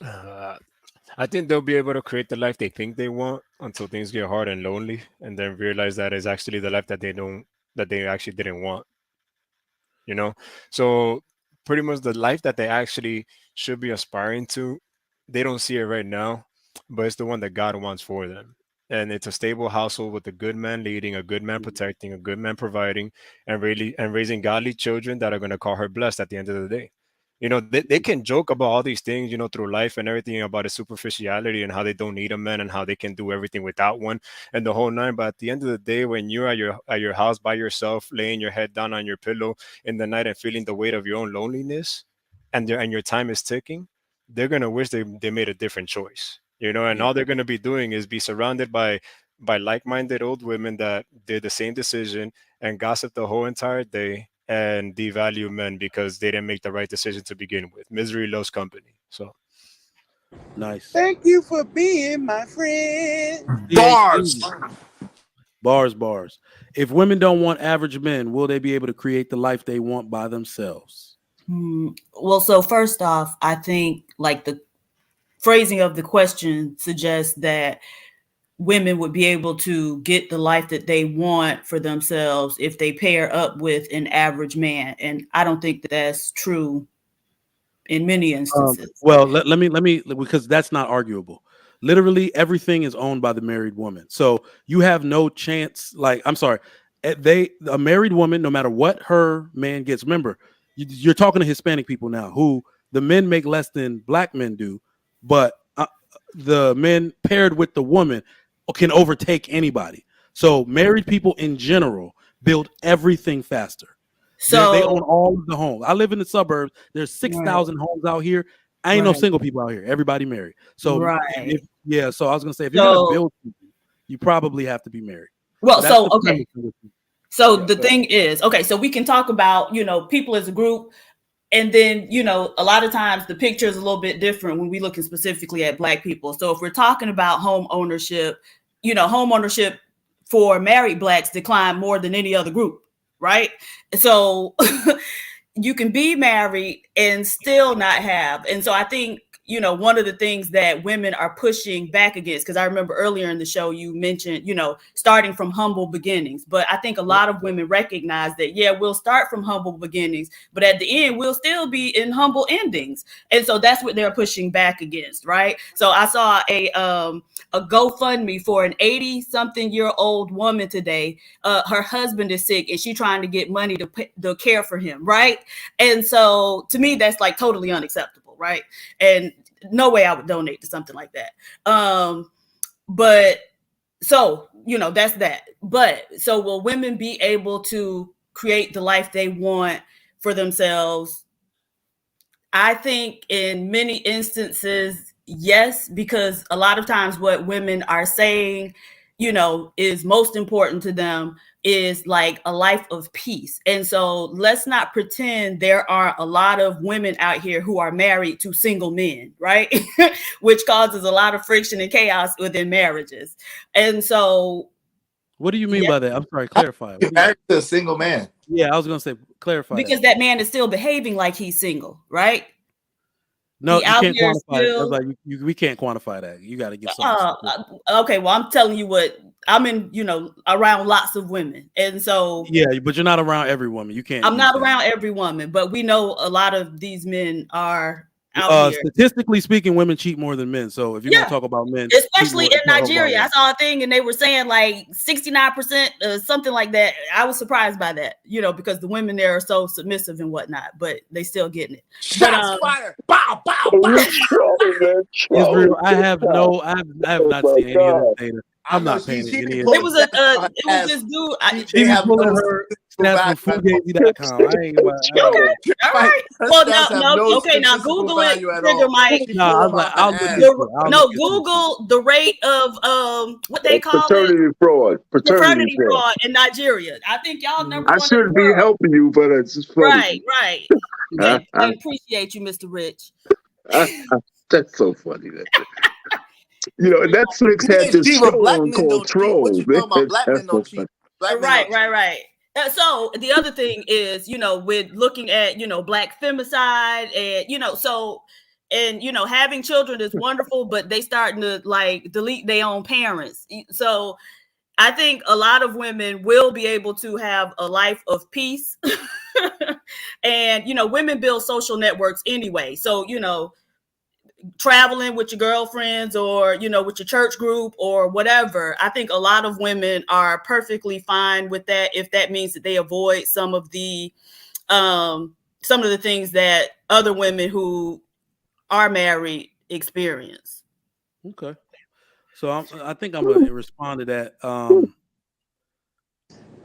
I think they'll be able to create the life they think they want until things get hard and lonely, and then realize that is actually the life that they actually didn't want. So pretty much the life that they actually should be aspiring to, they don't see it right now, but it's the one that God wants for them. And it's a stable household with a good man leading, a good man protecting, a good man providing, and raising godly children that are going to call her blessed at the end of the day. They can joke about all these things, through life and everything about its superficiality and how they don't need a man and how they can do everything without one and the whole nine. But at the end of the day, when you're at your house by yourself, laying your head down on your pillow in the night and feeling the weight of your own loneliness and your time is ticking, they're going to wish they made a different choice. And all they're going to be doing is be surrounded by like-minded old women that did the same decision and gossip the whole entire day and devalue men because they didn't make the right decision to begin with. Misery loves company. So nice. Thank you for being my friend. Bars. If women don't want average men, will they be able to create the life they want by themselves? Well, so first off, I think like the phrasing of the question suggests that women would be able to get the life that they want for themselves if they pair up with an average man. And I don't think that that's true in many instances. Well, let me, because that's not arguable. Literally everything is owned by the married woman. So you have no chance. A married woman, no matter what her man gets, remember, you're talking to Hispanic people now who the men make less than black men do, but the men paired with the woman can overtake anybody. So married people in general build everything faster. So they own all of the homes. I live in the suburbs. There's 6,000 homes out here. I ain't no single people out here. Everybody married. So so I was gonna say, if you're gonna build something, you probably have to be married. Well, so the okay. premise of it. So Yeah, the go thing is, okay, so we can talk about, people as a group. And then, a lot of times the picture is a little bit different when we're looking specifically at Black people. So if we're talking about home ownership, home ownership for married Blacks declined more than any other group, right? So you can be married and still not have. And so I think, one of the things that women are pushing back against, because I remember earlier in the show, you mentioned, starting from humble beginnings. But I think a lot of women recognize that, yeah, we'll start from humble beginnings, but at the end, we'll still be in humble endings. And so that's what they're pushing back against, right? So I saw a GoFundMe for an 80-something-year-old woman today. Her husband is sick and she's trying to get money to care for him, right? And so to me, that's like totally unacceptable, right? And no way I would donate to something like that. But so, that's that. But so will women be able to create the life they want for themselves? I think in many instances, yes, because a lot of times what women are saying, is most important to them is like a life of peace. And so let's not pretend there are a lot of women out here who are married to single men, right? Which causes a lot of friction and chaos within marriages. And so what do you mean by that? I'm sorry, clarify. You're married to a single man. Yeah, I was gonna say clarify. Because that man is still behaving like he's single, right? No, He you out can't here quantify it. still. That's like we can't quantify that. You got to give something. Okay, well, I'm telling you what, I'm in, around lots of women. And so Yeah, but you're not around every woman. You can't. I'm not around every woman, but we know a lot of these men are out here. Statistically speaking, women cheat more than men. So if you're gonna talk about men, especially in Nigeria, I saw a thing and they were saying like 69%, something like that. I was surprised by that, because the women there are so submissive and whatnot, but they still getting it. Shots fired! Bow, bow, bow! Israel, I have not seen any of this data. I'm not paying any of it was this dude. She be pulling her snaps from Fugazi.com. I ain't gonna okay. All right. Well, no. Okay, now Google it. Trigger Mike. No, Google the rate of what they call paternity fraud. Paternity fraud in Nigeria. I think y'all number one. I shouldn't be helping you, but it's just funny. Right. I appreciate you, Mr. Rich. That's so funny. Netflix had this show called Trolls. Right. So the other thing is, with looking at, Black femicide and, having children is wonderful, but they starting to like delete their own parents. So I think a lot of women will be able to have a life of peace and, women build social networks anyway. So, traveling with your girlfriends or, with your church group or whatever. I think a lot of women are perfectly fine with that if that means that they avoid some of the things that other women who are married experience. Okay. So I think I'm going to respond to that.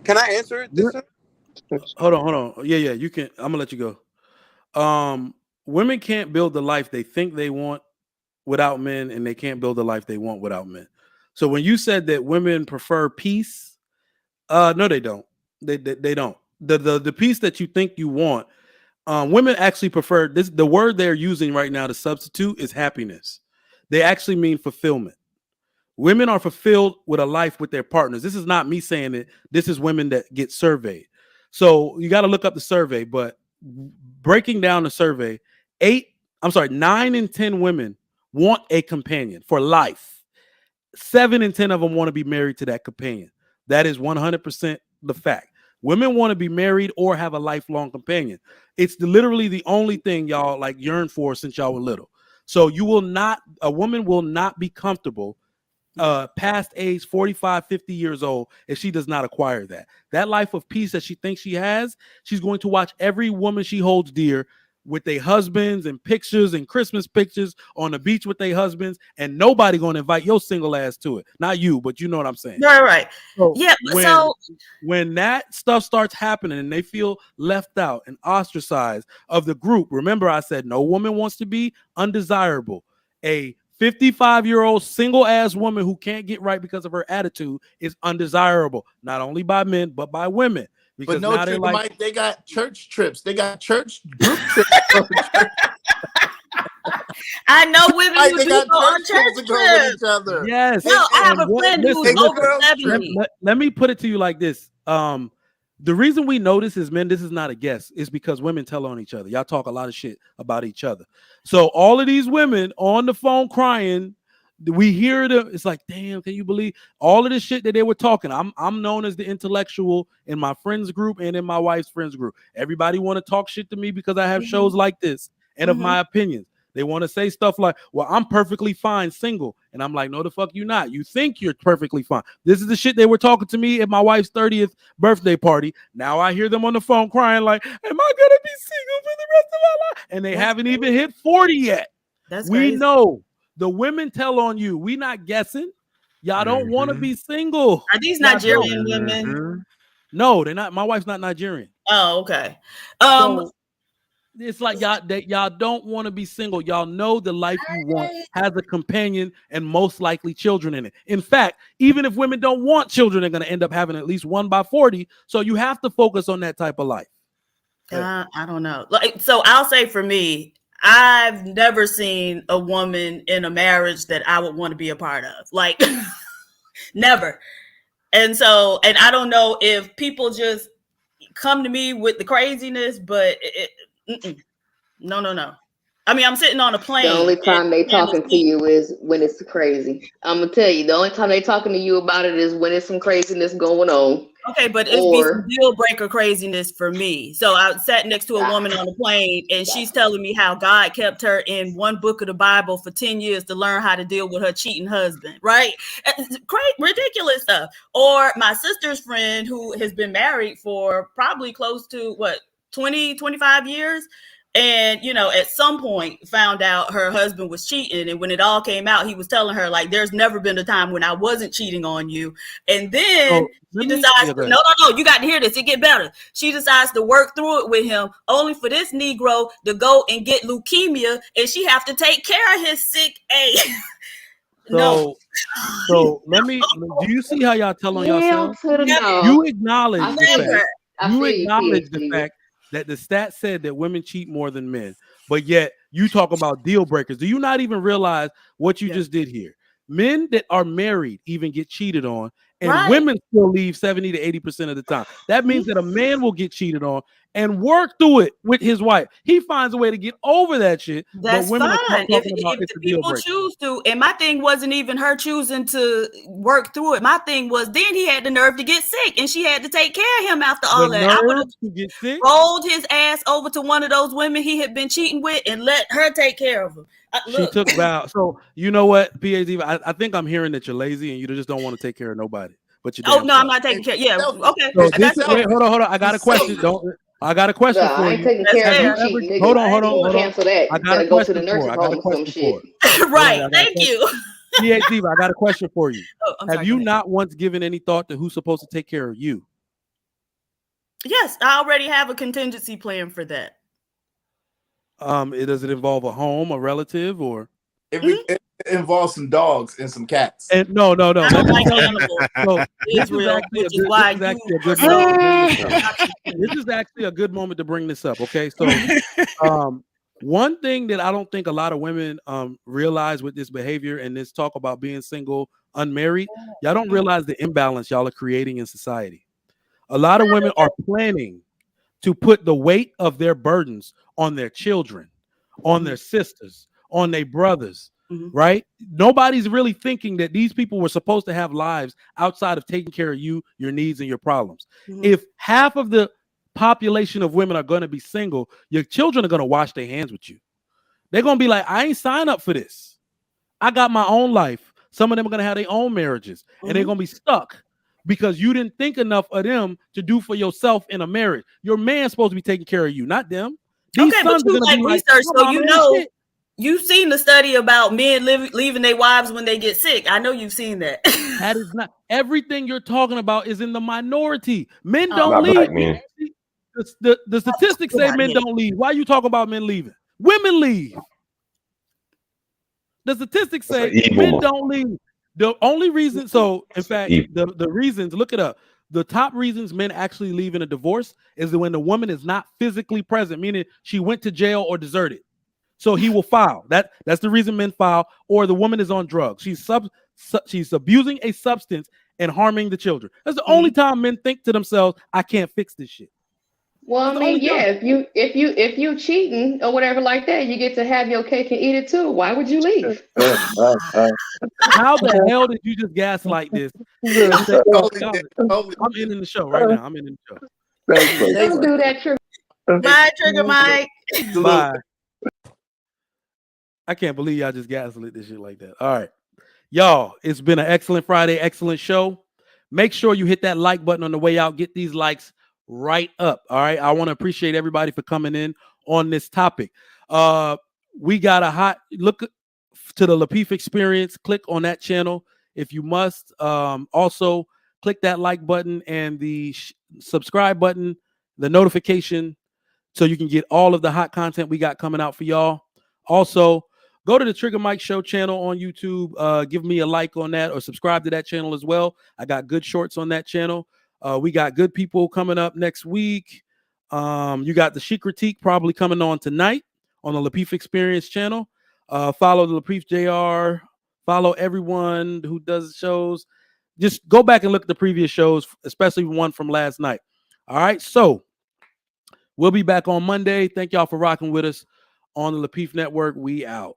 Can I answer it? Hold on. Yeah, you can. I'm going to let you go. Women can't build the life they think they want without men, and they can't build the life they want without men. So when you said that women prefer peace, no, they don't. They don't. The peace that you think you want, women actually prefer this. The word they're using right now to substitute is happiness. They actually mean fulfillment. Women are fulfilled with a life with their partners. This is not me saying it. This is women that get surveyed. So you got to look up the survey, but breaking down the survey, 9 in 10 women want a companion for life. 7 in 10 of them want to be married to that companion. That is 100% the fact. Women want to be married or have a lifelong companion. It's literally the only thing y'all like yearn for since y'all were little. So a woman will not be comfortable past age 45, 50 years old if she does not acquire that life of peace that she thinks she has. She's going to watch every woman she holds dear with their husbands and pictures and Christmas pictures on the beach with their husbands, and nobody going to invite your single ass to it. Not you, but you know what I'm saying. Right. So yeah. When that stuff starts happening and they feel left out and ostracized of the group, remember I said no woman wants to be undesirable. A 55-year-old single ass woman who can't get right because of her attitude is undesirable, not only by men but by women. Because But no, now they Trigger like, Mike, they got church trips. They got church group trips. I know women Like, who they do got go on church trips to church go with trips. each other. yes. No, I have a friend who's listen, over 70. let me put it to you like this. The reason we notice is, men, this is not a guess, is because women tell on each other. Y'all talk a lot of shit about each other. So all of these women on the phone crying, we hear them. It's like, damn, can you believe all of this shit that they were talking? I'm known as the intellectual in my friends group and in my wife's friends group. Everybody want to talk shit to me because I have shows like this and of my opinions. They want to say stuff like, well, I'm perfectly fine single. And I'm like, no, the fuck you not. You think you're perfectly fine. This is the shit they were talking to me at my wife's 30th birthday party. Now I hear them on the phone crying like, am I going to be single for the rest of my life? And they haven't even hit 40 yet. That's we crazy. know the women tell on you. We not guessing. Y'all don't want to be single. Are these Y'all Nigerian don't. women? No, they're not. My wife's not Nigerian. Oh, okay. So it's like y'all don't want to be single. Y'all know the life you want has a companion and most likely children in it. In fact, even if women don't want children, they're going to end up having at least one by 40. So you have to focus on that type of life. I don't know. Like, so I'll say for me, I've never seen a woman in a marriage that I would want to be a part of. Like, never. And so, and I don't know if people just come to me with the craziness, but no. I mean, I'm sitting on a plane. The only time they talking to you is when it's crazy. I'm gonna tell you, the only time they talking to you about it is when it's some craziness going on. Okay, but it's be some deal breaker craziness for me. So I sat next to a woman on the plane, and she's telling me how God kept her in one book of the Bible for 10 years to learn how to deal with her cheating husband, right? Great, ridiculous stuff. Or my sister's friend who has been married for probably close to 20, 25 years. And, you know, at some point found out her husband was cheating. And when it all came out, he was telling her, like, there's never been a time when I wasn't cheating on you. And then she decides, no, you got to hear this. It get better. She decides to work through it with him, only for this Negro to go and get leukemia. And she have to take care of his sick ass. So let me, do you see how y'all tell on yourself? You acknowledge the fact. You acknowledge the fact that the stat said that women cheat more than men, but yet you talk about deal breakers. Do you not even realize what you just did here? Men that are married even get cheated on, and women still leave 70 to 80% of the time. That means that a man will get cheated on and work through it with his wife. He finds a way to get over that shit. That's but women fine if the the people choose to. And my thing wasn't even her choosing to work through it. My thing was then he had the nerve to get sick, and she had to take care of him after all that. I would have rolled his ass over to one of those women he had been cheating with and let her take care of him. She took vows. So you know what, PhDiva? I think I'm hearing that you're lazy and you just don't want to take care of nobody. But you. Oh no, I'm not taking care. Yeah, okay. So wait, hold on. I got a question. I got a question for I ain't you. taking care of you, cheating. Hold on. Cancel that. I got a go to the question nursing home or some shit. Right. Thank you. PhDiva, I got a question for you. I'm Have sorry, you go ahead. not once given any thought to who's supposed to take care of you? Yes, I already have a contingency plan for that. Does it involve a home, a relative, or? It involves some dogs and some cats. And no. I don't like animals. So This is actually a good moment to bring this up. Okay, so one thing that I don't think a lot of women realize with this behavior and this talk about being single, unmarried, y'all don't realize the imbalance y'all are creating in society. A lot of women are planning to put the weight of their burdens on their children, on their sisters, on their brothers, right? Nobody's really thinking that these people were supposed to have lives outside of taking care of you, your needs, and your problems. If half of the population of women are going to be single, your children are going to wash their hands with you. They're going to be like, I ain't signed up for this. I got my own life. Some of them are going to have their own marriages, and they're going to be stuck because you didn't think enough of them to do for yourself in a marriage. Your man's supposed to be taking care of you, not them. These sons but you are like be research, like, so you know. You've seen the study about men leaving their wives when they get sick. I know you've seen that. That is not everything you're talking about is in the minority. Men don't leave. Black men. The statistics say men don't leave. Why are you talking about men leaving? Women leave. The statistics That's an say evil men month. don't leave. The only reason, so in That's an fact, evil. the reasons, look it up. The top reasons men actually leave in a divorce is when the woman is not physically present, meaning she went to jail or deserted. So he will file. That's the reason men file, or the woman is on drugs. She's abusing a substance and harming the children. That's the only time men think to themselves, I can't fix this shit. Well, That's I the only mean, yeah, time. if you cheating or whatever like that, you get to have your cake and eat it too. Why would you leave? How the hell did you just gaslight this? And say, I'm ending the show right now. I'm ending the show. Don't do that, Trigger. Bye, Trigger Mike. Bye. I can't believe y'all just gaslit this shit like that. All right. Y'all, it's been an excellent Friday, excellent show. Make sure you hit that like button on the way out. Get these likes right up. All right. I want to appreciate everybody for coming in on this topic. We got a hot look to the Lapeef Experience. Click on that channel if you must. Also, click that like button and the subscribe button, the notification, so you can get all of the hot content we got coming out for y'all. Also, go to the Trigger Mike Show channel on YouTube. Give me a like on that or subscribe to that channel as well. I got good shorts on that channel. We got good people coming up next week. You got the She Critique probably coming on tonight on the Lapeef Experience channel. Follow the Lapeef JR. Follow everyone who does shows. Just go back and look at the previous shows, especially one from last night. All right, so we'll be back on Monday. Thank y'all for rocking with us on the Lapeef Network. We out.